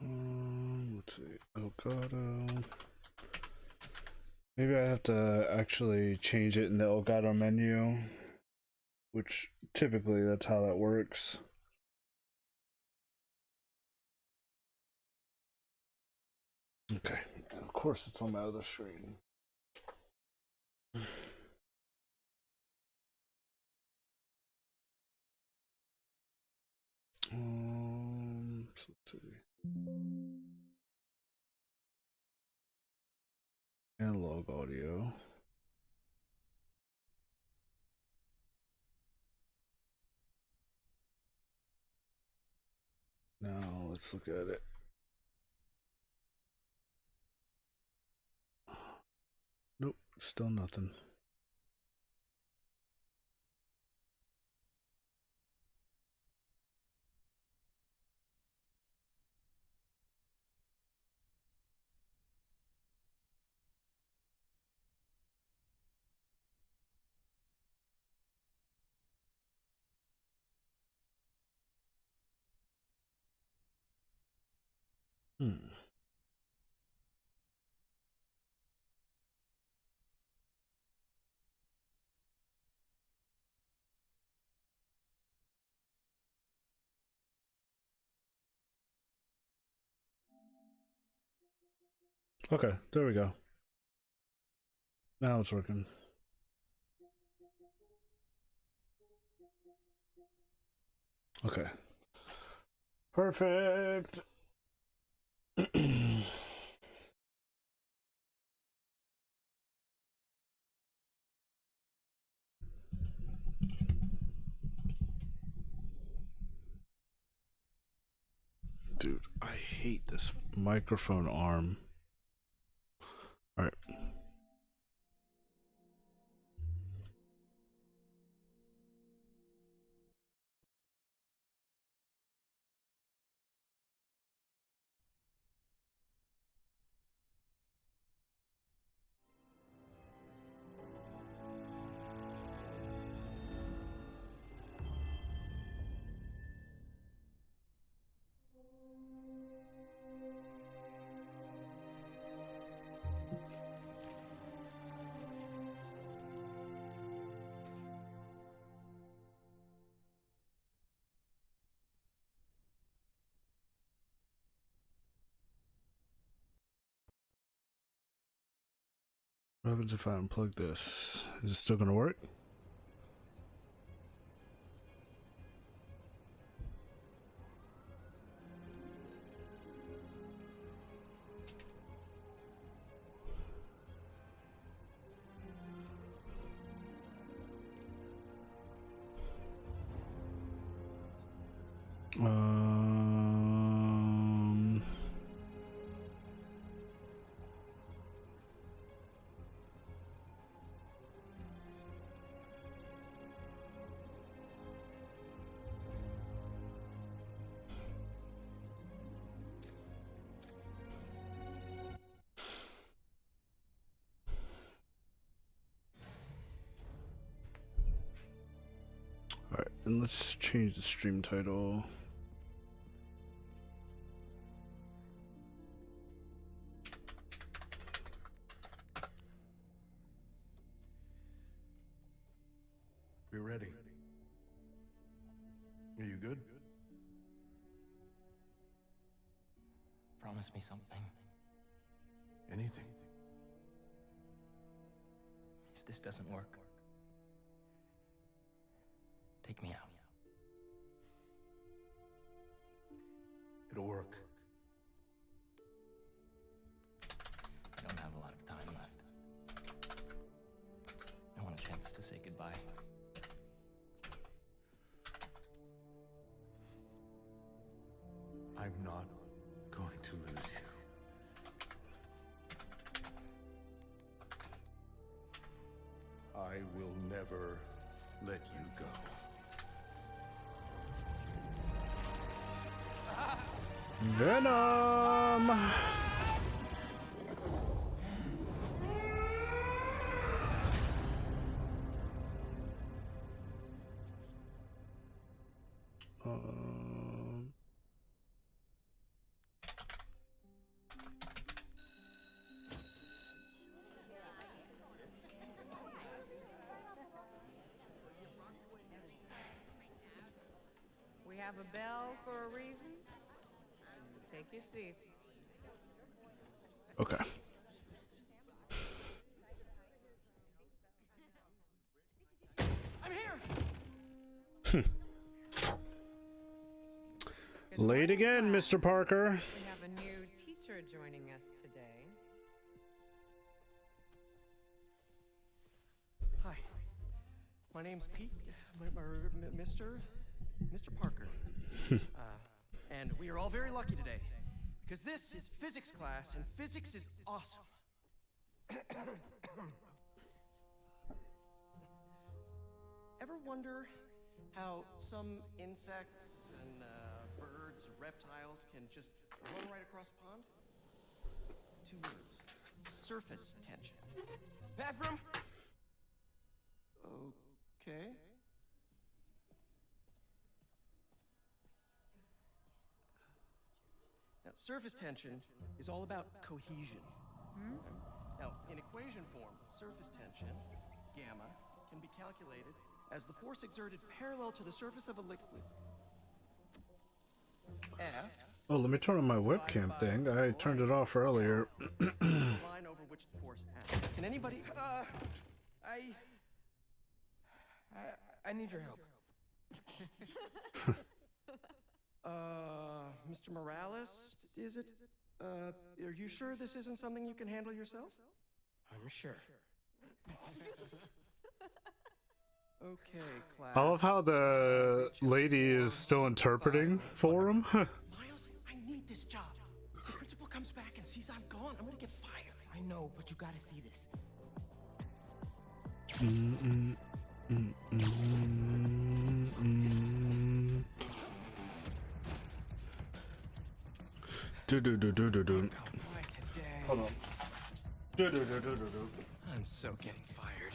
Let's see. Elgato. Maybe I have to actually change it in the Elgato menu, which typically that's how that works. Okay, of course it's on my other screen. So let's see. Analog audio. Now let's look at it. Nope, still nothing. Hmm. Okay, there we go. Now it's working. Okay. Perfect. Dude, I hate this microphone arm. All right. What happens if I unplug this? Is it still gonna work? Alright, and let's change the stream title. We're ready. Are you good? Promise me something. Anything. If this doesn't work, take me out. It'll work. I don't have a lot of time left. I want a chance to say goodbye. I'm not going to lose you. I will never let you go. Venom! We have a bell for a reason. Take your seats. Okay. I'm here! Good Late morning, again, class. Mr. Parker. We have a new teacher joining us today. Hi, my name's Pete, Mr. Parker. And we are all very lucky today, because this is physics class, and physics is awesome. Ever wonder how some insects and birds, reptiles can just run right across a pond? 2 words. Surface tension. Bathroom? Okay. Now, surface tension is all about cohesion. Now, in equation form, surface tension, gamma, can be calculated as the force exerted parallel to the surface of a liquid. F. Oh, let me turn on my webcam thing. I turned it off earlier. The line over which the force acts. Can anybody? I need your help. Mr. Morales, is it? Are you sure this isn't something you can handle yourself? I'm sure. Okay, class. I love how the lady is still interpreting for him. Miles, I need this job. If the principal comes back and sees I'm gone, I'm gonna get fired. I know, but you gotta see this. Do do do do do do. Why today? Hold on. Do do do do do do. I'm so getting fired.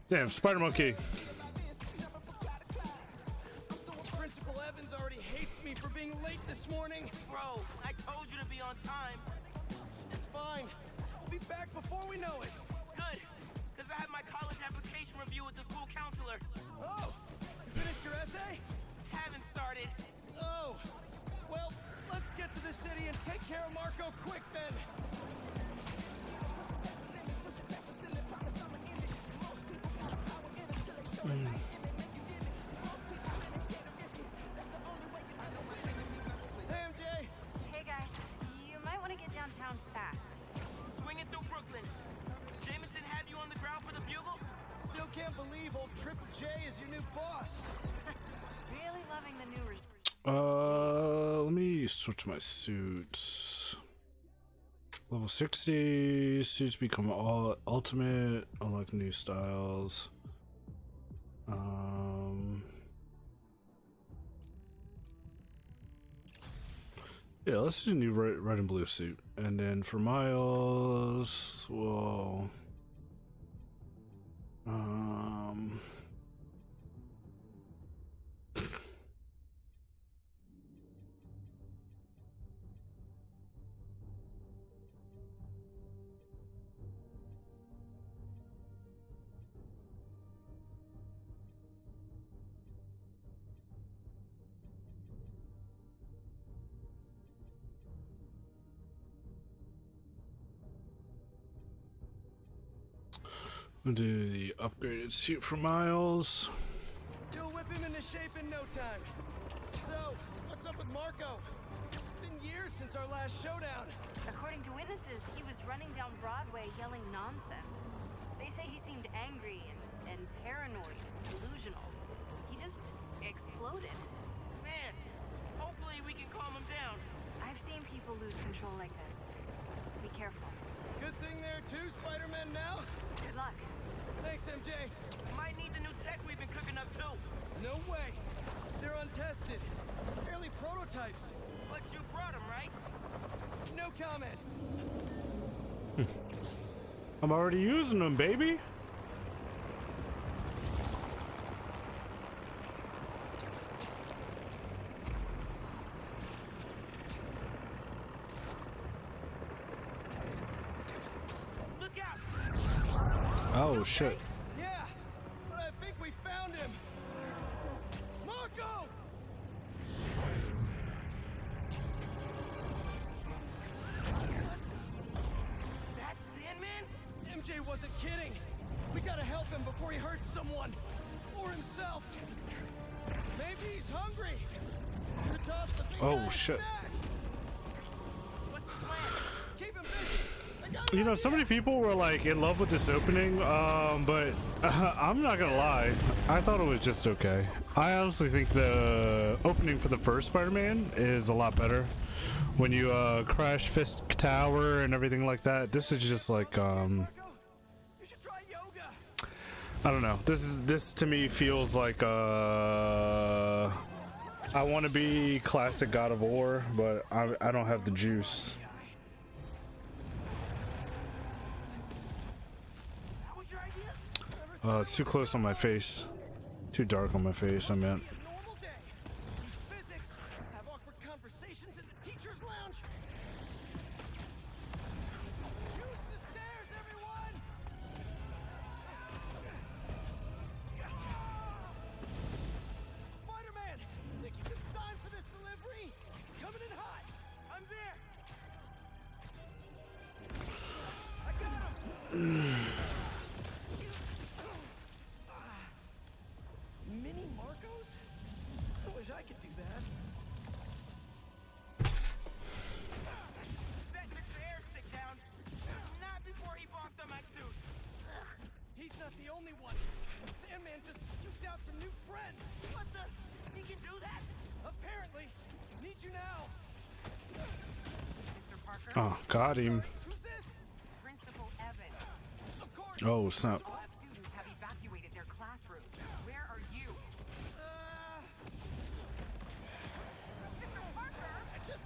Damn, Spider Monkey. Principal Evans already hates me for being late this morning. we know it. Good, because I have my college application review with the school counselor. Oh, you finished your essay? Haven't started. Oh, well, let's get to the city and take care of Marco quick then. Hey, MJ. Hey guys, you might want to get downtown fast. Swinging through Brooklyn. Jameson had you on the ground for the bugle? Still can't believe old Triple J is your new boss. Really loving the new regime. Let me switch my suits. Level 60 suits become all ultimate. Unlock new styles. Yeah, let's do a new red and blue suit, and then for Miles, well, we'll do the upgraded suit for Miles. You'll whip him into shape in no time. So, what's up with Marco? It's been years since our last showdown. According to witnesses, he was running down Broadway yelling nonsense. They say he seemed angry and paranoid, delusional. He just exploded. Man, hopefully we can calm him down. I've seen people lose control like this. Be careful. Good thing there too, Spider-Man now. Good luck. Thanks, MJ. Might need the new tech we've been cooking up too. No way. They're untested. Barely prototypes. But you brought them, right? No comment. I'm already using them, baby. Look out! Oh shit. Yeah, but I think we found him. Marco! That's Sandman? MJ wasn't kidding. We gotta help him before he hurts someone. Or himself. Maybe he's hungry. To toss the big Oh guy a shit. snack. What's the plan? Keep him busy. I got an You know, so many people were like in love with this opening, but I'm not gonna lie, I thought it was just okay. I honestly think the opening for the first Spider-Man is a lot better. When you crash Fisk Tower and everything like that, this is just like Marco, you should try yoga. I don't know. This to me feels like I want to be classic God of War, but I don't have the juice. That was your idea? It's too close on my face. Too dark on my face, I meant. Normal day. Teach physics. Have awkward conversations in the teacher's lounge. Use the stairs, everyone. Spider-Man, think you can sign for this delivery? It's coming in hot. I'm there! I got him. Mini Marcos? I wish I could do that. Set Mr. Airstick down. Not before he bonked on my suit. He's not the only one. Sandman just puked out some new friends. What the? He can do that? Apparently. Need you now. Mr. Parker? Oh, got him. Who's this? Principal Evans. Of course. Oh snap. All students have evacuated their classrooms. Where are you? Mr. Parker? I just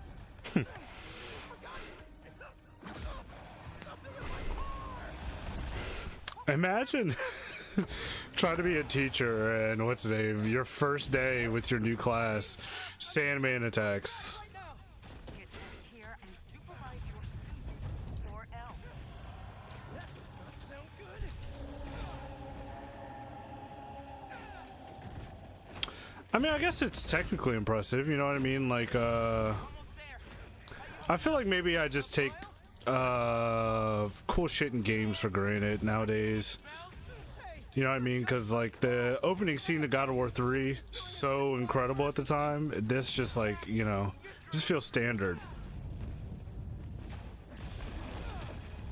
Imagine trying to be a teacher and what's the name? Your first day with your new class, Sandman attacks. right now. Get back here and supervise your students, or else. I mean, I guess it's technically impressive, you know what I mean? Like, I feel like maybe I just take, cool shit in games for granted nowadays. You know what I mean? Because, like, the opening scene of God of War 3, so incredible at the time. This just, like, you know, just feels standard.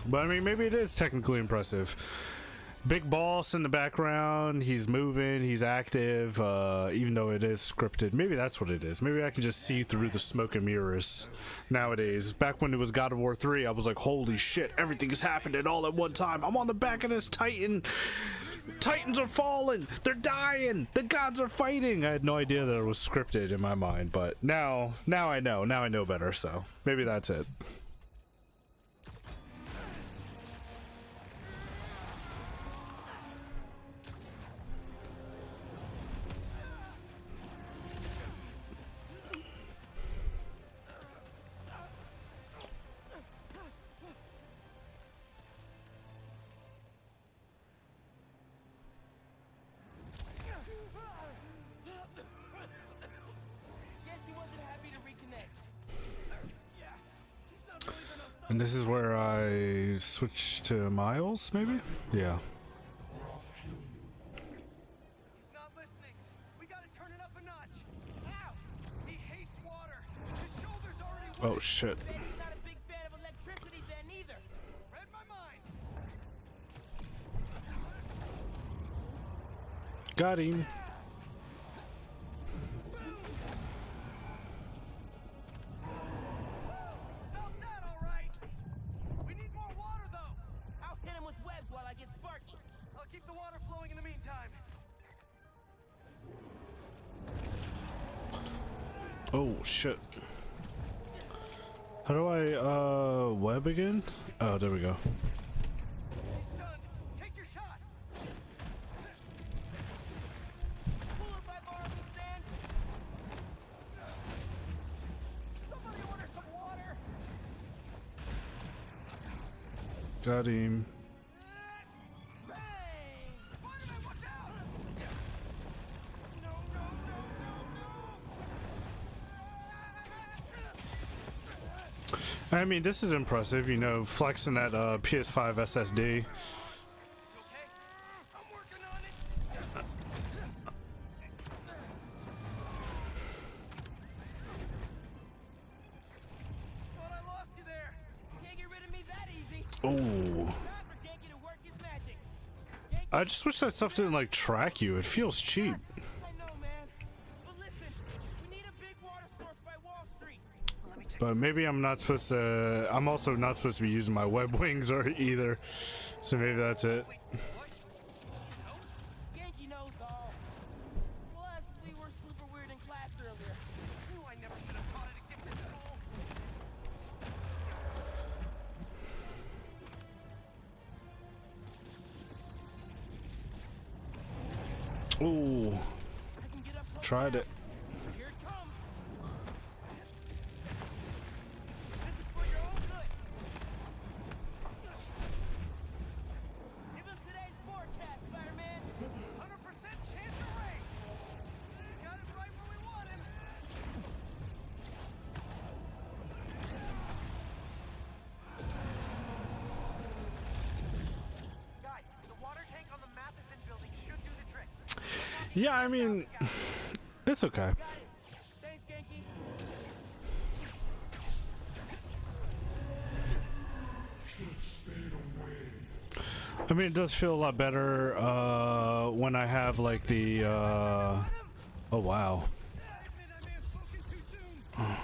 But, I mean, maybe it is technically impressive. Big boss in the background, he's moving, he's active, even though it is scripted. Maybe that's what it is. Maybe I can just see through the smoke and mirrors nowadays. Back when it was God of War 3, I was like, holy shit, everything is happening all at one time. I'm on the back of this Titan. Titans are falling. They're dying. The gods are fighting. I had no idea that it was scripted in my mind, but now I know. Now I know better, so maybe that's it. And this is where I switch to Miles, maybe? Yeah. He's not listening. We gotta turn it up a notch. Ow! He hates water. His shoulder's already wet. Oh shit. Bet he's not a big fan of electricity then either. Read my mind. Got him. Felt that all right. We need more water though. I'll hit him with webs while I get Sparky. I'll keep the water flowing in the meantime. Oh shit. How do I web again? Oh, there we go. He's stunned. Take your shot. Cooler if I borrow some sand? Somebody order some water. Got him. Spider-Man, watch out! I mean, this is impressive, you know, flexing that PS5 SSD. Okay? I'm working on it. Thought I lost you there. Can't get rid of me that easy. Oh. Rapper can't get to work his magic. I just wish that stuff didn't like track you. It feels cheap. I know, man. But listen, we need a big water source by Wall Street. But maybe I'm not supposed to. I'm also not supposed to be using my web wings or either. So maybe that's it. Genki knows all. Plus, we were super weird in class earlier. Knew I never should have taught at a gifted school. Ooh. I can get up close Tried now. it. Here it comes. This is for your own good. Give him today's forecast, Spider-Man. 100% chance of rain. Got it right where we want him. Guys, the water tank on the Matheson building should do the trick. Yeah, I mean, it's okay. Thanks, Genki. I mean, it does feel a lot better when I have like the. Oh wow. I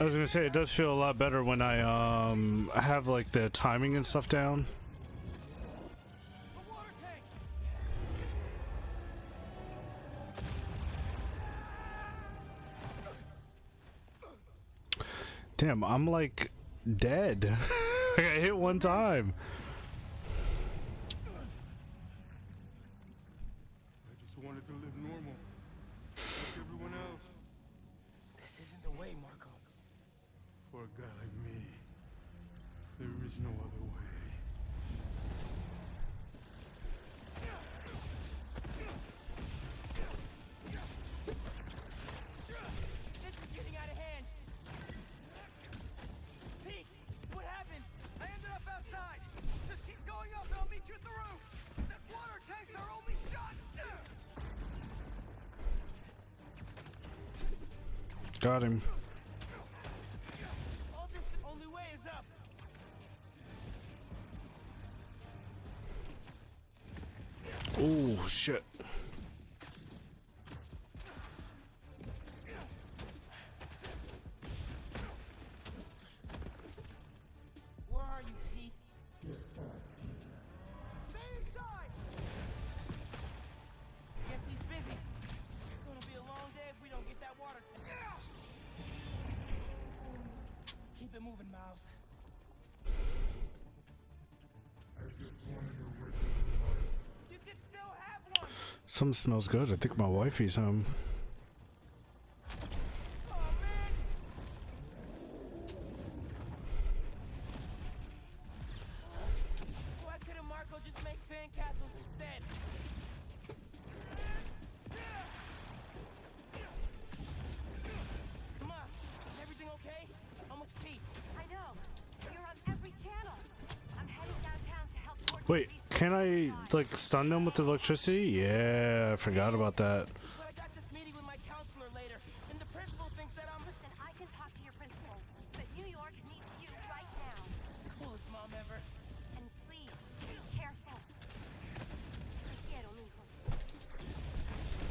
was gonna say it does feel a lot better when I have like the timing and stuff down. Damn, I'm like dead. I got hit one time. I just wanted to live normal, like everyone else. This isn't the way, Marco. For a guy like me, there is no other way. Got him. All this only way is up. Oh shit. Where are you, Pete? Stay inside! Guess he's busy. It's gonna be a long day if we don't get that water tank. Keep it moving, Miles. You can still have one! Something smells good. I think my wifey's home. Why couldn't Marco just make sandcastles instead? Come on, is everything okay? Almost Pete. I know. You're on every channel. I'm heading downtown to help coordinate Wait, research. can I like stun them with electricity? Yeah, I forgot about that. But I got this meeting with my counselor later, and the principal thinks that I'm... Listen, I can talk to your principal, but New York needs you right now. Coolest mom ever. And please, be careful. Te quiero, mijo.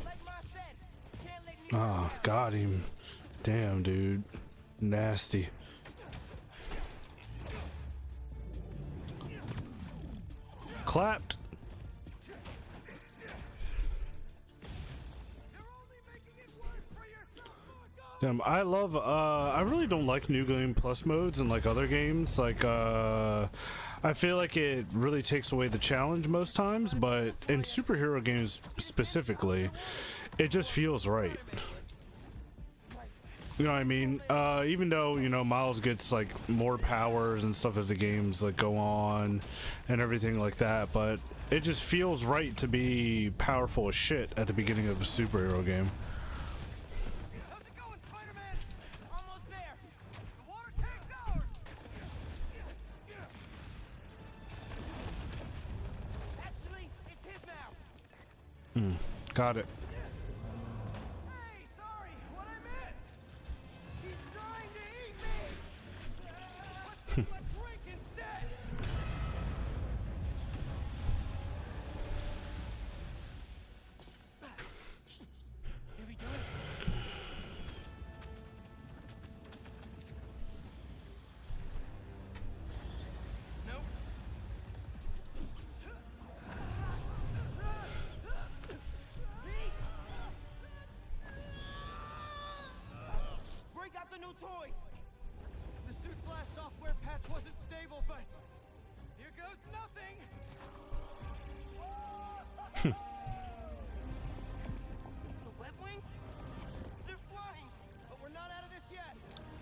Like Ma said, can't let New York Ah, down. got him. Damn, dude. Nasty. Clapped. Damn, I love I really don't like new game plus modes and like other games. Like I feel like it really takes away the challenge most times, but in superhero games specifically, it just feels right. You know what I mean? Even though, you know, Miles gets like more powers and stuff as the games like go on and everything like that, but it just feels right to be powerful as shit at the beginning of a superhero game. How's it going, Spider-Man? Almost there. The water tank's ours. Actually, it's his now. Got it. Hey, sorry, what'd I miss? He's trying to eat me. Let's have a drink instead. Did we do it? Nope. Pete! Break out the new toys! The suit's last software patch wasn't stable, but here goes nothing. The web wings? They're flying! But we're not out of this yet.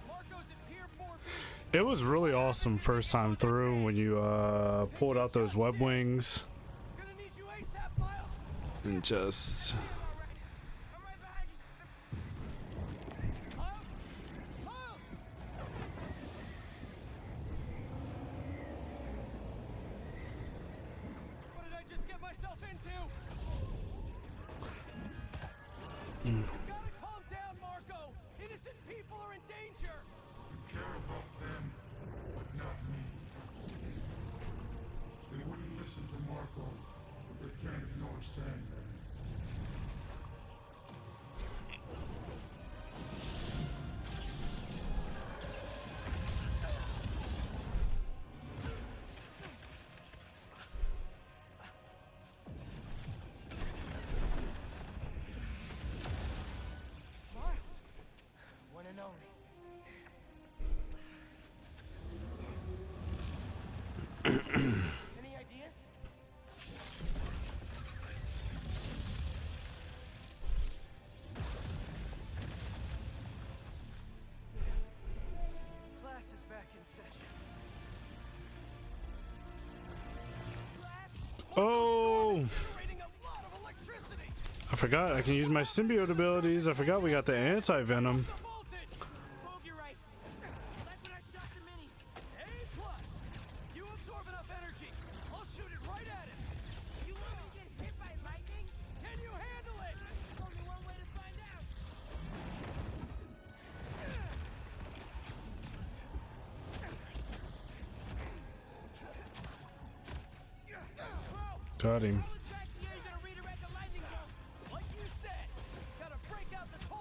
Marco's at Pier 4 Beach. It was really awesome first time through when you pulled out those web wings Gonna need you ASAP, Miles. and just I'm right behind you. Miles? Miles! What did I just get myself into? You gotta calm down, Marco. Innocent people are in danger. Care about them, but not me. They wouldn't listen to Marco, but they can't ignore Sandman. Miles. One and only. Any ideas? Class is back in session. oh, Generating a lot of electricity. I forgot I can use my symbiote abilities. I forgot we got the anti-venom. The voltage. Bogue, you're right. Like when I shot the mini. A+. You absorb enough energy. I'll shoot it right at him. You want me to get hit by lightning? Can you handle it? There's only one way to find out. Got him. Like you said, gotta break out the toys.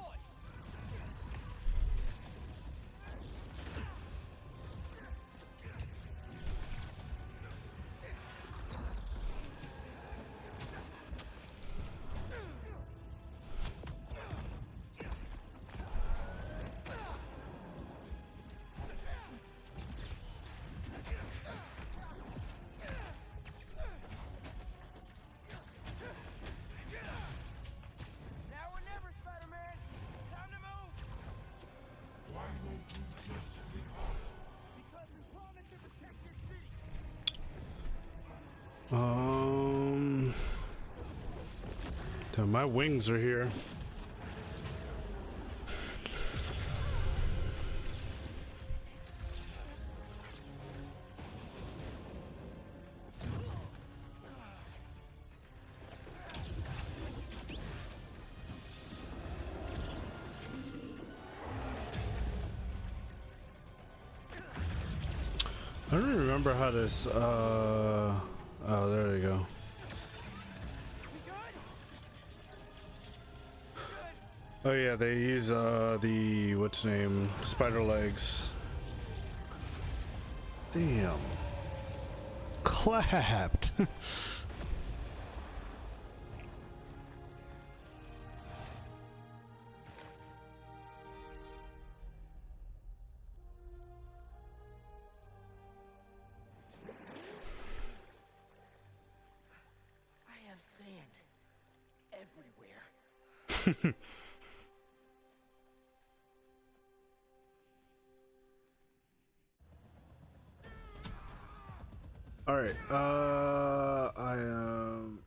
Now or never, Spider-Man. Time to move. Why won't you just be off? Because we promised to protect your city. Damn, my wings are here. I don't even remember how this, oh, there you go. Oh yeah, they use, the, what's name, spider legs. Damn. Clapped. I have sand everywhere. All right. I am.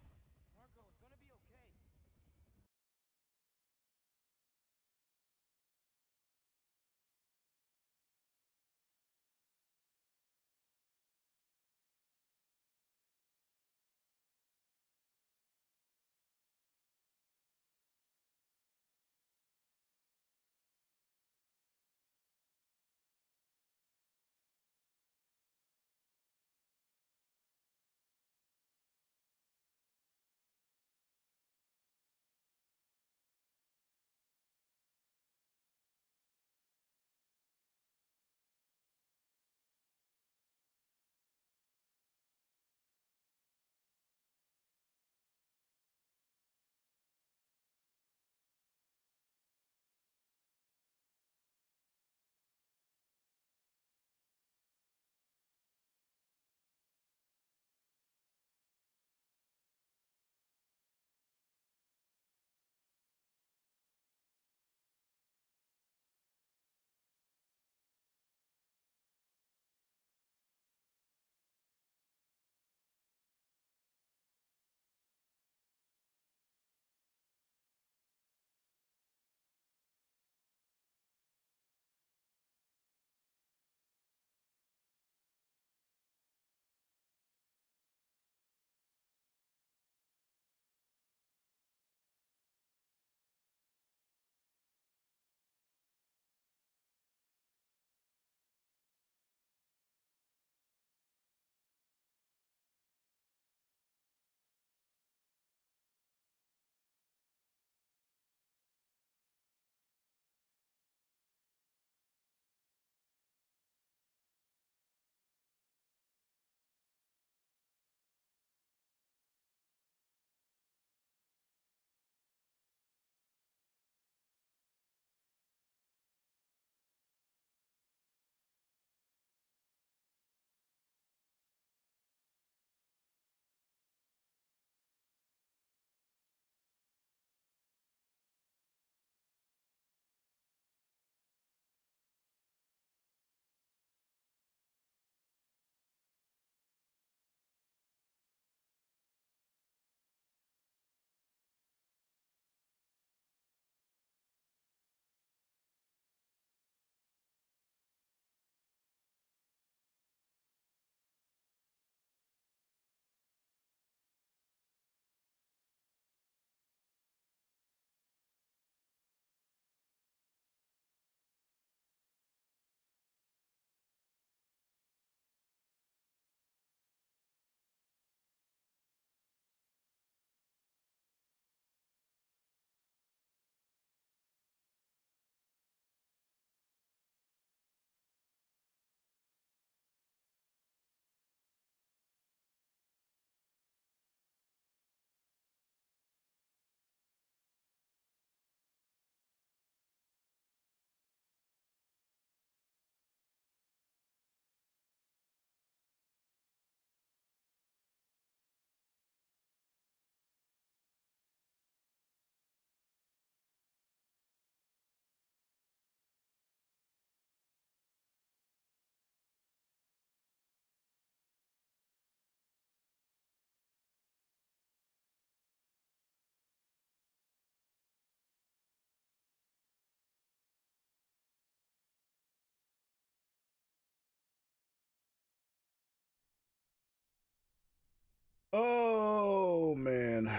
Oh man,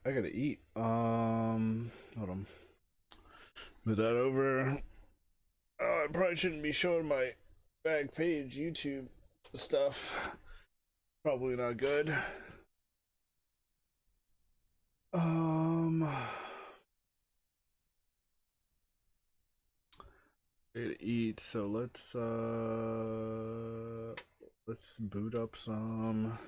I gotta eat. Hold on. Move that over. Oh, I probably shouldn't be showing my back page YouTube stuff. Probably not good. It eats, so let's boot up some